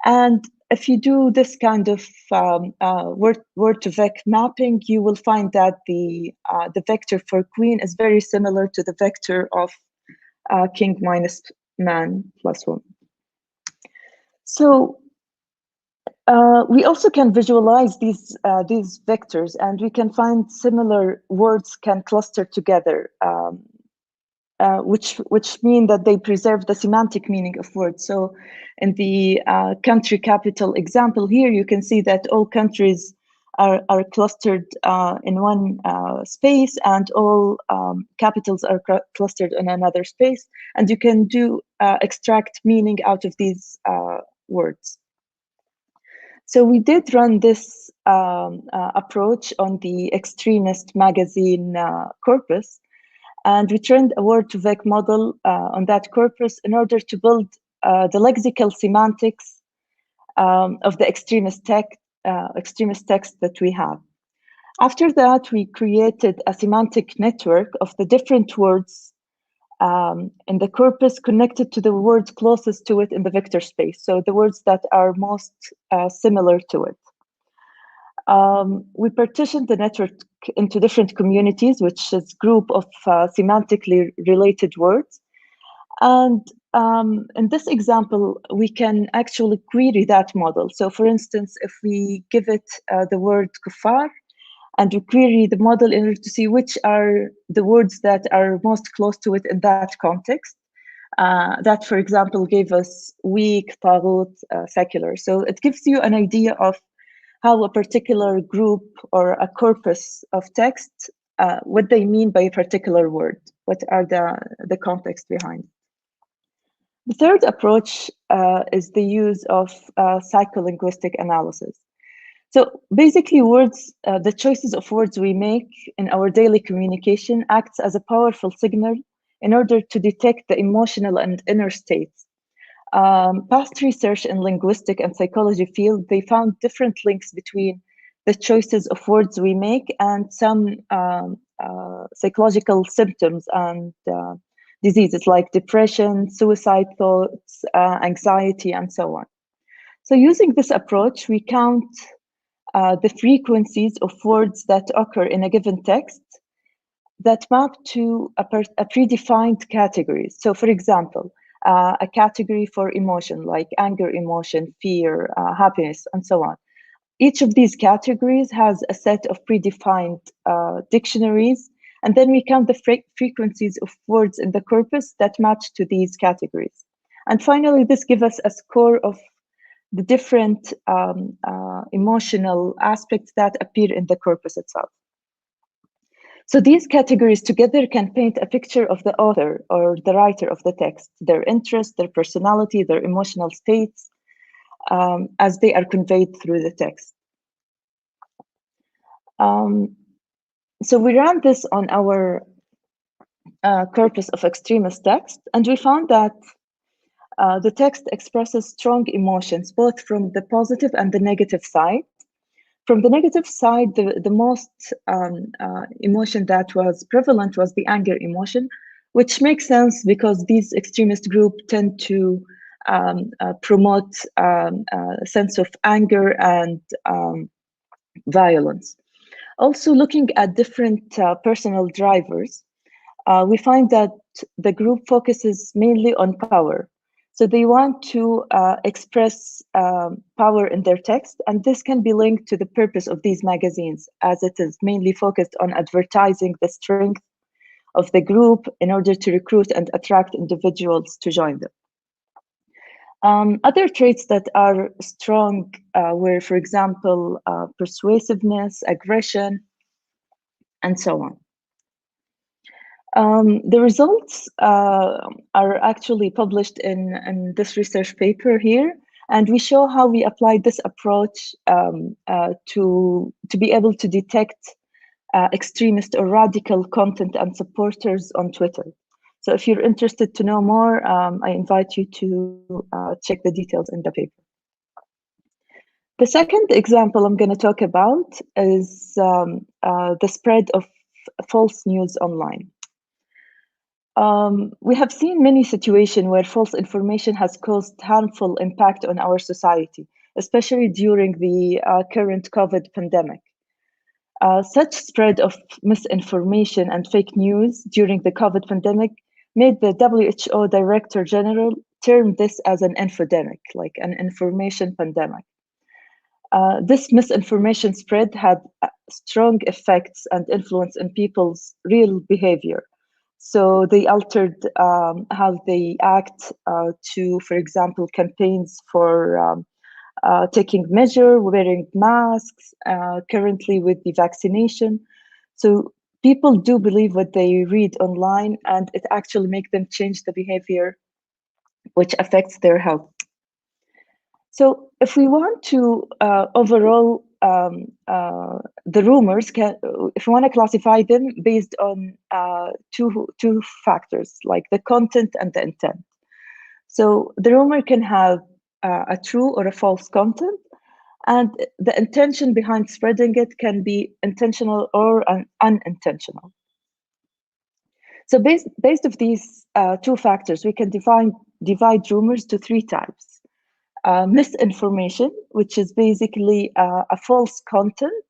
M: And if you do this kind of word-to-vec mapping, you will find that the vector for queen is very similar to the vector of king minus man plus woman. So we also can visualize these vectors, and we can find similar words can cluster together, which mean that they preserve the semantic meaning of words. So in the country capital example here, you can see that all countries are clustered in one space, and all capitals are clustered in another space. And you can do extract meaning out of these words. So we did run this approach on the Extremist magazine corpus, and we trained a word-to-vec model on that corpus in order to build the lexical semantics of the extremist text that we have. After that, we created a semantic network of the different words in the corpus connected to the words closest to it in the vector space, so the words that are most similar to it. We partitioned the network into different communities, which is a group of semantically related words. And in this example, we can actually query that model. So for instance, if we give it the word kuffar, and we query the model in order to see which are the words that are most close to it in that context. That, for example, gave us weak, taghut, secular. So it gives you an idea of how a particular group or a corpus of text, what they mean by a particular word, what are the context behind. The third approach is the use of psycholinguistic analysis. So basically words, the choices of words we make in our daily communication acts as a powerful signal in order to detect the emotional and inner states. Past research in linguistic and psychology field, they found different links between the choices of words we make and some psychological symptoms and diseases like depression, suicide thoughts, anxiety, and so on. So using this approach, we count the frequencies of words that occur in a given text that map to a predefined category. So for example, a category for emotion like anger emotion, fear, happiness, and so on. Each of these categories has a set of predefined dictionaries And then we count the frequencies of words in the corpus that match to these categories. And finally, this gives us a score of the different emotional aspects that appear in the corpus itself. So these categories together can paint a picture of the author or the writer of the text, their interests, their personality, their emotional states, as they are conveyed through the text. So we ran this on our corpus of extremist text, and we found that the text expresses strong emotions, both from the positive and the negative side. From the negative side, the most emotion that was prevalent was the anger emotion, which makes sense because these extremist groups tend to promote a sense of anger and violence. Also, looking at different personal drivers, we find that the group focuses mainly on power. So they want to express power in their text, and this can be linked to the purpose of these magazines, as it is mainly focused on advertising the strength of the group in order to recruit and attract individuals to join them. Other traits that are strong were, for example, persuasiveness, aggression, and so on. The results are actually published in this research paper here, and we show how we applied this approach to be able to detect extremist or radical content and supporters on Twitter. So if you're interested to know more, I invite you to check the details in the paper. The second example I'm going to talk about is the spread of false news online. We have seen many situations where false information has caused harmful impact on our society, especially during the current COVID pandemic. Such spread of misinformation and fake news during the COVID pandemic made the WHO Director General term this as an infodemic, like an information pandemic. This misinformation spread had strong effects and influence in people's real behavior. So they altered how they act to, for example, campaigns for taking measure, wearing masks, currently with the vaccination. So people do believe what they read online, and it actually makes them change the behavior, which affects their health. So if we want to overall the rumors, if we want to classify them based on two factors, like the content and the intent. So the rumor can have a true or a false content, and the intention behind spreading it can be intentional or unintentional. So based of these two factors, we can divide rumors to three types. Misinformation, which is basically a false content,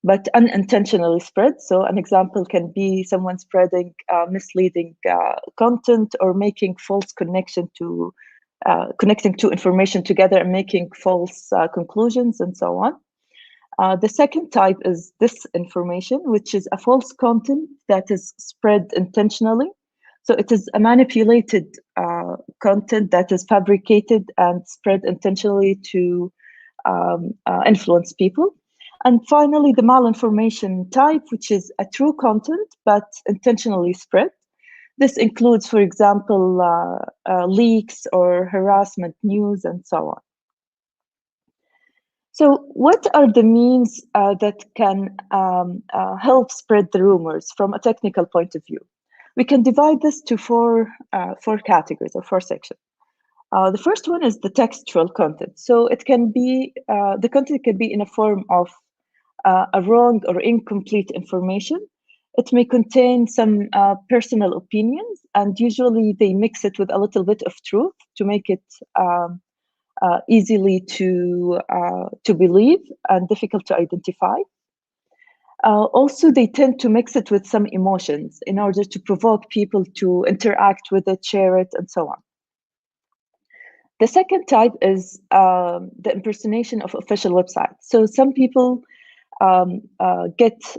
M: but unintentionally spread. So an example can be someone spreading misleading content or making false connecting two information together and making false conclusions and so on. The second type is disinformation, which is a false content that is spread intentionally. So it is a manipulated content that is fabricated and spread intentionally to influence people. And finally, the malinformation type, which is a true content, but intentionally spread. This includes, for example, leaks or harassment news and so on. So what are the means that can help spread the rumors from a technical point of view? We can divide this to four categories or four sections. The first one is the textual content. So it can be, the content can be in a form of a wrong or incomplete information. It may contain some personal opinions, and usually they mix it with a little bit of truth to make it easily to believe and difficult to identify. Also, they tend to mix it with some emotions in order to provoke people to interact with it, share it, and so on. The second type is the impersonation of official websites. So some people get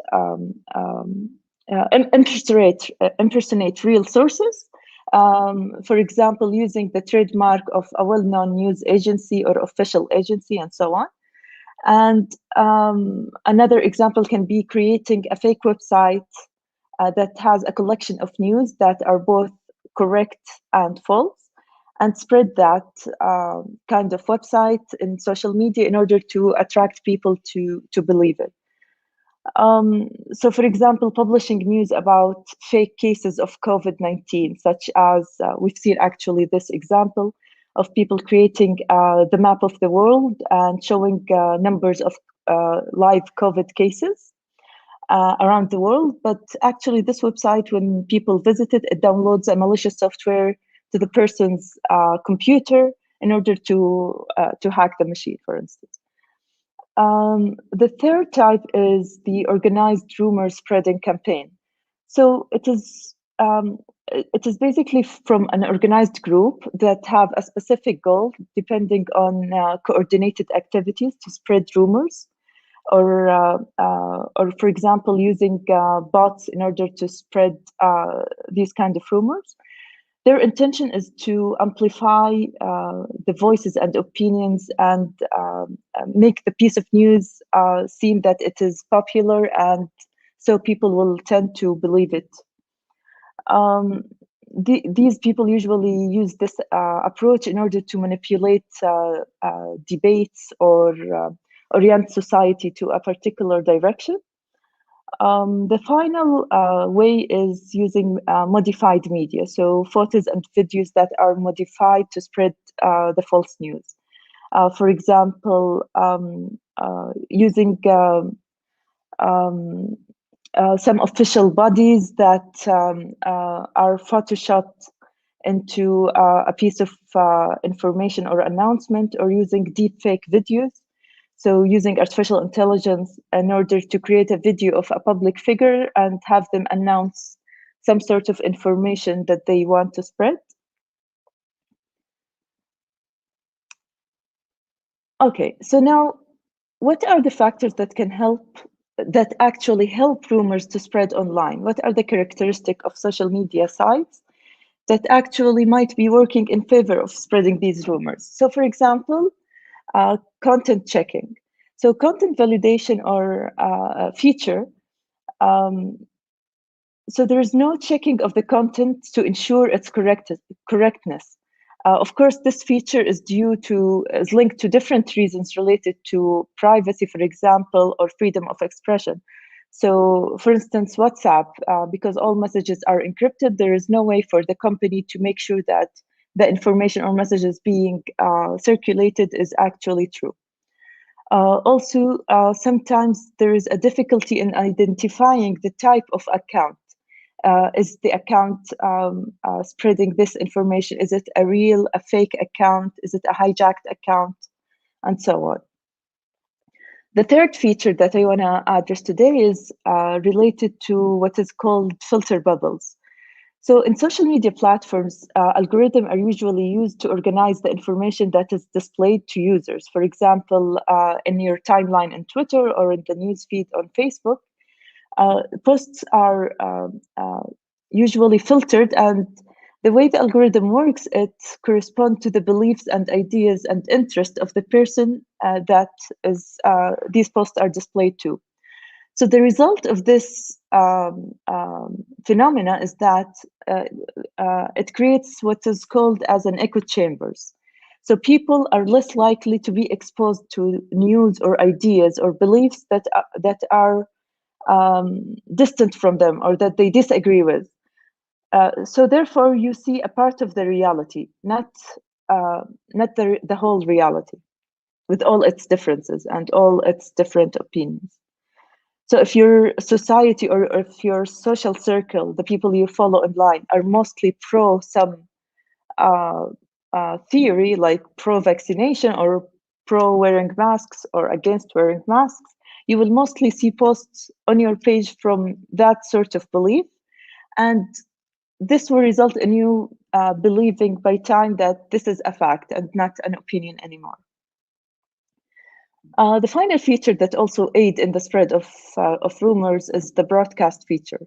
M: impersonate real sources. For example, using the trademark of a well-known news agency or official agency, and so on. And another example can be creating a fake website that has a collection of news that are both correct and false, and spread that kind of website in social media in order to attract people to believe it. So, for example, publishing news about fake cases of COVID-19, such as we've seen actually this example of people creating the map of the world and showing numbers of live COVID cases around the world. But actually, this website, when people visit it, it downloads a malicious software to the person's computer in order to hack the machine, for instance. The third type is the organized rumor spreading campaign. So it is basically from an organized group that have a specific goal, depending on coordinated activities to spread rumors, or for example, using bots in order to spread these kind of rumors. Their intention is to amplify the voices and opinions and make the piece of news seem that it is popular, and so people will tend to believe it. These people usually use this approach in order to manipulate debates or orient society to a particular direction. The final way is using modified media, so photos and videos that are modified to spread the false news. For example, using some official bodies that are photoshopped into a piece of information or announcement, or using deepfake videos. So using artificial intelligence in order to create a video of a public figure and have them announce some sort of information that they want to spread. Okay, so now what are the factors that actually help rumors to spread online? What are the characteristics of social media sites that actually might be working in favor of spreading these rumors? So for example, content checking. So content validation or feature. So there is no checking of the content to ensure its correctness. Of course, this feature is linked to different reasons related to privacy, for example, or freedom of expression. So for instance, WhatsApp, because all messages are encrypted, there is no way for the company to make sure that the information or messages being circulated is actually true. Also, sometimes there is a difficulty in identifying the type of account. Is the account spreading this information? Is it a fake account? Is it a hijacked account? And so on. The third feature that I want to address today is related to what is called filter bubbles. So in social media platforms, algorithms are usually used to organize the information that is displayed to users. For example, in your timeline in Twitter or in the newsfeed on Facebook, posts are usually filtered, and the way the algorithm works, it corresponds to the beliefs and ideas and interests of the person that these posts are displayed to. So the result of this phenomena is that it creates what is called as an echo chambers. So people are less likely to be exposed to news or ideas or beliefs that are distant from them or that they disagree with. So therefore, you see a part of the reality, not the whole reality, with all its differences and all its different opinions. So if your society or if your social circle, the people you follow online, are mostly pro some theory, like pro-vaccination or pro-wearing masks or against wearing masks, you will mostly see posts on your page from that sort of belief. And this will result in you believing by time that this is a fact and not an opinion anymore. The final feature that also aids in the spread of rumors is the broadcast feature.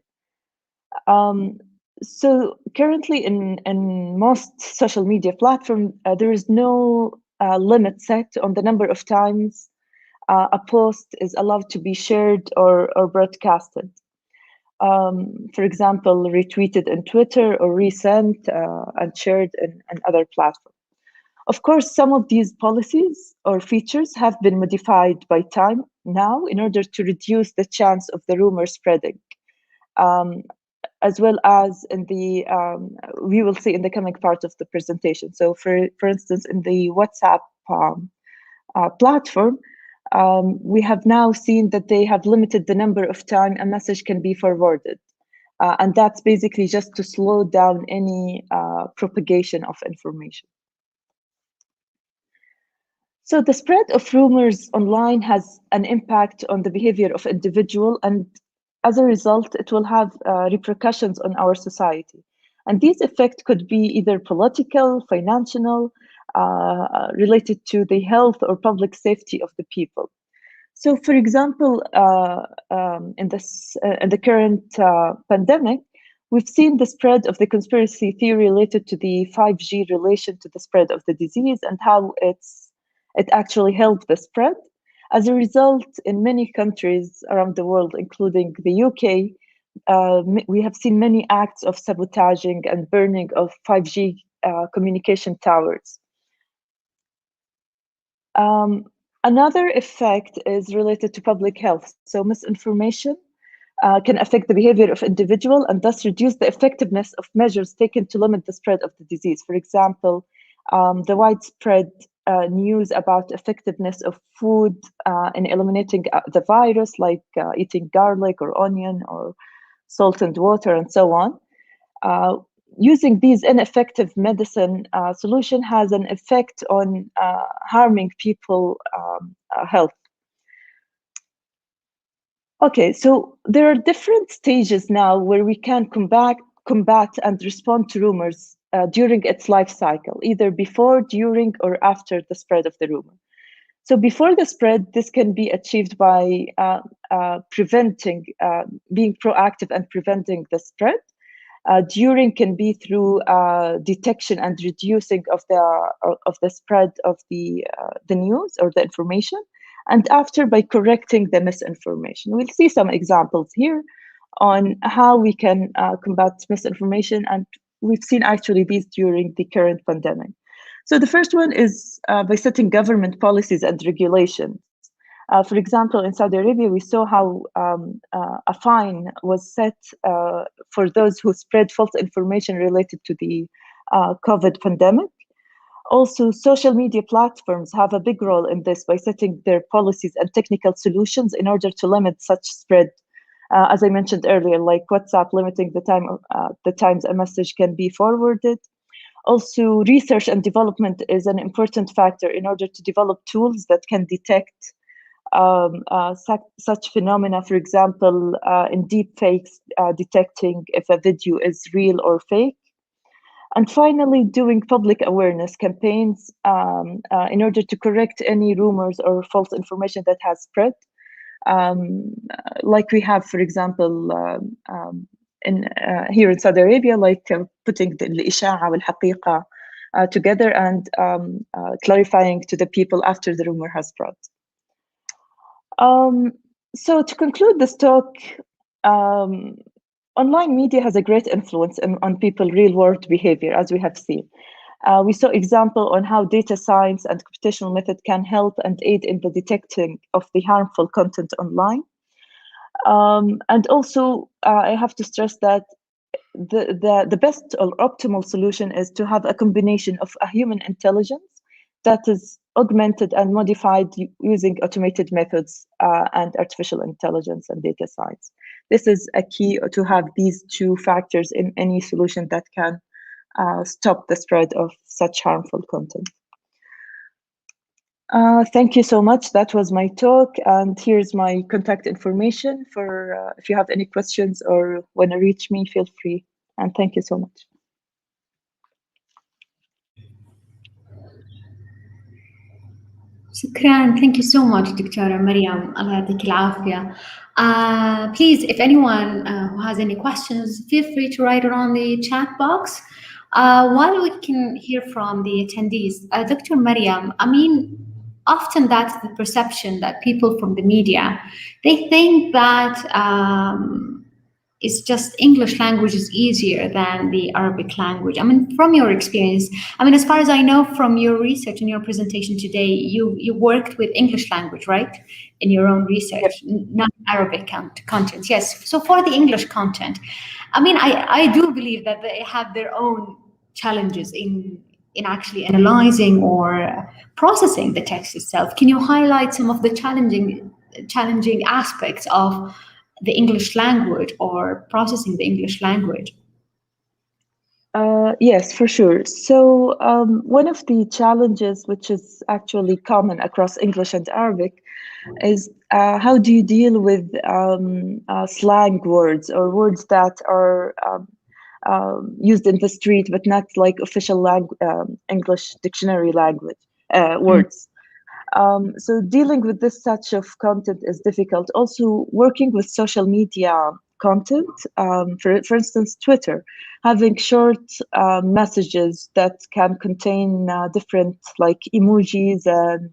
M: So currently in most social media platforms, there is no limit set on the number of times a post is allowed to be shared or broadcasted. For example, retweeted in Twitter or resent and shared in other platforms. Of course, some of these policies or features have been modified by time now in order to reduce the chance of the rumor spreading, as well as in the, we will see in the coming part of the presentation. So for instance, in the WhatsApp platform, we have now seen that they have limited the number of time a message can be forwarded. And that's basically just to slow down any propagation of information. So the spread of rumors online has an impact on the behavior of individuals, and as a result, it will have repercussions on our society. And these effects could be either political, financial, related to the health or public safety of the people. So, for example, in the current pandemic, we've seen the spread of the conspiracy theory related to the 5G relation to the spread of the disease and how it actually helped the spread. As a result, in many countries around the world, including the UK, we have seen many acts of sabotaging and burning of 5G communication towers. Another effect is related to public health. So misinformation can affect the behavior of individuals and thus reduce the effectiveness of measures taken to limit the spread of the disease. For example, the widespread news about effectiveness of food in eliminating the virus, like eating garlic or onion or salt and water and so on. Using these ineffective medicine solution has an effect on harming people health. Okay, so there are different stages now where we can combat and respond to rumors during its life cycle, either before, during, or after the spread of the rumor. So before the spread, this can be achieved by preventing, being proactive and preventing the spread. During can be through detection and reducing of the spread of the news or the information, and after by correcting the misinformation. We'll see some examples here on how we can combat misinformation, and we've seen actually these during the current pandemic. So the first one is by setting government policies and regulations. For example, in Saudi Arabia, we saw how a fine was set for those who spread false information related to the COVID pandemic. Also, social media platforms have a big role in this by setting their policies and technical solutions in order to limit such spread. As I mentioned earlier, like WhatsApp limiting the times a message can be forwarded. Also, research and development is an important factor in order to develop tools that can detect such phenomena, for example, in deepfakes, detecting if a video is real or fake. And finally, doing public awareness campaigns in order to correct any rumors or false information that has spread. Like we have, for example, here in Saudi Arabia, like putting the الإشاعة والحقيقة together and clarifying to the people after the rumor has spread. So to conclude this talk, online media has a great influence on people's real-world behavior, as we have seen. We saw example on how data science and computational method can help and aid in the detecting of the harmful content online. And also, I have to stress that the best or optimal solution is to have a combination of a human intelligence that is augmented and modified using automated methods and artificial intelligence and data science. This is a key to have these two factors in any solution that can stop the spread of such harmful content. Thank you so much. That was my talk, and here's my contact information for if you have any questions or want to reach me, feel free. And thank you so much.
I: شكرا. Thank you so much دكتورة مريم. الله يعطيك العافية. Please, if anyone who has any questions, feel free to write it on the chat box. While we can hear from the attendees, Dr. Mariam, I mean, often that's the perception that people from the media, they think that it's just English language is easier than the Arabic language. I mean, from your experience, I mean, as far as I know from your research and your presentation today, you worked with English language, right? In your own research, not Arabic content. Yes. So for the English content, I mean, I do believe that they have their own challenges in actually analyzing or processing the text itself. Can you highlight some of the challenging aspects of the English language or processing the English language?
M: Yes, for sure. So one of the challenges, which is actually common across English and Arabic, is how do you deal with slang words or words that are used in the street but not like official English dictionary language words. So dealing with this such of content is difficult. Also working with social media content, for instance, Twitter, having short messages that can contain different like emojis and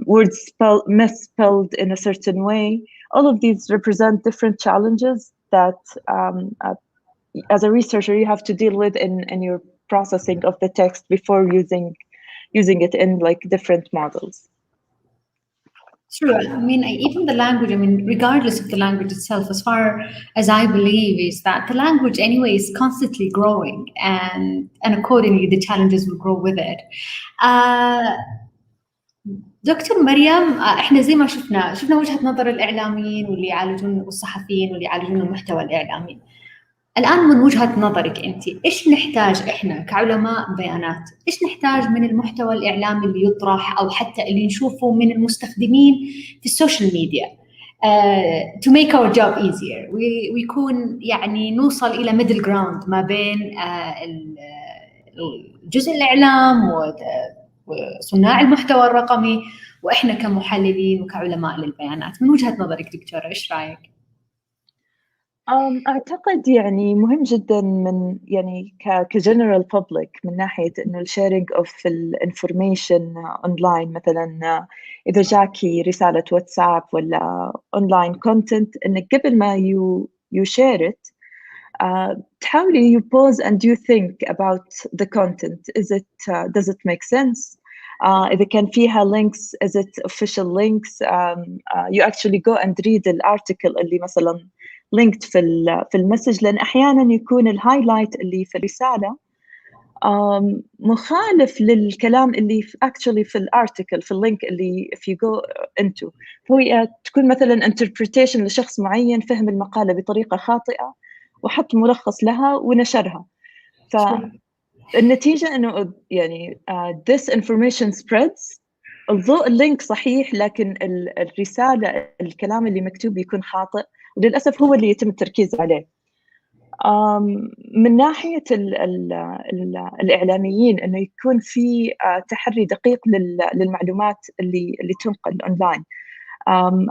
M: words misspelled in a certain way. All of these represent different challenges that as a researcher you have to deal with in your processing of the text before using it in like different models.
I: Sure. I mean, even the language, I mean, regardless of the language itself, as far as I believe, is that the language anyway is constantly growing, and accordingly the challenges will grow with it. دكتور مريم، احنا زي ما شفنا وجهة نظر الإعلاميين واللي يعالجون والصحفيين واللي يعالجون المحتوى الإعلامي. الآن من وجهة نظرك أنت، إيش نحتاج إحنا كعلماء بيانات؟ إيش نحتاج من المحتوى الإعلامي اللي يطرح أو حتى اللي نشوفه من المستخدمين في السوشيال ميديا to make our job easier ويكون يعني نوصل إلى middle ground ما بين الجزء الإعلام وصناع المحتوى الرقمي وإحنا كمحللين وكعلماء للبيانات. من وجهة نظرك دكتورة إيش رأيك؟
M: أعتقد يعني مهم جدا من يعني كجنرال بابليك من ناحية إنه الشيرنج أوف الانفورميشن أونلاين، مثلا إذا جاكي رسالة واتساب ولا أونلاين كونتنت، إنك قبل ما you share it تحاولي you pause and you think about the content. Does it make sense? إذا كان فيها links, is it official links? You actually go and read الارتيكل اللي مثلا linked في المسج، لأن أحيانا يكون الهايلايت اللي في الرسالة مخالف للكلام اللي actually في الارتيكل في اللينك اللي if you go into. فهي تكون مثلا interpretation لشخص معين فهم المقالة بطريقة خاطئة وحط ملخص لها ونشرها. فالنتيجة إنه يعني this information spreads. although اللينك صحيح لكن الرسالة الكلام اللي مكتوب يكون خاطئ، وللأسف هو اللي يتم التركيز عليه. من ناحية الإعلاميين إنه يكون في تحري دقيق للمعلومات اللي تنقل أونلاين.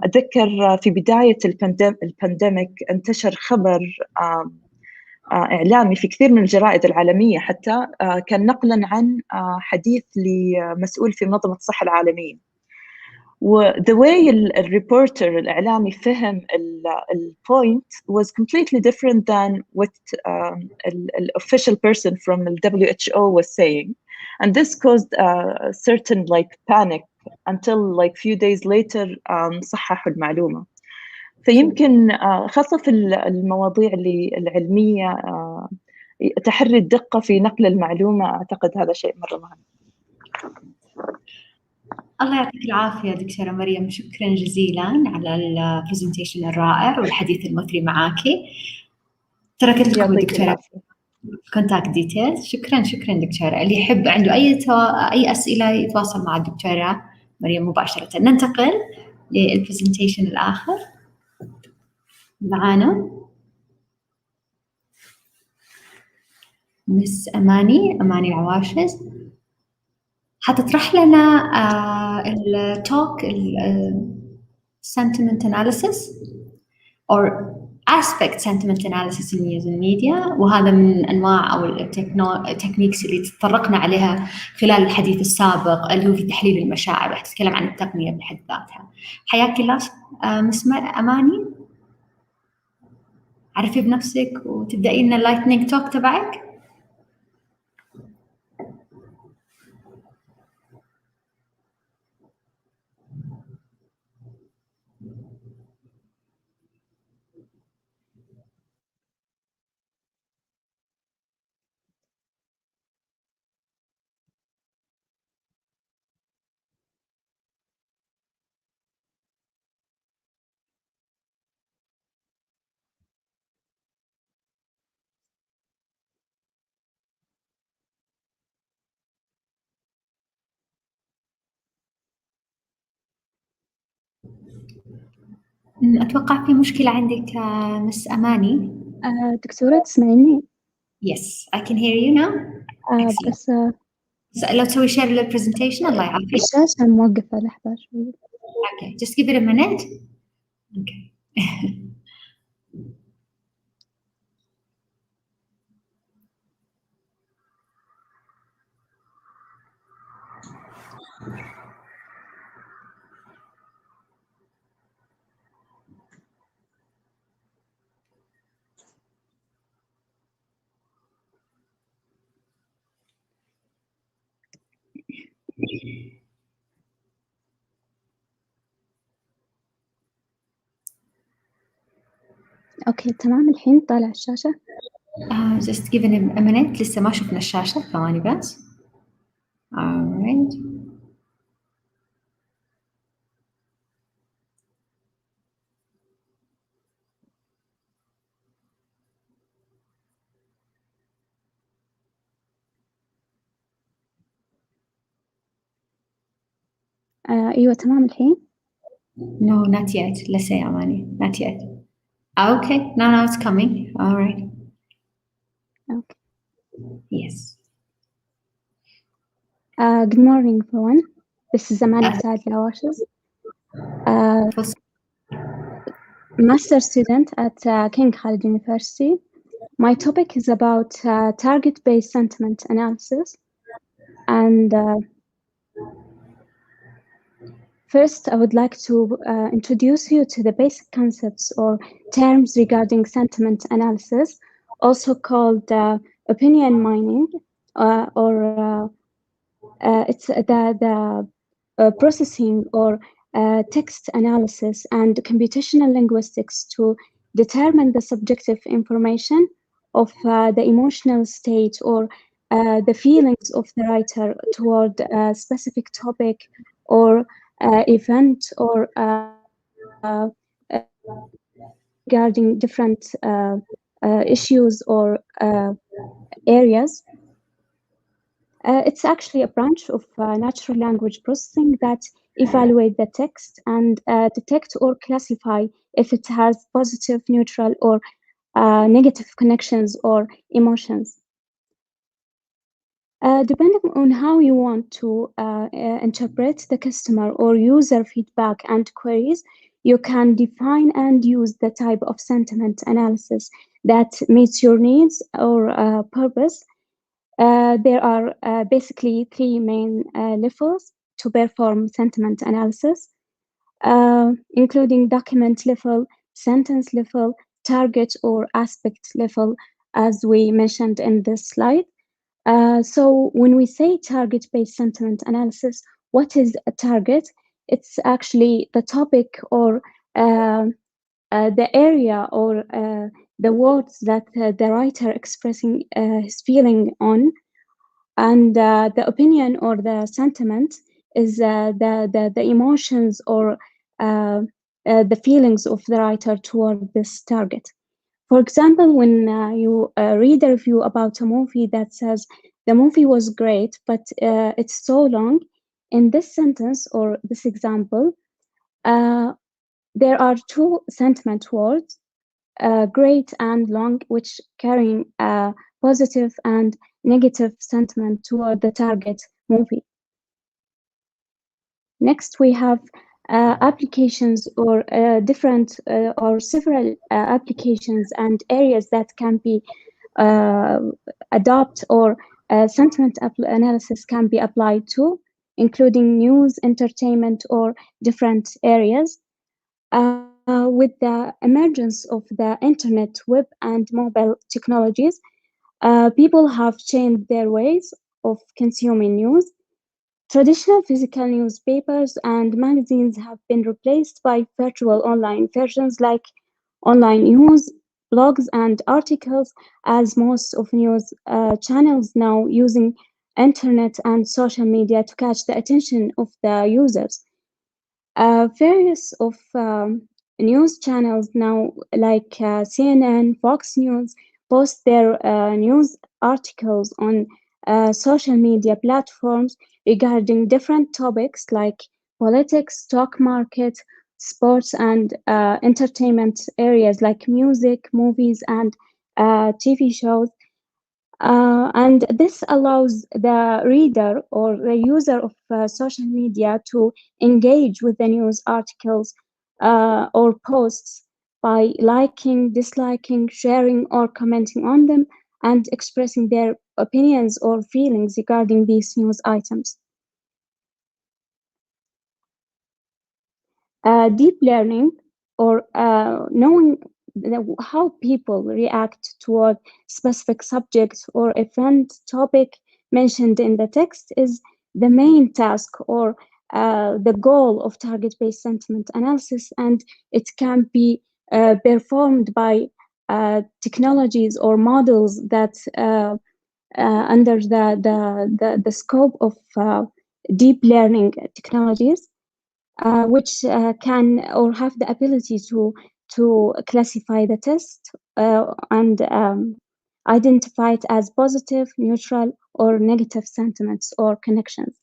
M: أتذكر في بداية البانديميك انتشر خبر إعلامي في كثير من الجرائد العالمية حتى كان نقلاً عن حديث لمسؤول في منظمة الصحة العالمية. the way الريبورتر الإعلامي فهم الpoint was completely different than what the official person from the WHO was saying, and this caused a certain like panic until like few days later صححوا المعلومة. فيمكن خاصة في المواضيع العلمية تحري الدقة في نقل المعلومة، أعتقد هذا شيء مرة مهم.
I: الله يعطيك العافية دكتورة مريم، شكرا جزيلا على البرزنتيشن الرائع والحديث المثري معاكي. تركت لكم الدكتورة كونتاكت ديتيلز. شكرا دكتورة. اللي يحب عنده أي أسئلة يتواصل مع الدكتورة مريم مباشرة. ننتقل للبرزنتيشن الآخر. معانا مس أماني العواشز حتطرح لنا التوك sentiment analysis or aspect sentiment analysis in news and media، وهذا من أنواع أو التكنيكس اللي تطرقنا عليها خلال الحديث السابق اللي هو في تحليل المشاعر. راح تتكلم عن التقنية بحد ذاتها. حياك الله مس أماني، عرفي بنفسك وتبدأي لنا اللايتنينج توك تبعك. أتوقع في مشكلة عندك مس أماني.
N: دكتورة تسمعيني؟
I: Yes, I can hear you now.
N: بس
I: لو تسوي share للpresentation الله يعافيك.
N: الشاشة موقفة لحظة شوي.
I: Okay, just give it a minute. Okay.
N: أوكي تمام الحين طالع الشاشة.
I: Just give it a minute. لسه ما شفنا الشاشة، ثواني بس. Alright.
N: أيوة تمام الحين.
I: No, not yet. لسه يا أماني. Not yet. Okay. No, it's coming. Alright.
N: Okay.
I: Yes.
N: Good morning everyone. This is Amani Saad Lawashes. Master student at King Khalid University. My topic is about target-based sentiment analysis. And first, I would like to introduce you to the basic concepts or terms regarding sentiment analysis, also called opinion mining, or it's the processing or text analysis and computational linguistics to determine the subjective information of the emotional state or the feelings of the writer toward a specific topic or event or regarding different issues or areas. It's actually a branch of natural language processing that evaluate the text and detect or classify if it has positive, neutral, or negative connections or emotions. Depending on how you want to interpret the customer or user feedback and queries, you can define and use the type of sentiment analysis that meets your needs or purpose. There are basically three main levels to perform sentiment analysis, including document level, sentence level, target or aspect level, as we mentioned in this slide. So when we say target-based sentiment analysis, what is a target? It's actually the topic or the area or the words that the writer expressing his feeling on, and the opinion or the sentiment is the emotions or the feelings of the writer toward this target. For example, when you read a review about a movie that says the movie was great, but it's so long, in this sentence or this example, there are two sentiment words, great and long, which carrying positive and negative sentiment toward the target movie. Next, we have applications or different or several applications and areas that can be adopt or sentiment analysis can be applied to, including news, entertainment, or different areas. With the emergence of the internet, web, and mobile technologies, people have changed their ways of consuming news. Traditional physical newspapers and magazines have been replaced by virtual online versions like online news, blogs, and articles, as most of news channels now using internet and social media to catch the attention of the users. Various of news channels now, like CNN, Fox News, post their news articles on social media platforms regarding different topics like politics, stock market, sports, and entertainment areas like music, movies, and TV shows. And this allows the reader or the user of social media to engage with the news articles or posts by liking, disliking, sharing, or commenting on them, and expressing their opinions or feelings regarding these news items. Deep learning, or knowing how people react toward specific subjects or event topic mentioned in the text, is the main task or the goal of target-based sentiment analysis, and it can be performed by technologies or models that under the scope of deep learning technologies, which can or have the ability to classify the text and identify it as positive, neutral, or negative sentiments or connections.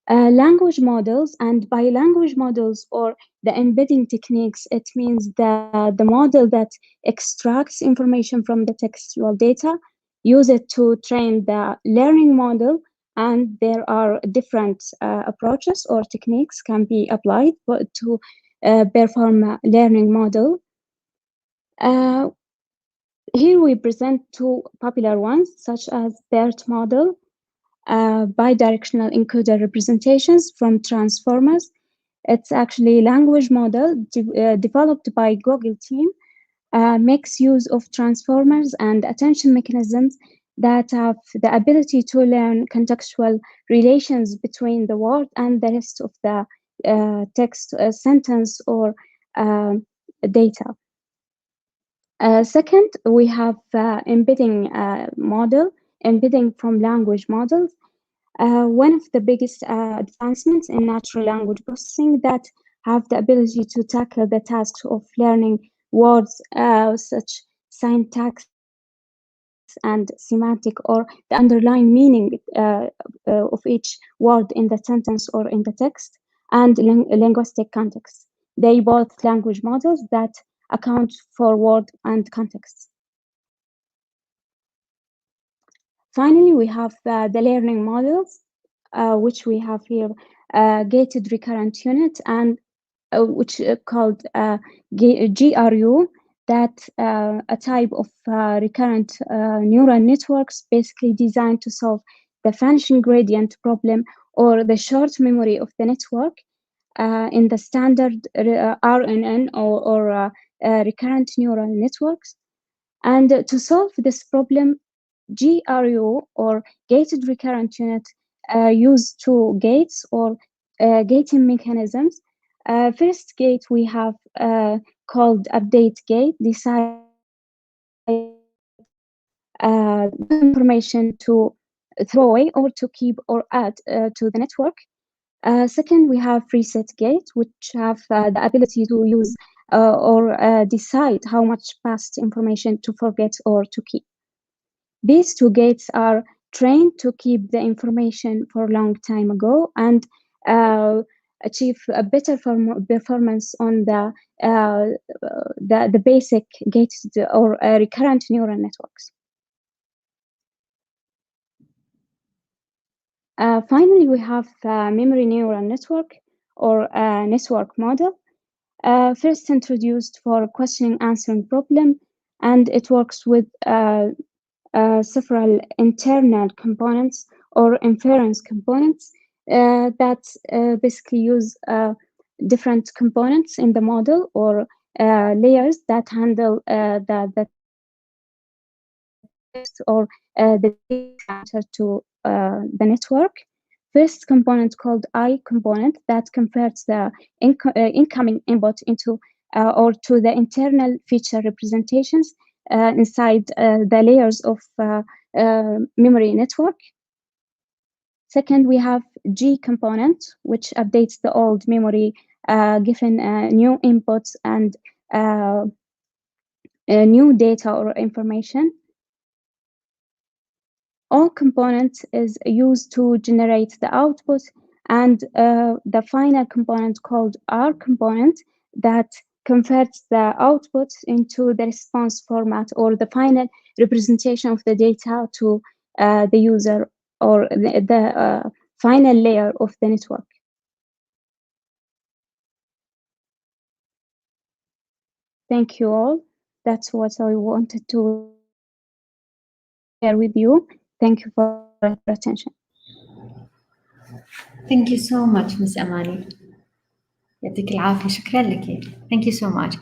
N: Language models, and by language models or the embedding techniques, it means the model that extracts information from the textual data, use it to train the learning model, and there are different approaches or techniques can be applied to perform a learning model. Here we present two popular ones, such as BERT model, bidirectional encoder representations from transformers. It's actually a language model developed by Google team, makes use of transformers and attention mechanisms that have the ability to learn contextual relations between the word and the rest of the text, sentence, or data. Second, we have embedding model, embedding from language models. One of the biggest advancements in natural language processing that have the ability to tackle the tasks of learning words such syntax and semantic, or the underlying meaning of each word in the sentence or in the text, and linguistic context. They both language models that account for word and context. Finally, we have the learning models, which we have here, gated recurrent unit, and which called GRU, that a type of recurrent neural networks basically designed to solve the vanishing gradient problem or the short memory of the network in the standard RNN or recurrent neural networks. And to solve this problem, GRU, or gated recurrent unit, use two gates or gating mechanisms. First gate we have called update gate, decide information to throw away or to keep or add to the network. Second, we have reset gate, which have the ability to use or decide how much past information to forget or to keep. These two gates are trained to keep the information for a long time ago and achieve a better performance on the basic gated or recurrent neural networks. Finally, we have memory neural network, or a network model. First introduced for questioning answering problem, and it works with several internal components or inference components that basically use different components in the model or layers that handle the text or the data to the network. First component called I component that converts the incoming input into or to the internal feature representations inside the layers of memory network. Second, we have G component, which updates the old memory given new inputs and new data or information. O component is used to generate the output, and the final component called R component that converts the output into the response format or the final representation of the data to the user or the final layer of the network. Thank you all. That's what I wanted to share with you. Thank you for your attention.
I: Thank you so much, Ms. Amani. يعطيك العافية. شكرا لك. Thank you so much.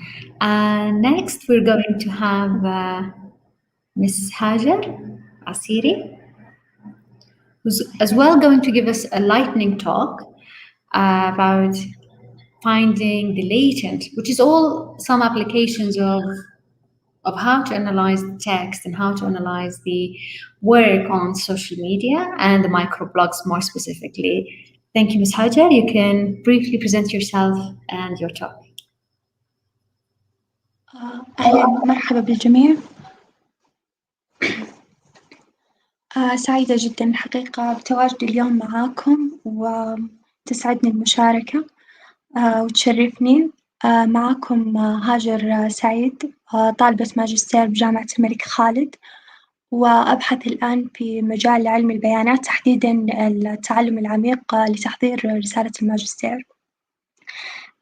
I: Next, we're going to have Ms. Hajar Asiri, who's as well going to give us a lightning talk about finding the latent, which is all some applications of how to analyze the text and how to analyze the work on social media and the microblogs more specifically. Thank you, Ms. Hajar. You can briefly present yourself and your topic.
O: أهلا، مرحبا بالجميع. سعيدة جدا الحقيقة بتواجدي اليوم معاكم، وتسعدني المشاركة وتشرفني. معكم هاجر سعيد، طالبة ماجستير بجامعة الملك خالد، وأبحث الآن في مجال علم البيانات، تحديداً التعلم العميق لتحضير رسالة الماجستير.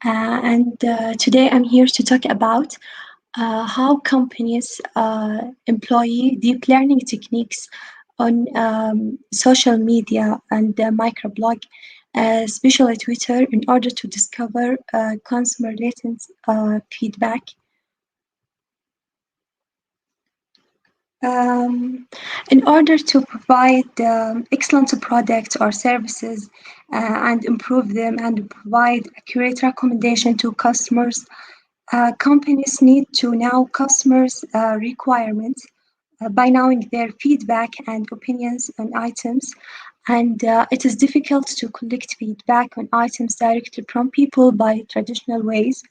O: And today I'm here to talk about how companies employ deep learning techniques on social media and microblog, especially Twitter, in order to discover consumer latent feedback. In order to provide excellent products or services and improve them and provide accurate recommendation to customers, companies need to know customers' requirements by knowing their feedback and opinions on items. And it is difficult to collect feedback on items directly from people by traditional ways.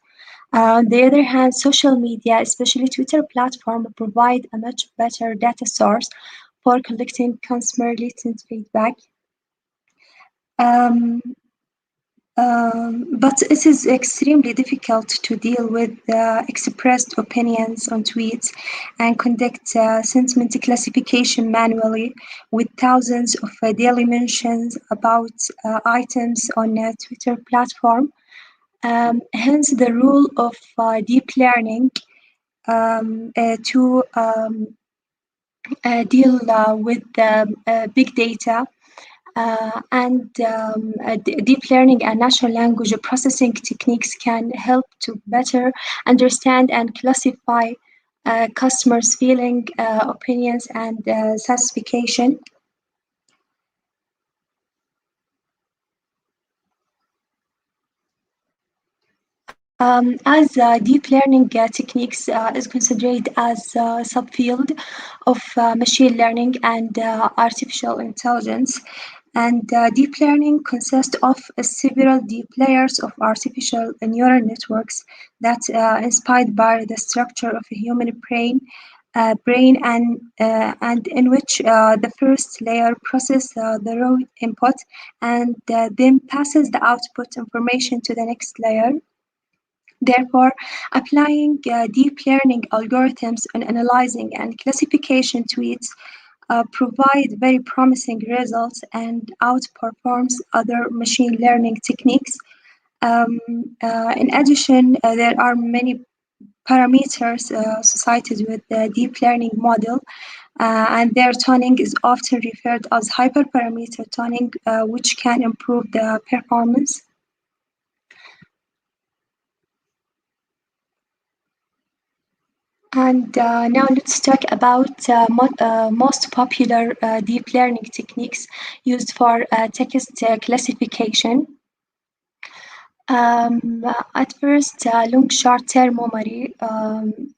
O: On the other hand, social media, especially Twitter platform, provide a much better data source for collecting consumer latent feedback. But it is extremely difficult to deal with expressed opinions on tweets and conduct sentiment classification manually with thousands of daily mentions about items on a Twitter platform. Hence the rule of deep learning to deal with big data and deep learning and natural language processing techniques can help to better understand and classify customers' feeling, opinions, and satisfaction. As deep learning techniques is considered as a subfield of machine learning and artificial intelligence, and deep learning consists of several deep layers of artificial neural networks that inspired by the structure of a human brain and in which the first layer processes the raw input and then passes the output information to the next layer. Therefore, applying deep learning algorithms on analyzing and classification tweets provide very promising results and outperforms other machine learning techniques. In addition, there are many parameters associated with the deep learning model, and their tuning is often referred as hyperparameter tuning, which can improve the performance. And now let's talk about most popular deep learning techniques used for text classification. At first, long short-term memory,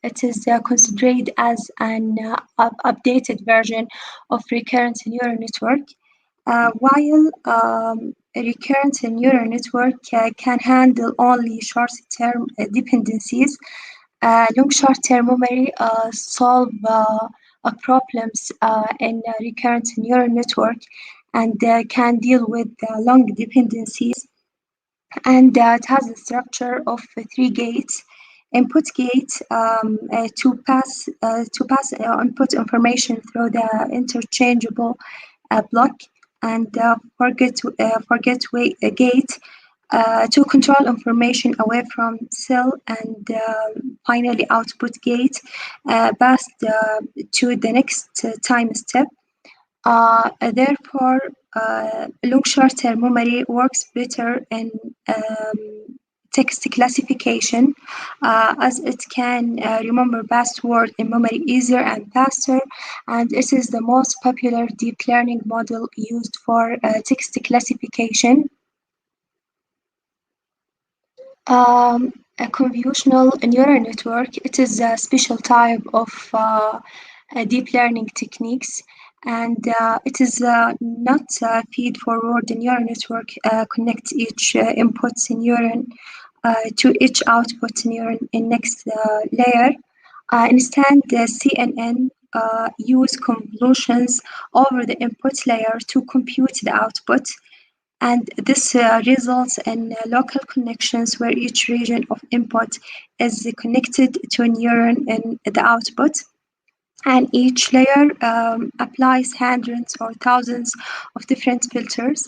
O: it is considered as an updated version of recurrent neural network. While a recurrent neural network can handle only short-term dependencies, long short-term memory solve problems in a recurrent neural network and can deal with long dependencies. And it has a structure of 3 gates. Input gate to pass input information through the interchangeable block, and forget gate to control information away from cell, and finally output gate passed to the next time step. Therefore, long short-term memory works better in text classification, as it can remember password in memory easier and faster, and it is the most popular deep learning model used for text classification. A convolutional neural network, it is a special type of deep learning techniques, and it is not feed-forward neural network connects each input neuron to each output neuron in next layer. Instead, the CNN use convolutions over the input layer to compute the output, and this results in local connections where each region of input is connected to a neuron in the output. And each layer applies hundreds or thousands of different filters.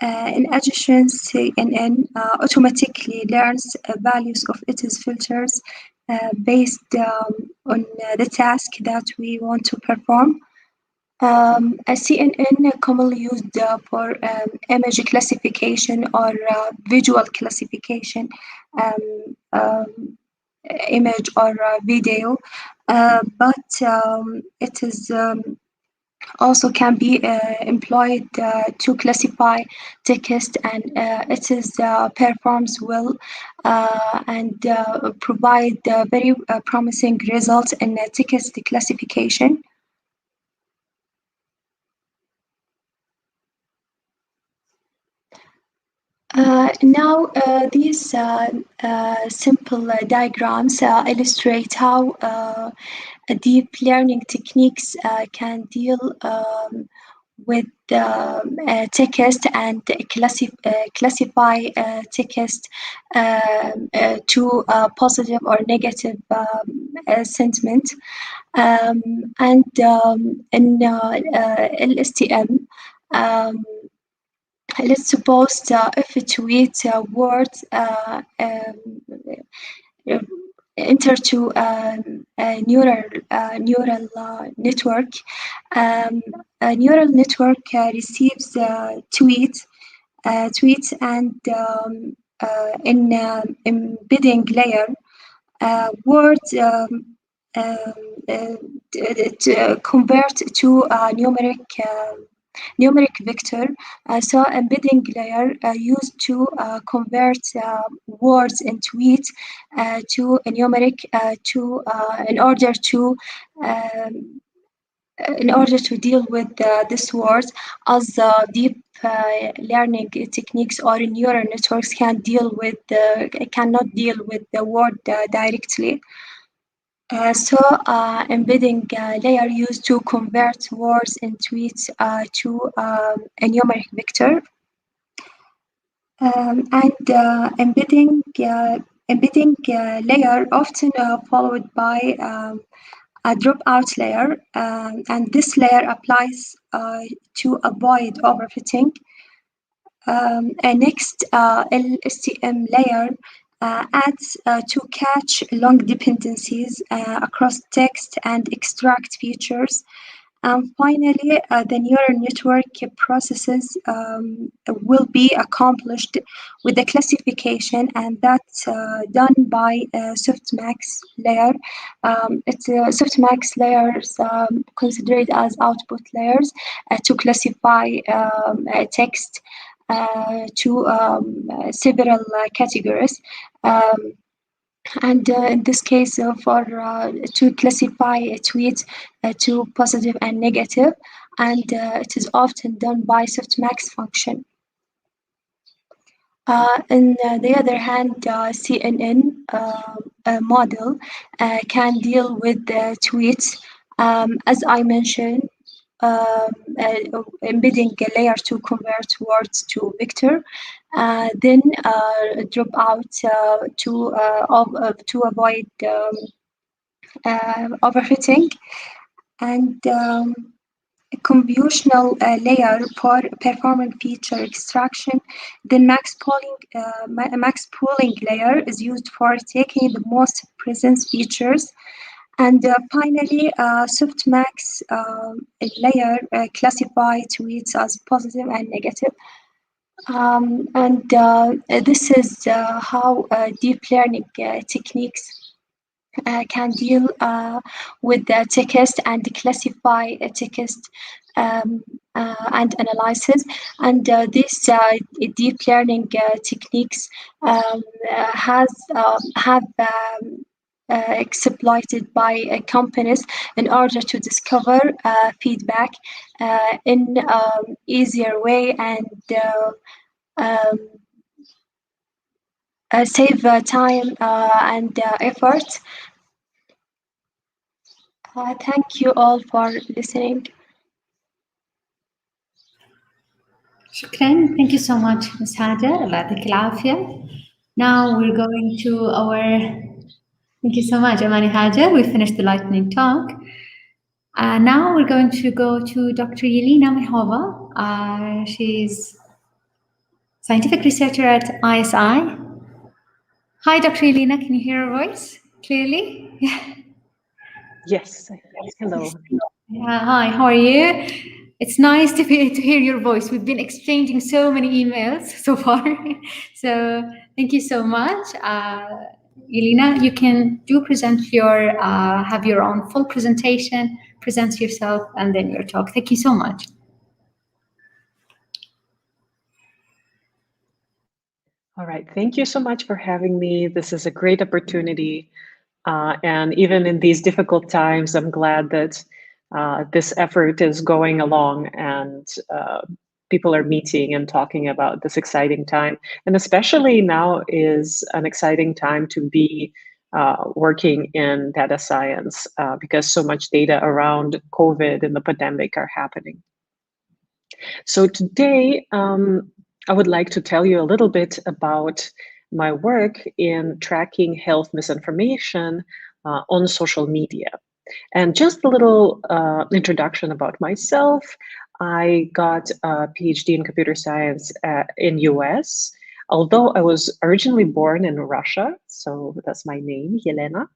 O: In addition, CNN automatically learns values of its filters based on the task that we want to perform. A CNN commonly used for image classification or visual classification, image or video, but it is also can be employed to classify text, and it is performs well and provide very promising results in text classification. Now, these simple diagrams illustrate how deep learning techniques can deal with text and classify text to positive or negative sentiment. And in LSTM, let's suppose if a tweet word enter to a neural network. A neural network receives tweets and in embedding layer, words convert to a numeric vector. So embedding layer used to convert words in tweets to a numeric in order to deal with this word, as deep learning techniques or neural networks cannot deal with the word directly. So embedding layer used to convert words in tweets to a numeric vector, and embedding layer often followed by a dropout layer, and this layer applies to avoid overfitting. Next, LSTM layer adds to catch long dependencies across text and extract features. And finally, the neural network processes will be accomplished with the classification, and that's done by softmax layer. It's softmax layers considered as output layers to classify text to several categories. And in this case, to classify a tweet to positive and negative, and it is often done by softmax function. On the other hand, CNN model can deal with tweets, as I mentioned, embedding a layer to convert words to vector, then drop out to avoid overfitting, and a convolutional layer for performing feature extraction. The max pooling layer is used for taking the most present features. And finally, softmax layer classify tweets as positive and negative. This is how deep learning techniques can deal with the text and classify text and analysis. And these deep learning techniques have exploited by companies in order to discover feedback in easier way and save time and effort. Thank you all for listening.
I: شكرا. Thank you so much, Ms. Hajar. الله يعطيك العافية. Now we're going to our... Thank you so much, Amani Hajar. We finished the lightning talk. Now we're going to go to Dr. Yelena Mihova. She's scientific researcher at ISI. Hi, Dr. Yelena. Can you hear our voice clearly?
P: Yes. Hello.
I: Hi, how are you? It's nice to hear your voice. We've been exchanging so many emails so far. So thank you so much. Yelena, you can present your, have your own full presentation, present yourself, and then your talk. Thank you so much.
P: All right, thank you so much for having me. This is a great opportunity. And even in these difficult times, I'm glad that this effort is going along and people are meeting and talking about this exciting time. And especially now is an exciting time to be working in data science because so much data around COVID and the pandemic are happening. So today, I would like to tell you a little bit about my work in tracking health misinformation on social media. And just a little introduction about myself. I got a PhD in computer science in US, although I was originally born in Russia, so that's my name, Yelena.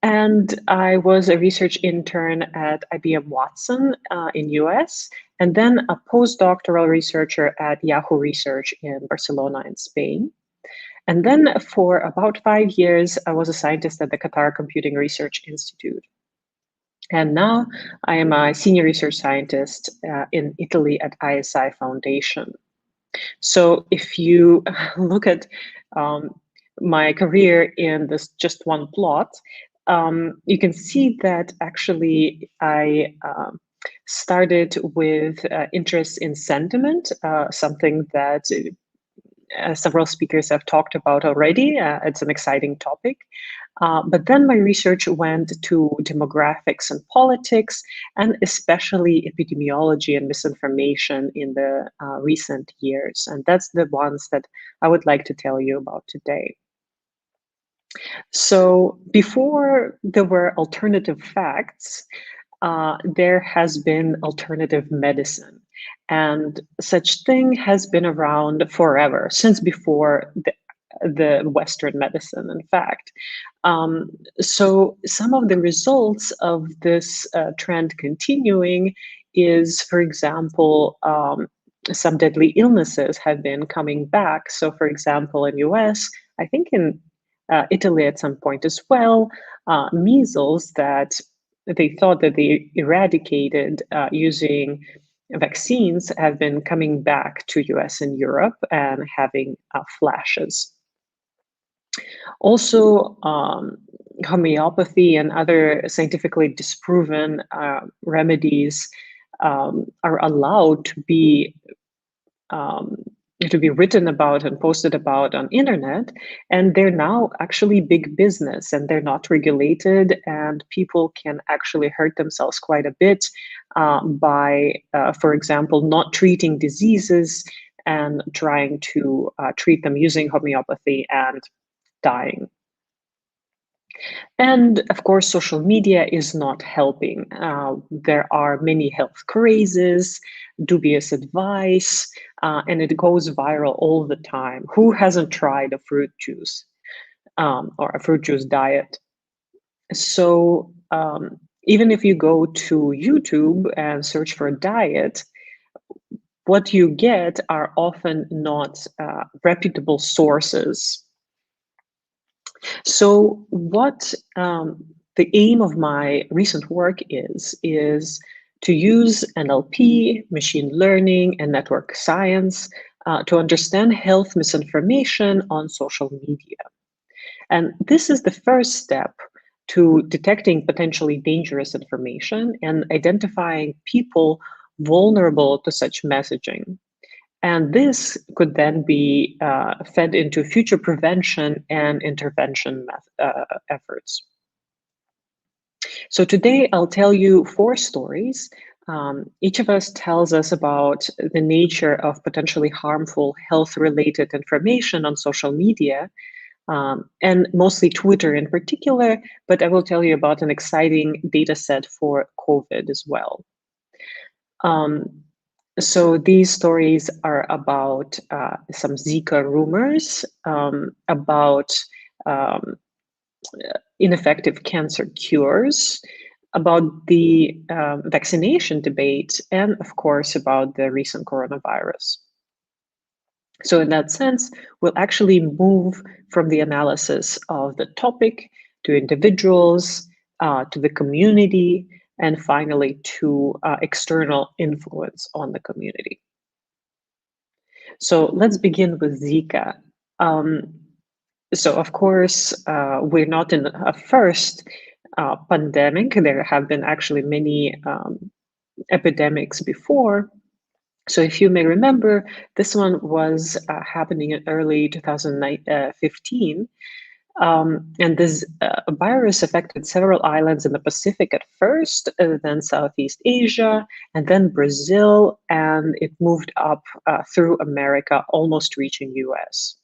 P: And I was a research intern at IBM Watson in US, and then a postdoctoral researcher at Yahoo Research in Barcelona in Spain. And then for about 5 years, I was a scientist at the Qatar Computing Research Institute. And now I am a senior research scientist in Italy at ISI Foundation. So if you look at my career in this just one plot, you can see that actually I started with interest in sentiment, something that several speakers have talked about already. It's an exciting topic. But then my research went to demographics and politics, and especially epidemiology and misinformation in the recent years. And that's the ones that I would like to tell you about today. So before there were alternative facts, there has been alternative medicine. And such thing has been around forever, since before the Western medicine, in fact. So some of the results of this trend continuing is, for example, some deadly illnesses have been coming back. So for example, in US, I think in Italy at some point as well, measles that they thought that they eradicated using vaccines have been coming back to US and Europe and having flashes. Also, homeopathy and other scientifically disproven remedies are allowed to be written about and posted about on internet, and they're now actually big business, and they're not regulated, and people can actually hurt themselves quite a bit by, for example, not treating diseases and trying to treat them using homeopathy and dying. And of course, social media is not helping. There are many health crazes, dubious advice, and it goes viral all the time. Who hasn't tried a fruit juice or a fruit juice diet? So even if you go to YouTube and search for a diet, what you get are often not reputable sources. So what the aim of my recent work is to use NLP, machine learning, and network science to understand health misinformation on social media. And this is the first step to detecting potentially dangerous information and identifying people vulnerable to such messaging. And this could then be fed into future prevention and intervention efforts. So today I'll tell you 4 stories. Each of us tells us about the nature of potentially harmful health-related information on social media, and mostly Twitter in particular, but I will tell you about an exciting data set for COVID as well. So these stories are about some Zika rumors, about ineffective cancer cures, about the vaccination debate, and of course about the recent coronavirus. So in that sense, we'll actually move from the analysis of the topic to individuals, to the community, and finally to external influence on the community. So let's begin with Zika. So of course, we're not in a first pandemic. There have been actually many epidemics before. So if you may remember, this one was happening in early 2015. And this virus affected several islands in the Pacific at first, then Southeast Asia, and then Brazil, and it moved up through America, almost reaching US.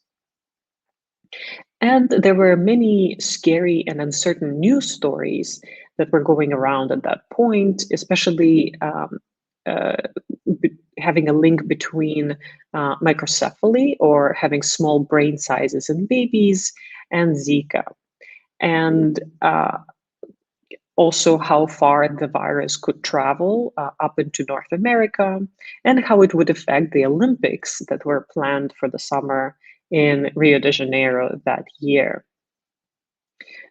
P: And there were many scary and uncertain news stories that were going around at that point, especially having a link between microcephaly, or having small brain sizes in babies, and Zika, and also how far the virus could travel up into North America, and how it would affect the Olympics that were planned for the summer in Rio de Janeiro that year.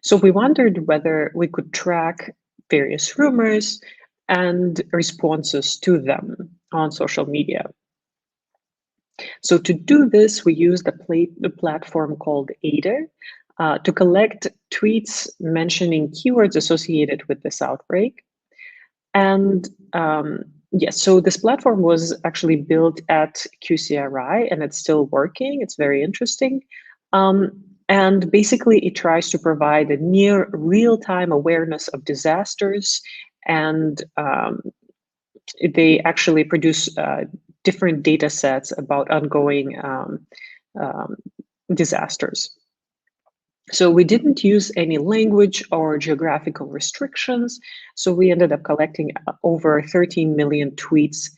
P: So we wondered whether we could track various rumors and responses to them on social media. So to do this, we used a platform called Aider to collect tweets mentioning keywords associated with this outbreak. And yes, so this platform was actually built at QCRI, and it's still working. It's very interesting. And basically, it tries to provide a near real-time awareness of disasters, and they actually produce different data sets about ongoing disasters. So we didn't use any language or geographical restrictions. So we ended up collecting over 13 million tweets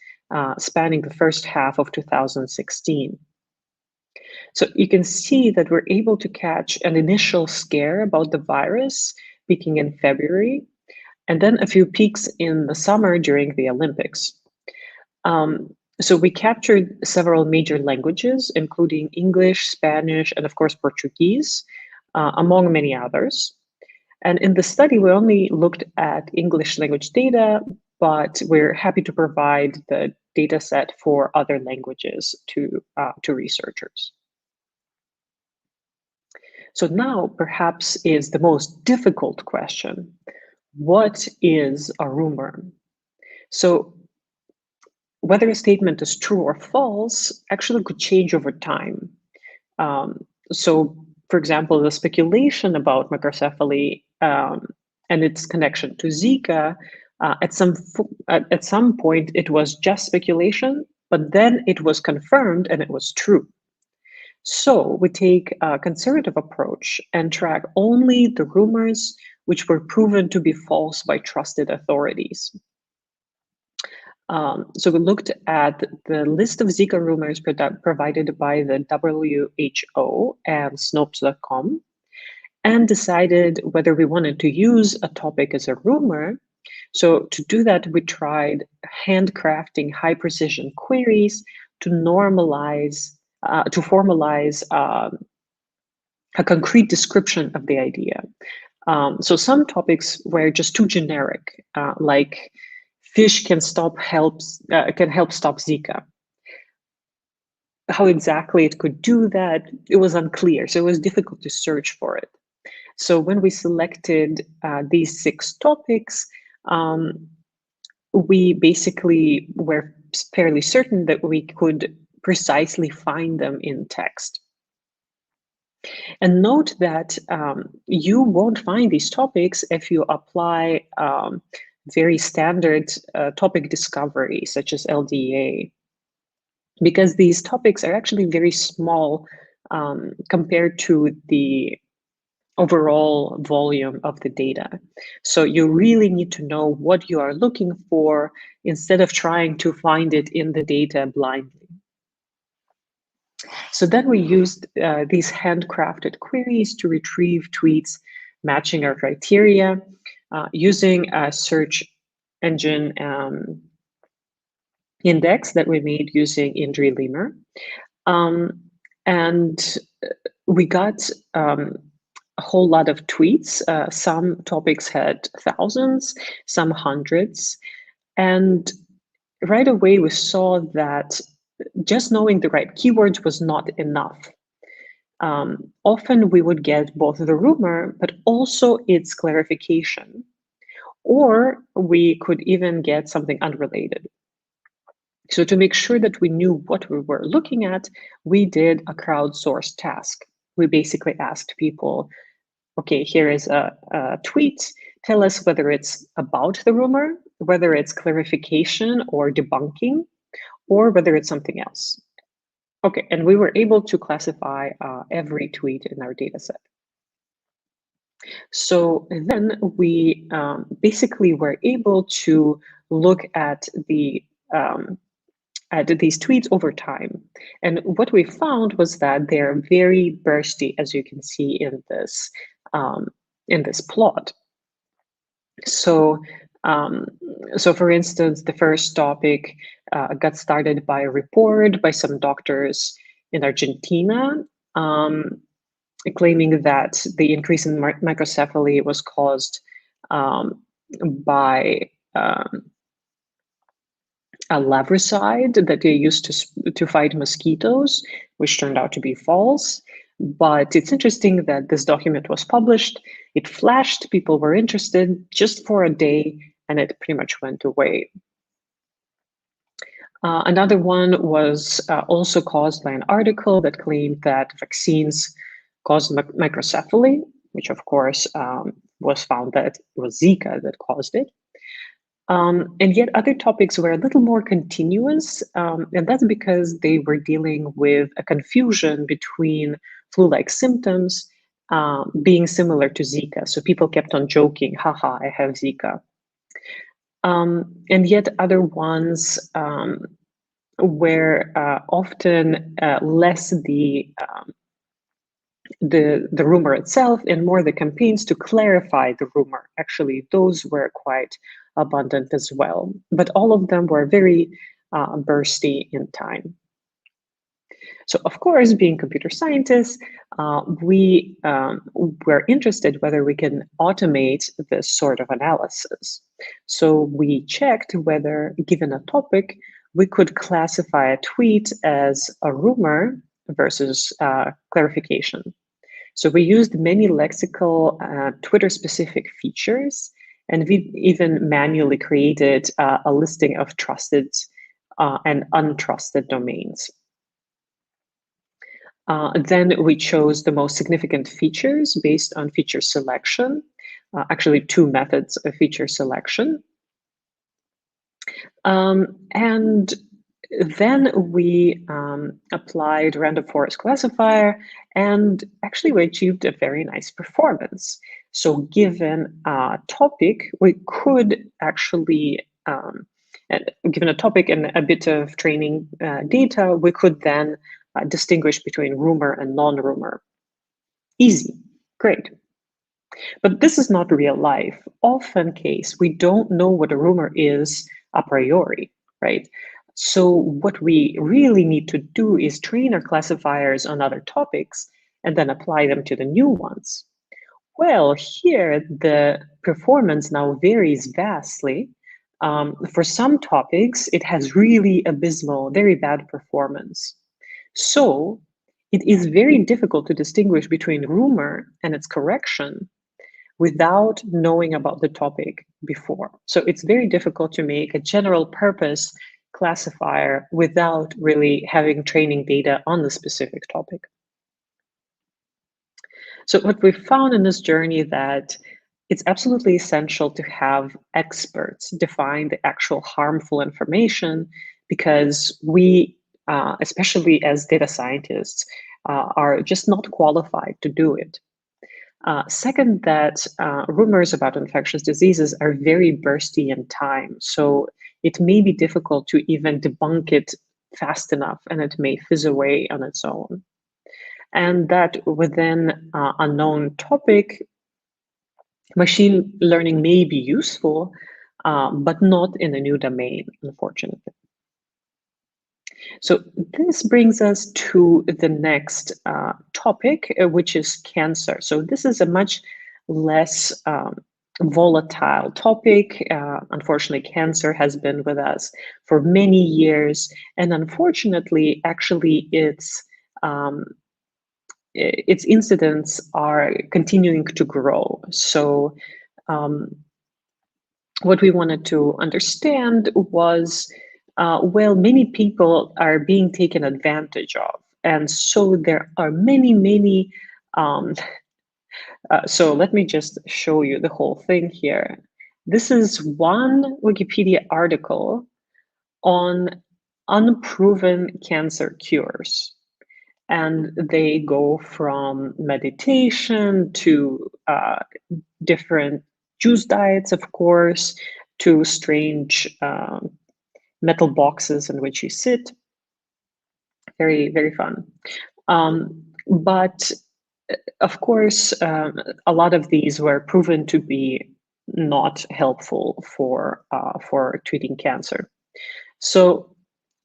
P: spanning the first half of 2016. So you can see that we're able to catch an initial scare about the virus peaking in February, and then a few peaks in the summer during the Olympics. So we captured several major languages, including English, Spanish, and of course Portuguese, among many others. And in the study, we only looked at English language data, but we're happy to provide the data set for other languages to researchers. So now perhaps is the most difficult question. What is a rumor? So whether a statement is true or false actually could change over time. So for example, the speculation about microcephaly and its connection to Zika, at some point it was just speculation, but then it was confirmed and it was true. So we take a conservative approach and track only the rumors which were proven to be false by trusted authorities. So we looked at the list of Zika rumors provided by the WHO and Snopes.com and decided whether we wanted to use a topic as a rumor. So to do that, we tried handcrafting high precision queries to formalize a concrete description of the idea. So some topics were just too generic, like fish can help stop Zika. How exactly it could do that, it was unclear, so it was difficult to search for it. So when we selected these 6 topics, we basically were fairly certain that we could precisely find them in text. And note that you won't find these topics if you apply very standard topic discovery, such as LDA, because these topics are actually very small compared to the overall volume of the data. So you really need to know what you are looking for instead of trying to find it in the data blindly. So then we used these handcrafted queries to retrieve tweets matching our criteria using a search engine index that we made using Indri Lemur. And we got a whole lot of tweets. Some topics had thousands, some hundreds. And right away we saw that just knowing the right keywords was not enough. Often we would get both the rumor, but also its clarification, or we could even get something unrelated. So to make sure that we knew what we were looking at, we did a crowdsourced task. We basically asked people, okay, here is a tweet. Tell us whether it's about the rumor, whether it's clarification or debunking, or whether it's something else. Okay, and we were able to classify every tweet in our data set. So then we basically were able to look at these tweets over time. And what we found was that they're very bursty, as you can see in this plot. So for instance, the first topic got started by a report by some doctors in Argentina, claiming that the increase in microcephaly was caused by a larvicide that they used to fight mosquitoes, which turned out to be false. But it's interesting that this document was published, it flashed, people were interested just for a day, and it pretty much went away. Another one was also caused by an article that claimed that vaccines caused microcephaly, which of course was found that it was Zika that caused it. And yet other topics were a little more continuous, and that's because they were dealing with a confusion between flu-like symptoms being similar to Zika. So people kept on joking, haha, I have Zika. And yet other ones were often less the rumor itself and more the campaigns to clarify the rumor. Actually, those were quite abundant as well, but all of them were very bursty in time. So, of course, being computer scientists, we were interested whether we can automate this sort of analysis. So we checked whether, given a topic, we could classify a tweet as a rumor versus clarification. So we used many lexical Twitter-specific features, and we even manually created a listing of trusted and untrusted domains. Then we chose the most significant features based on feature selection, actually 2 methods of feature selection. And then we applied random forest classifier, and actually we achieved a very nice performance. So given a topic, we could actually, given a topic and a bit of training data, we could then distinguish between rumor and non-rumor. Easy, great. But this is not real life. Often case, we don't know what a rumor is a priori, right? So what we really need to do is train our classifiers on other topics and then apply them to the new ones. Well, here the performance now varies vastly. For some topics, it has really abysmal, very bad performance. So it is very difficult to distinguish between rumor and its correction without knowing about the topic before. So it's very difficult to make a general purpose classifier without really having training data on the specific topic. So what we found in this journey that it's absolutely essential to have experts define the actual harmful information, because we, especially as data scientists, are just not qualified to do it. Second, that rumors about infectious diseases are very bursty in time. So it may be difficult to even debunk it fast enough, and it may fizz away on its own. And that within a known topic, machine learning may be useful, but not in a new domain, unfortunately. So this brings us to the next topic, which is cancer. So this is a much less volatile topic. Unfortunately, cancer has been with us for many years, and unfortunately, actually, its incidents are continuing to grow. So what we wanted to understand was, well, many people are being taken advantage of. And so there are many, so let me just show you the whole thing here. This is one Wikipedia article on unproven cancer cures. And they go from meditation to different juice diets, of course, to strange metal boxes in which you sit. Very, very fun. But of course, a lot of these were proven to be not helpful for treating cancer. So,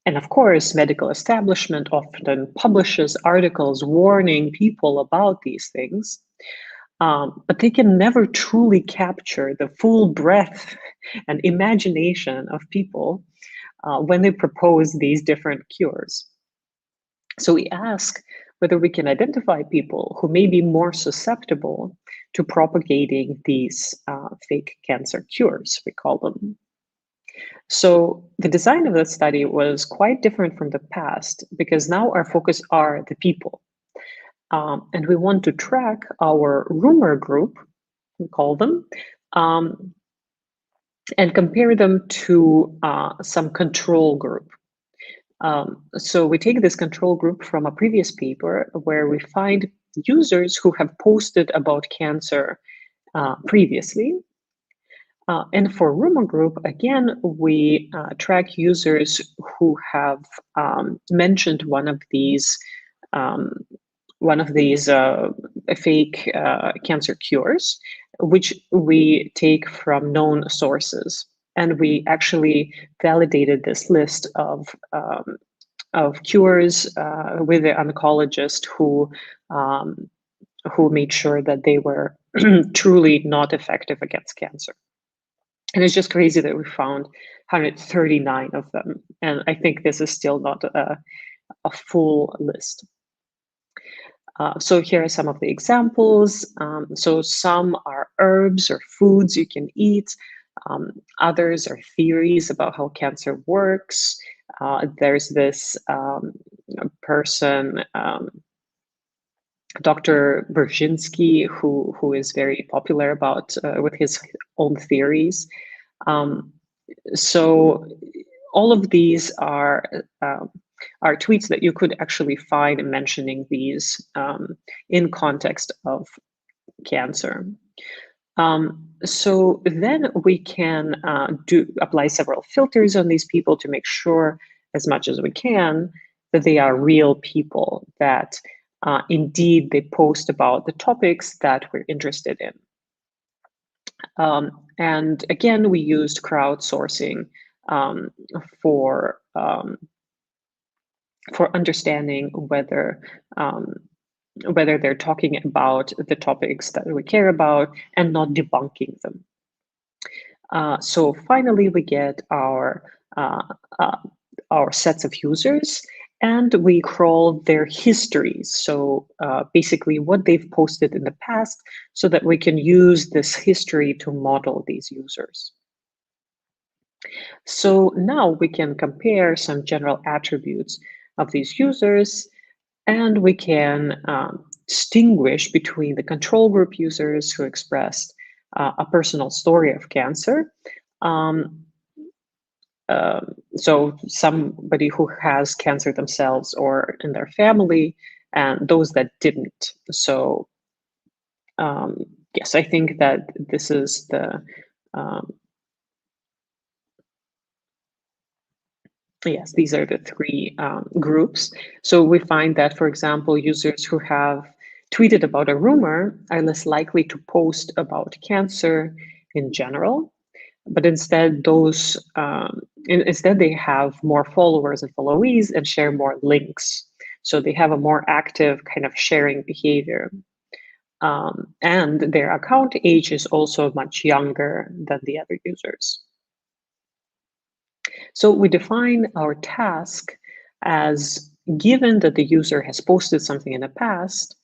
P: and of course, medical establishment often publishes articles warning people about these things, but they can never truly capture the full breadth and imagination of people when they propose these different cures. So we ask whether we can identify people who may be more susceptible to propagating these fake cancer cures, we call them. So the design of the study was quite different from the past, because now our focus are the people. And we want to track our rumor group, we call them, and compare them to some control group. So we take this control group from a previous paper where we find users who have posted about cancer previously. And for rumor group, again, we track users who have mentioned one of these fake cancer cures, which we take from known sources. And we actually validated this list of cures with the oncologist who made sure that they were truly not effective against cancer. And it's just crazy that we found 139 of them. And I think this is still not a full list. So here are some of the examples. So some are herbs or foods you can eat. Others are theories about how cancer works. There's this person, Dr. Brzezinski, who is very popular about with his own theories. So all of these are tweets that you could actually find mentioning these in context of cancer. So then we can apply several filters on these people to make sure, as much as we can, that they are real people, that indeed they post about the topics that we're interested in. And again, we used crowdsourcing for understanding whether they're talking about the topics that we care about and not debunking them. So finally, we get our sets of users, and we crawl their histories. So basically what they've posted in the past, so that we can use this history to model these users. So now we can compare some general attributes of these users, and we can distinguish between the control group users who expressed a personal story of cancer. So somebody who has cancer themselves or in their family, and those that didn't. So yes, I think that this is the yes, these are the three groups. So we find that, for example, users who have tweeted about a rumor are less likely to post about cancer in general, but instead instead they have more followers and followees and share more links. So they have a more active kind of sharing behavior. And their account age is also much younger than the other users. So we define our task as, given that the user has posted something in the past,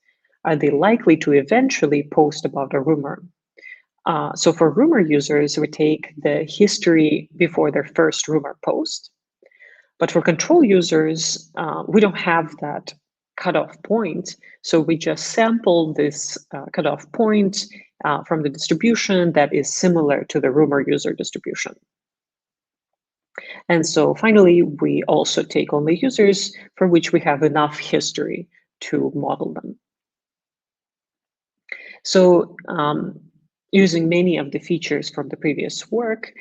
P: are they likely to eventually post about a rumor? So for rumor users, we take the history before their first rumor post. But for control users, we don't have that cutoff point. So we just sample this cutoff point from the distribution that is similar to the rumor user distribution. And so finally, we also take only users for which we have enough history to model them. So using many of the features from the previous work,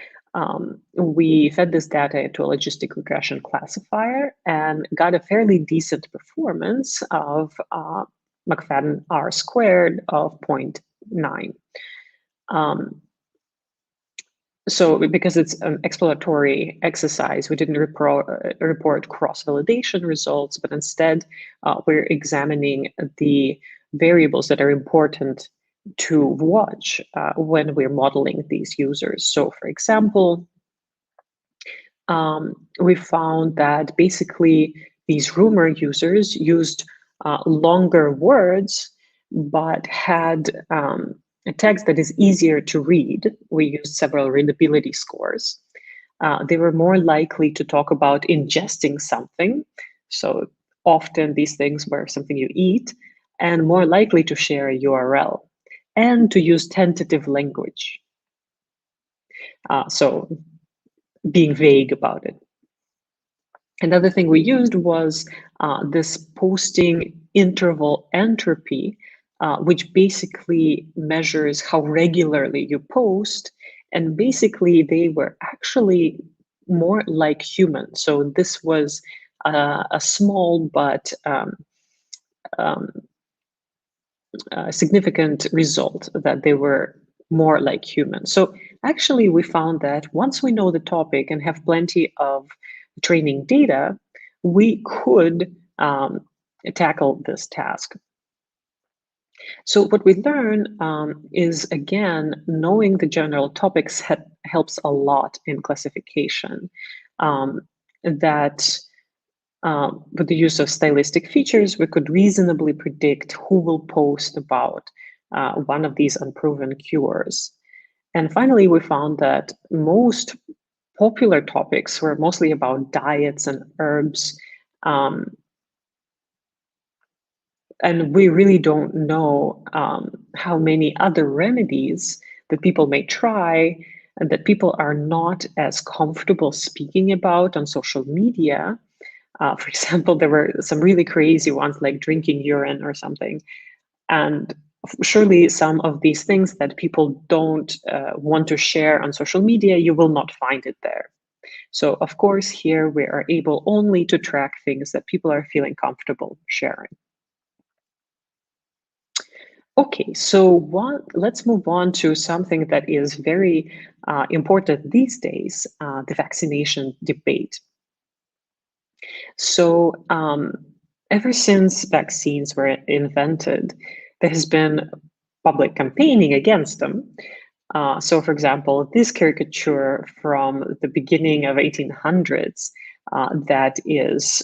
P: we fed this data into a logistic regression classifier and got a fairly decent performance of McFadden R squared of 0.9. So because it's an exploratory exercise, we didn't report cross-validation results, but instead we're examining the variables that are important to watch when we're modeling these users. So for example, we found that basically these rumor users used longer words, but had a text that is easier to read. We used several readability scores. They were more likely to talk about ingesting something. So often these things were something you eat, and more likely to share a URL and to use tentative language. So being vague about it. Another thing we used was this posting interval entropy, which basically measures how regularly you post And basically, they were actually more like humans. So this was a small but significant result, that they were more like humans. So actually, we found that once we know the topic and have plenty of training data, we could tackle this task. So what we learn is, again, knowing the general topics helps a lot in classification. That with the use of stylistic features, we could reasonably predict who will post about one of these unproven cures. And finally, we found that most popular topics were mostly about diets and herbs. And we really don't know how many other remedies that people may try and that people are not as comfortable speaking about on social media. For example, there were some really crazy ones like drinking urine or something. And surely some of these things that people don't want to share on social media, you will not find it there. So of course, here we are able only to track things that people are feeling comfortable sharing. Okay, so let's move on to something that is very important these days, the vaccination debate. So ever since vaccines were invented, there has been public campaigning against them. So for example, this caricature from the beginning of 1800s that is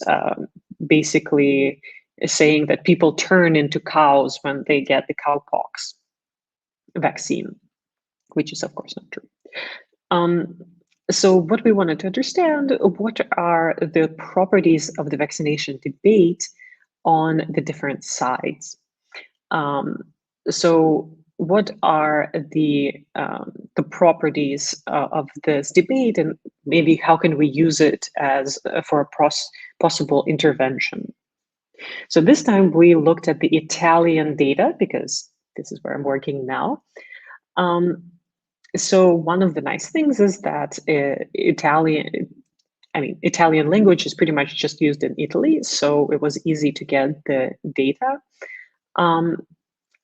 P: basically saying that people turn into cows when they get the cowpox vaccine, which is of course not true. So what we wanted to understand, what are the properties of the vaccination debate on the different sides? So what are the properties of this debate, and maybe how can we use it as for a possible intervention? So this time we looked at the Italian data, because this is where I'm working now. So one of the nice things is that Italian language is pretty much just used in Italy, so it was easy to get the data.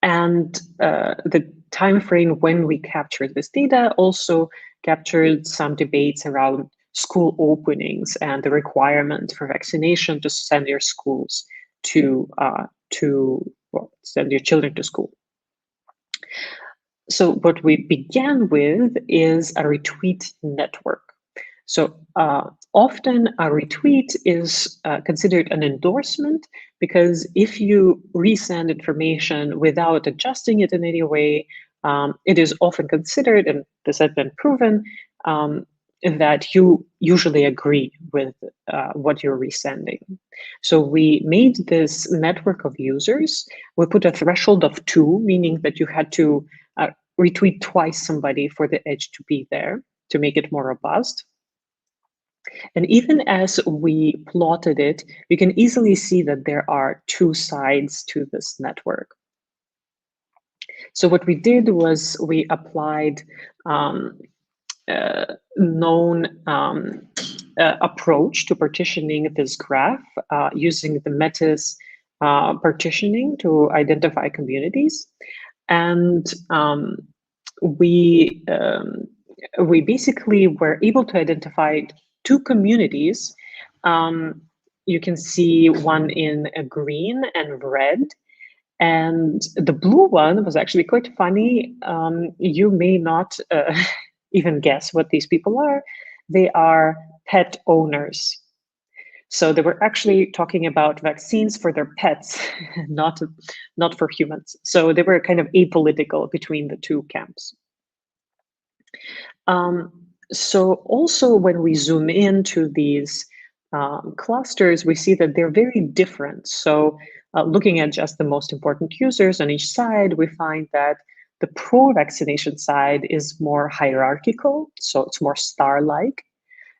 P: And the time frame when we captured this data also captured some debates around school openings and the requirement for vaccination to send your schools to send your children to school. So what we began with is a retweet network. So often a retweet is considered an endorsement, because if you resend information without adjusting it in any way, it is often considered, and this has been proven, that you usually agree with what you're resending. So we made this network of users. We put a threshold of 2, meaning that you had to retweet twice somebody for the edge to be there, to make it more robust. And even as we plotted it, you can easily see that there are 2 sides to this network. So what we did was we applied known approach to partitioning this graph using the Metis partitioning to identify communities. And we basically were able to identify 2 communities. You can see one in green and red. And the blue one was actually quite funny. You may not even guess what these people are. They are pet owners. So they were actually talking about vaccines for their pets, not for humans. So they were kind of apolitical between the 2 camps. So also when we zoom into these clusters, we see that they're very different. So looking at just the most important users on each side, we find that the pro-vaccination side is more hierarchical, so it's more star-like.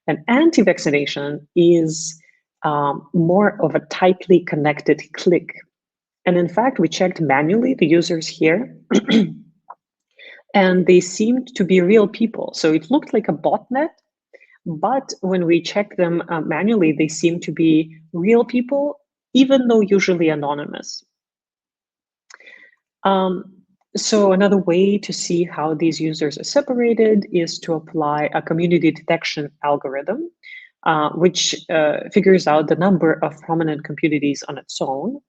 P: And anti-vaccination is more of a tightly connected clique. And in fact, we checked manually the users here. And they seemed to be real people. So it looked like a botnet, but when we check them manually, they seem to be real people, even though usually anonymous. So another way to see how these users are separated is to apply a community detection algorithm, which figures out the number of prominent communities on its own.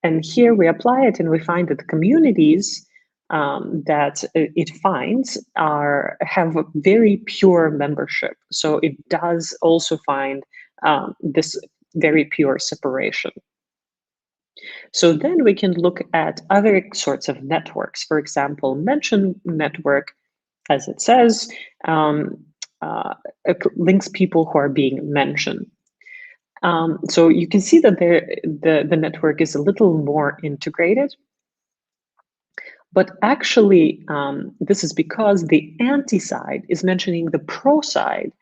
P: And here we apply it and we find that the communities that it finds have a very pure membership. So it does also find this very pure separation. So then we can look at other sorts of networks. For example, mention network, as it says, links people who are being mentioned. So you can see that the network is a little more integrated. But actually, this is because the anti-side is mentioning the pro-side.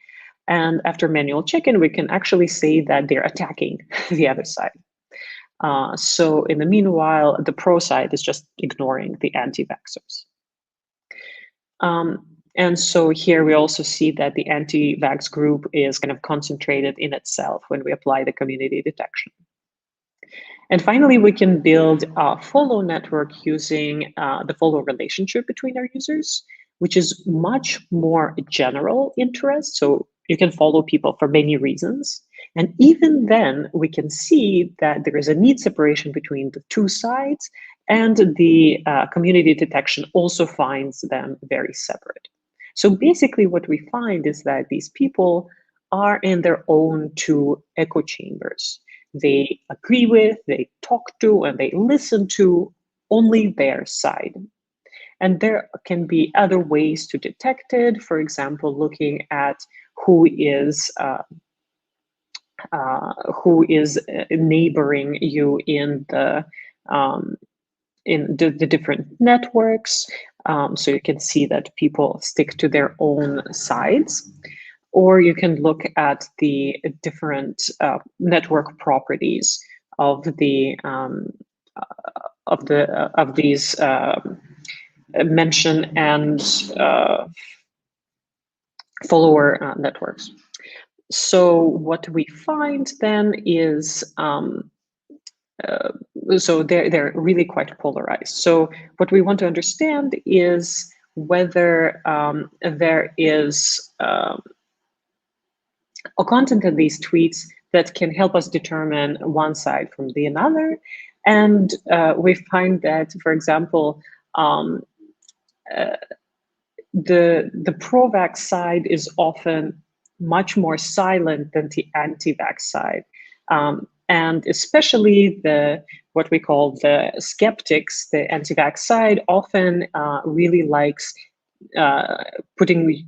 P: And after manual check-in, we can actually say that they're attacking the other side. So in the meanwhile, the pro side is just ignoring the anti-vaxxers. And so here we also see that the anti-vax group is kind of concentrated in itself when we apply the community detection. And finally, we can build a follow network using the follow relationship between our users, which is much more general interest. So you can follow people for many reasons. And even then, we can see that there is a neat separation between the two sides, and the community detection also finds them very separate. So basically what we find is that these people are in their own two echo chambers. They agree with, they talk to, and they listen to only their side. And there can be other ways to detect it. For example, looking at who is neighboring you in the different networks. So you can see that people stick to their own sides. Or you can look at the different network properties of these mention and follower networks. So what we find then is, so they're really quite polarized. So what we want to understand is whether there is a content in these tweets that can help us determine one side from the other. And we find that, for example, the pro-vax side is often much more silent than the anti-vax side. And especially what we call the skeptics, the anti-vax side, often really likes putting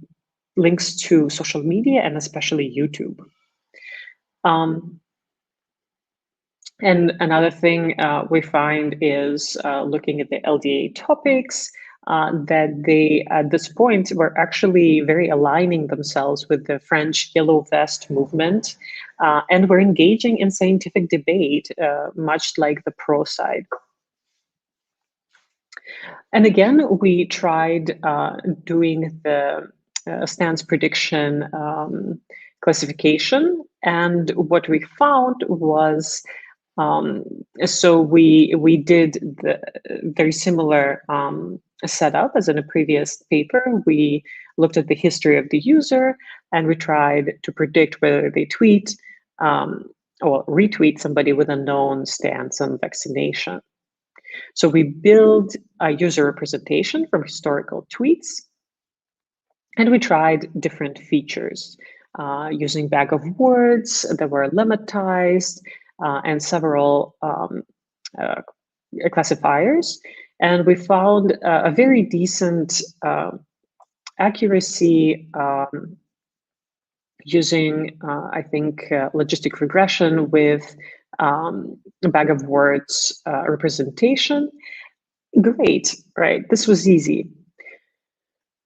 P: links to social media and especially YouTube. And another thing we find is looking at the LDA topics, that they, at this point, were actually very aligning themselves with the French Yellow Vest movement, and were engaging in scientific debate, much like the pro side. And again, we tried doing the stance prediction classification, and what we found was, so we did the very similar setup as in a previous paper. We looked at the history of the user, and we tried to predict whether they tweet or retweet somebody with a known stance on vaccination. So we build a user representation from historical tweets, and we tried different features using bag of words that were lemmatized and several classifiers. And we found a very decent accuracy using, I think, logistic regression with a bag of words representation. Great, right? This was easy,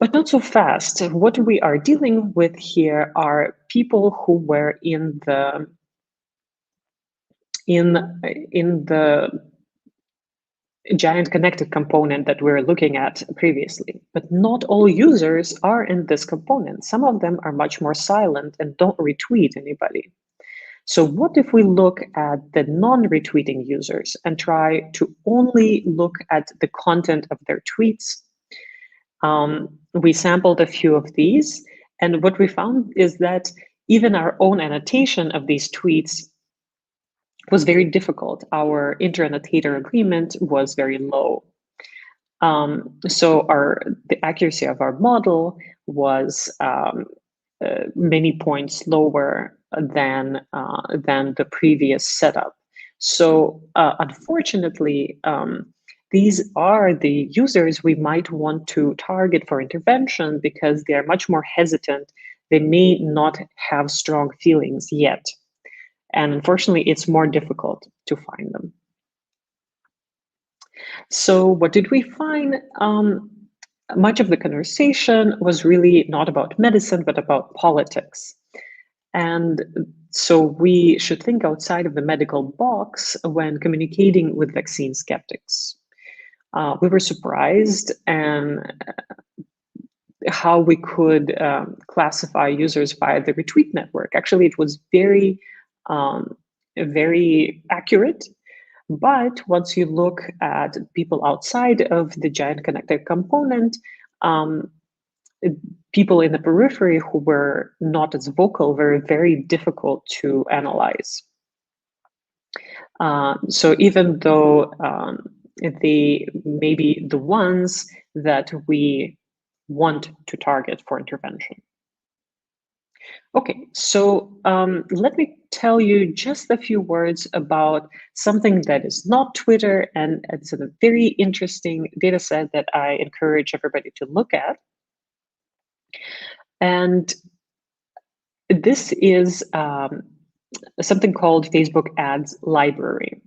P: but not so fast. What we are dealing with here are people who were in giant connected component that we were looking at previously. But not all users are in this component. Some of them are much more silent and don't retweet anybody. So what if we look at the non-retweeting users and try to only look at the content of their tweets? We sampled a few of these, and what we found is that even our own annotation of these tweets was very difficult. Our inter-annotator agreement was very low. So the accuracy of our model was many points lower than the previous setup. So unfortunately, these are the users we might want to target for intervention because they are much more hesitant. They may not have strong feelings yet. And unfortunately, it's more difficult to find them. So what did we find? Much of the conversation was really not about medicine, but about politics. And so we should think outside of the medical box when communicating with vaccine skeptics. We were surprised and how we could classify users via the Retweet Network. Actually, it was very accurate. But once you look at people outside of the giant connected component, people in the periphery who were not as vocal were very difficult to analyze. So even though they may be the ones that we want to target for intervention. Okay, so let me tell you just a few words about something that is not Twitter, and it's a very interesting data set that I encourage everybody to look at. And this is something called Facebook Ads Library.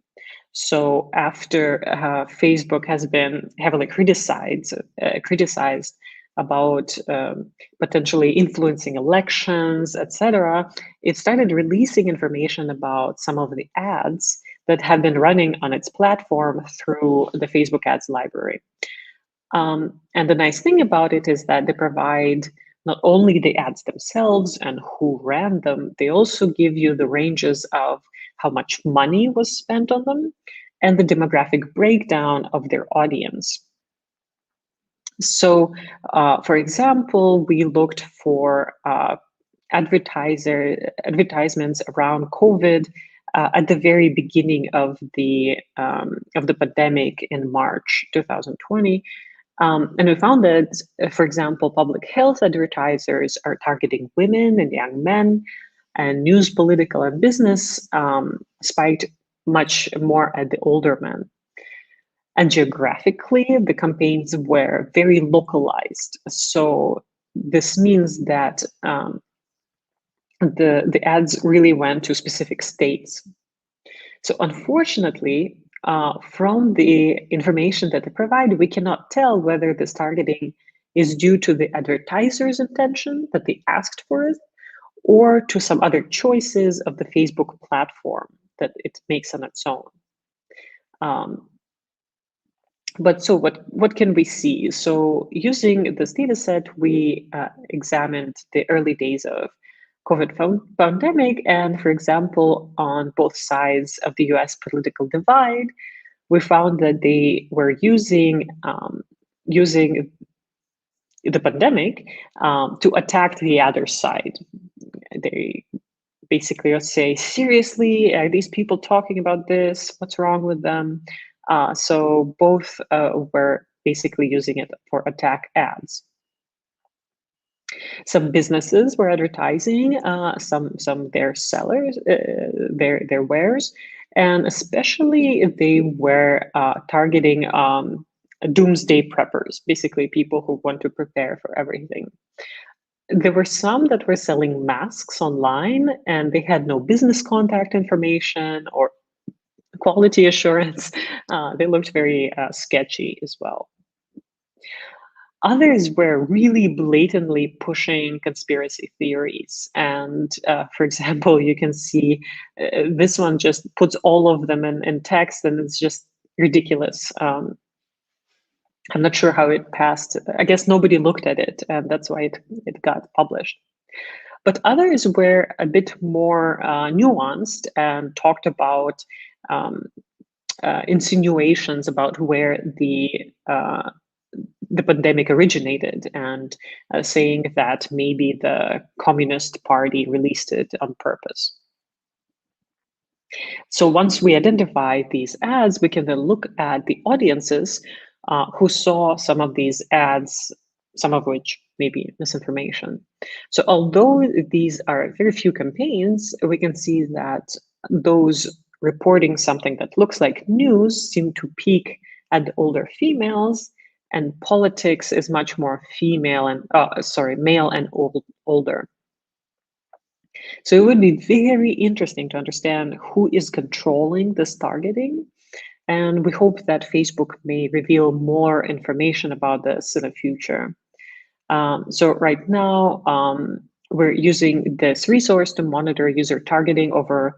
P: So after Facebook has been heavily criticized about potentially influencing elections, etc., it started releasing information about some of the ads that have been running on its platform through the Facebook Ads Library. And the nice thing about it is that they provide not only the ads themselves and who ran them, they also give you the ranges of how much money was spent on them and the demographic breakdown of their audience. So, for example, we looked for advertisements around COVID at the very beginning of the pandemic in March 2020, and we found that, for example, public health advertisers are targeting women and young men, and news, political, and business spiked much more at the older men. And geographically, the campaigns were very localized. So this means that the ads really went to specific states. So unfortunately, from the information that they provide, we cannot tell whether this targeting is due to the advertiser's intention that they asked for it, or to some other choices of the Facebook platform that it makes on its own. But so what can we see? So using this data set, we examined the early days of COVID pandemic, and for example, on both sides of the US political divide, we found that they were using the pandemic to attack the other side. They basically would say, seriously, are these people talking about this? What's wrong with them? So both were basically using it for attack ads. Some businesses were advertising some their sellers, their wares, and especially they were targeting doomsday preppers, basically people who want to prepare for everything. There were some that were selling masks online, and they had no business contact information or quality assurance. They looked very sketchy as well. Others were really blatantly pushing conspiracy theories. And for example, you can see this one just puts all of them in text, and it's just ridiculous. I'm not sure how it passed. I guess nobody looked at it, and that's why it got published. But others were a bit more nuanced and talked about insinuations about where the pandemic originated, and saying that maybe the Communist Party released it on purpose. So once we identify these ads, we can then look at the audiences who saw some of these ads, some of which may be misinformation. So although these are very few campaigns, we can see that those reporting something that looks like news seem to peak at the older females, and politics is much more male and older. So it would be very interesting to understand who is controlling this targeting. And we hope that Facebook may reveal more information about this in the future. So right now, we're using this resource to monitor user targeting over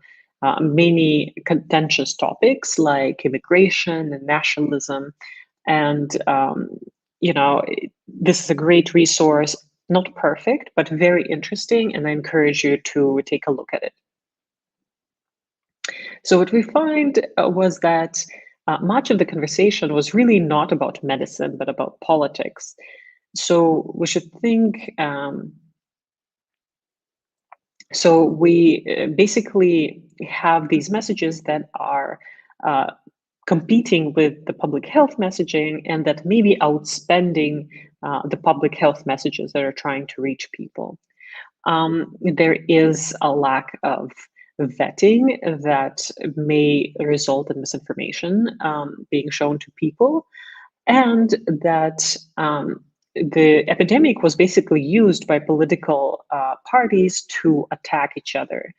P: many contentious topics like immigration and nationalism. And, this is a great resource, not perfect, but very interesting. And I encourage you to take a look at it. So what we find was that much of the conversation was really not about medicine, but about politics. So we should think, so we basically have these messages that are competing with the public health messaging, and that may be outspending the public health messages that are trying to reach people. There is a lack of vetting that may result in misinformation being shown to people, and that the epidemic was basically used by political parties to attack each other,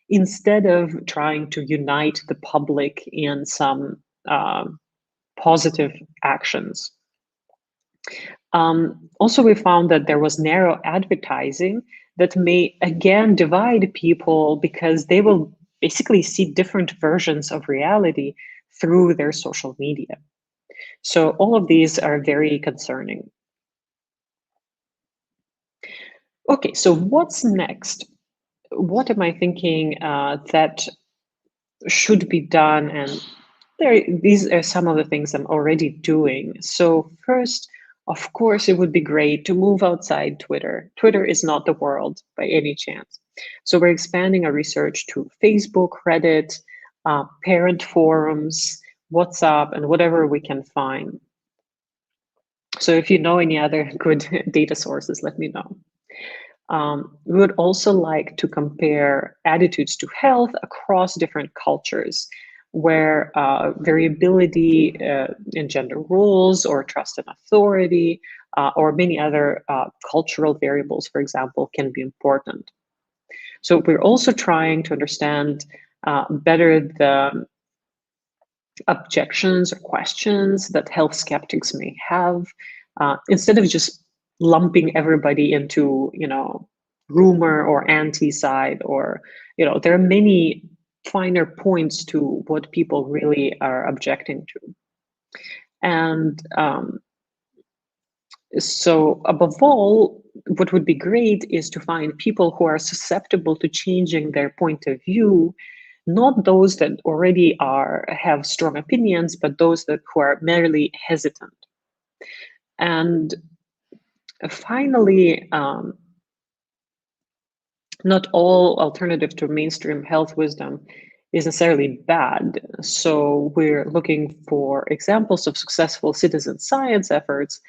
P: instead of trying to unite the public in some positive actions. Also, we found that there was narrow advertising that may again divide people, because they will basically see different versions of reality through their social media. So all of these are very concerning. Okay, so what's next? What am I thinking that should be done? And these are some of the things I'm already doing. So first, of course, it would be great to move outside Twitter. Twitter is not the world by any chance. So we're expanding our research to Facebook, Reddit, parent forums, WhatsApp, and whatever we can find. So if you know any other good data sources, let me know. We would also like to compare attitudes to health across different cultures, where variability in gender roles or trust and authority or many other cultural variables, for example, can be important. So we're also trying to understand better the objections or questions that health skeptics may have, instead of just lumping everybody into, rumor or anti-side, or, there are many finer points to what people really are objecting to. And so above all, what would be great is to find people who are susceptible to changing their point of view, not those that already have strong opinions, but those who are merely hesitant. And finally, not all alternative to mainstream health wisdom is necessarily bad. So we're looking for examples of successful citizen science efforts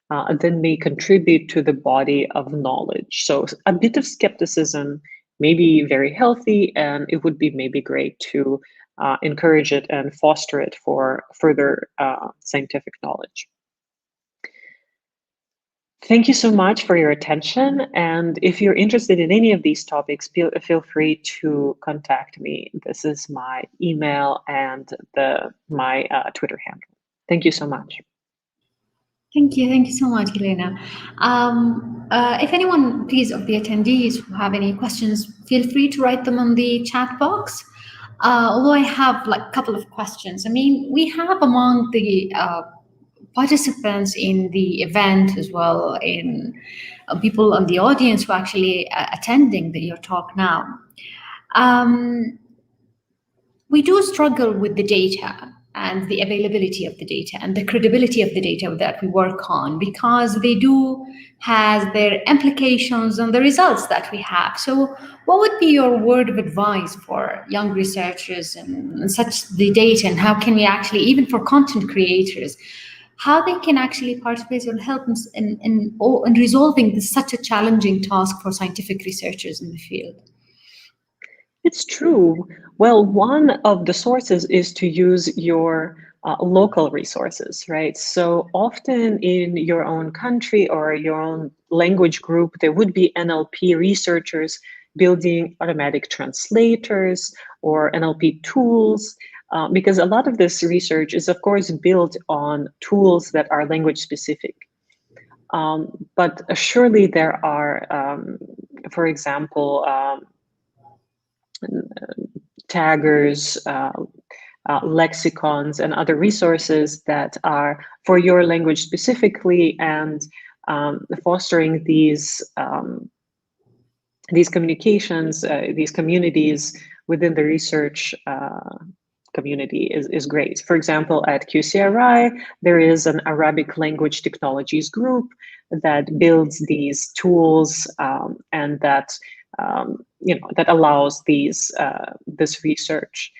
P: that may contribute to the body of knowledge. So a bit of skepticism may be very healthy, and it would be maybe great to encourage it and foster it for further scientific knowledge. Thank you so much for your attention. And if you're interested in any of these topics, feel free to contact me. This is my email and my Twitter handle. Thank you so much.
I: Thank you so much, Helena. If anyone, please, of the attendees who have any questions, feel free to write them on the chat box. although I have like a couple of questions. I mean, we have among the participants in the event as well in people on the audience who are actually attending your talk now. We do struggle with the data and the availability of the data and the credibility of the data that we work on, because they do have their implications on the results that we have. So what would be your word of advice for young researchers and such the data, and how can we actually, even for content creators, how they can actually participate or help in resolving such a challenging task for scientific researchers in the field?
P: It's true. Well, one of the sources is to use your local resources, right? So often in your own country or your own language group, there would be NLP researchers building automatic translators or NLP tools, because a lot of this research is, of course, built on tools that are language specific. But surely there are, for example, taggers, lexicons, and other resources that are for your language specifically, and fostering these communications, these communities within the research community is great. For example, at QCRI, there is an Arabic language technologies group that builds these tools and that that allows this research.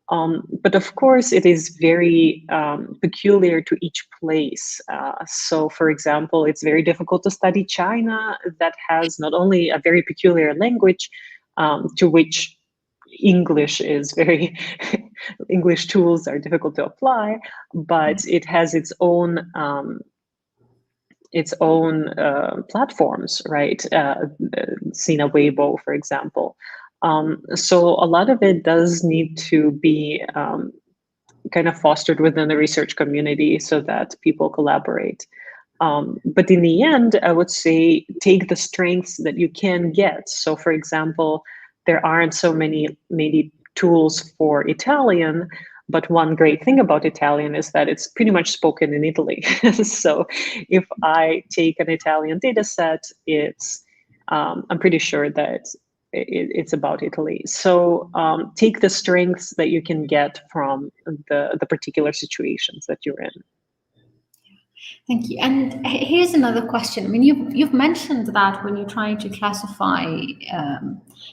P: But of course, it is very peculiar to each place. So, for example, it's very difficult to study China, that has not only a very peculiar language to which English is very, English tools are difficult to apply, but it has its own platforms, right? Sina Weibo, for example. So a lot of it does need to be kind of fostered within the research community so that people collaborate. But in the end, I would say take the strengths that you can get. So for example, there aren't so many tools for Italian, but one great thing about Italian is that it's pretty much spoken in Italy. So if I take an Italian data set, I'm pretty sure that it's about Italy. So take the strengths that you can get from the particular situations that you're in.
I: Thank you. And here's another question. I mean, you've mentioned that when you're trying to classify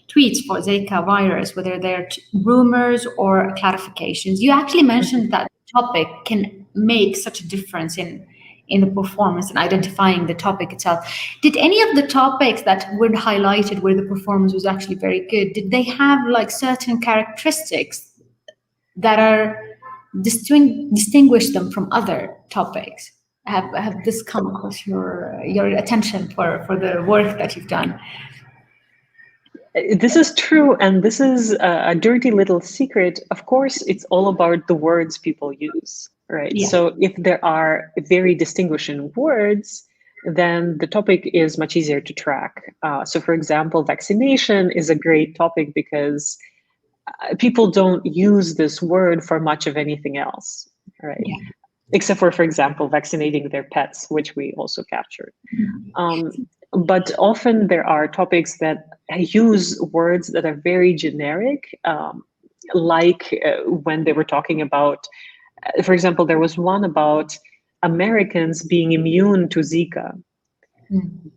I: tweets for Zika virus, whether they're rumors or clarifications, you actually mentioned that the topic can make such a difference in the performance and identifying the topic itself. Did any of the topics that were highlighted where the performance was actually very good, did they have like certain characteristics that are distinguish them from other topics? Have this come across your attention for the work that you've done?
P: This is true, and this is a dirty little secret. Of course, it's all about the words people use, right? Yeah. So if there are very distinguishing words, then the topic is much easier to track. So for example, vaccination is a great topic because people don't use this word for much of anything else, right? Yeah. Except for example, vaccinating their pets, which we also captured. But often there are topics that use words that are very generic, like when they were talking about, for example, there was one about Americans being immune to Zika.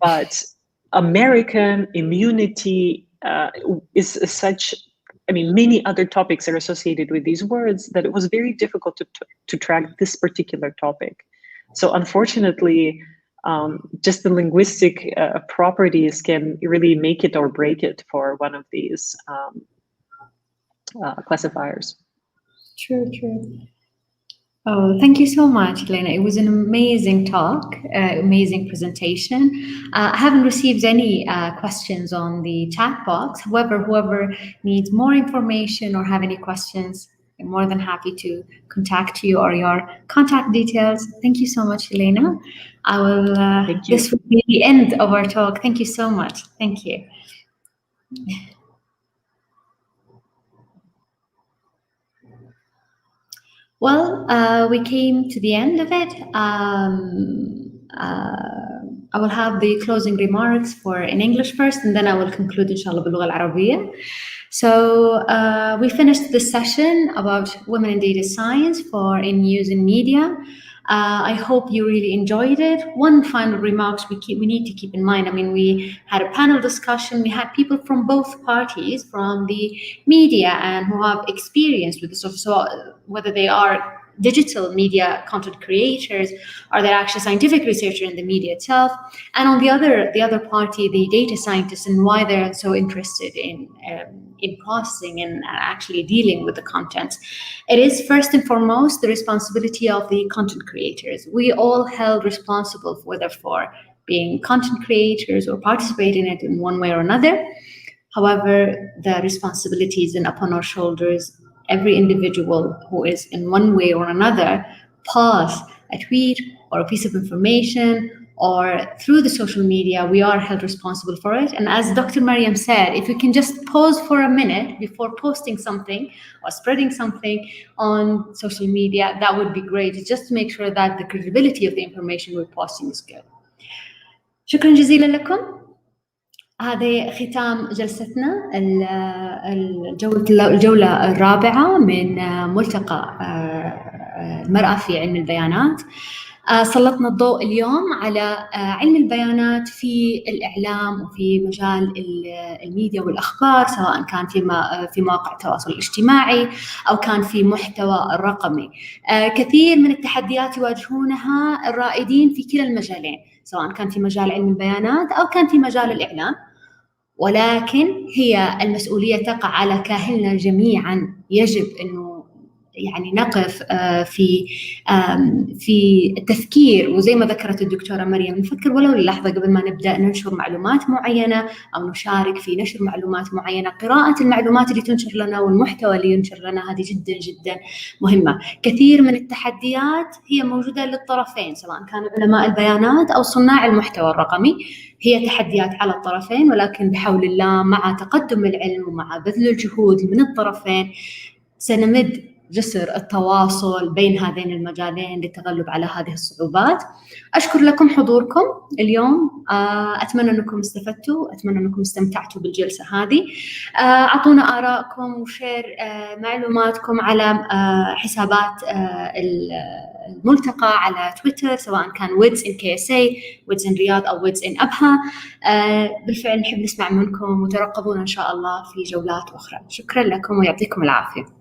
P: But American immunity is such, I mean, many other topics are associated with these words that it was very difficult to track this particular topic. So unfortunately, just the linguistic properties can really make it or break it for one of these classifiers.
I: True. Oh, thank you so much, Elena. It was an amazing talk, amazing presentation. I haven't received any questions on the chat box. However, whoever needs more information or have any questions, I'm more than happy to contact you or your contact details. Thank you so much, Elena. I will.
P: Thank you.
I: This will be the end of our talk. Thank you so much. Thank you. Well, we came to the end of it. I will have the closing remarks in English first, and then I will conclude, inshallah, باللغة العربية. So we finished this session about women in data science in news and media. I hope you really enjoyed it. One final remarks we need to keep in mind. I mean, we had a panel discussion. We had people from both parties, from the media and who have experience with this. So whether they are digital media content creators or they're actually scientific researchers in the media itself, and on the other party, the data scientists, and why they're so interested in processing and actually dealing with the content. It is first and foremost the responsibility of the content creators. We all held responsible whether for being content creators or participating in it in one way or another. However, the responsibility is upon our shoulders. Every individual who is in one way or another pass a tweet or a piece of information or through the social media, we are held responsible for it. And as Dr. Mariam said, if we can just pause for a minute before posting something or spreading something on social media, that would be great, just to make sure that the credibility of the information we're posting is good. شكرا جزيلا لكم. هذا ختام جلستنا الجولة الرابعة من ملتقى المرأة في علم البيانات. سلطنا الضوء اليوم على علم البيانات في الإعلام وفي مجال الميديا والأخبار، سواء كان في مواقع التواصل الاجتماعي أو كان في محتوى الرقمي. كثير من التحديات يواجهونها الرائدين في كلا المجالين، سواء كان في مجال علم البيانات أو كان في مجال الإعلام، ولكن هي المسؤولية تقع على كاهلنا جميعا. يجب أنه يعني نقف في التفكير، وزي ما ذكرت الدكتورة مريم نفكر ولو للحظة قبل ما نبدأ ننشر معلومات معينة أو نشارك في نشر معلومات معينة. قراءة المعلومات اللي تنشر لنا والمحتوى اللي ينشر لنا هذه جدا جدا مهمة. كثير من التحديات هي موجودة للطرفين، سواء كانوا علماء البيانات أو صناع المحتوى الرقمي. هي تحديات على الطرفين، ولكن بحول الله مع تقدم العلم ومع بذل الجهود من الطرفين سنمد جسر التواصل بين هذين المجالين للتغلب على هذه الصعوبات. أشكر لكم حضوركم اليوم. أتمنى أنكم استفدتوا، أتمنى أنكم استمتعتوا بالجلسة هذه. أعطونا آراءكم وشير معلوماتكم على حسابات الملتقى على تويتر، سواء كان ويدز إن KSA، ويدز إن رياض، أو ويدز إن أبها. بالفعل نحب نسمع منكم، وترقبونا إن شاء الله في جولات أخرى. شكرا لكم ويعطيكم العافية.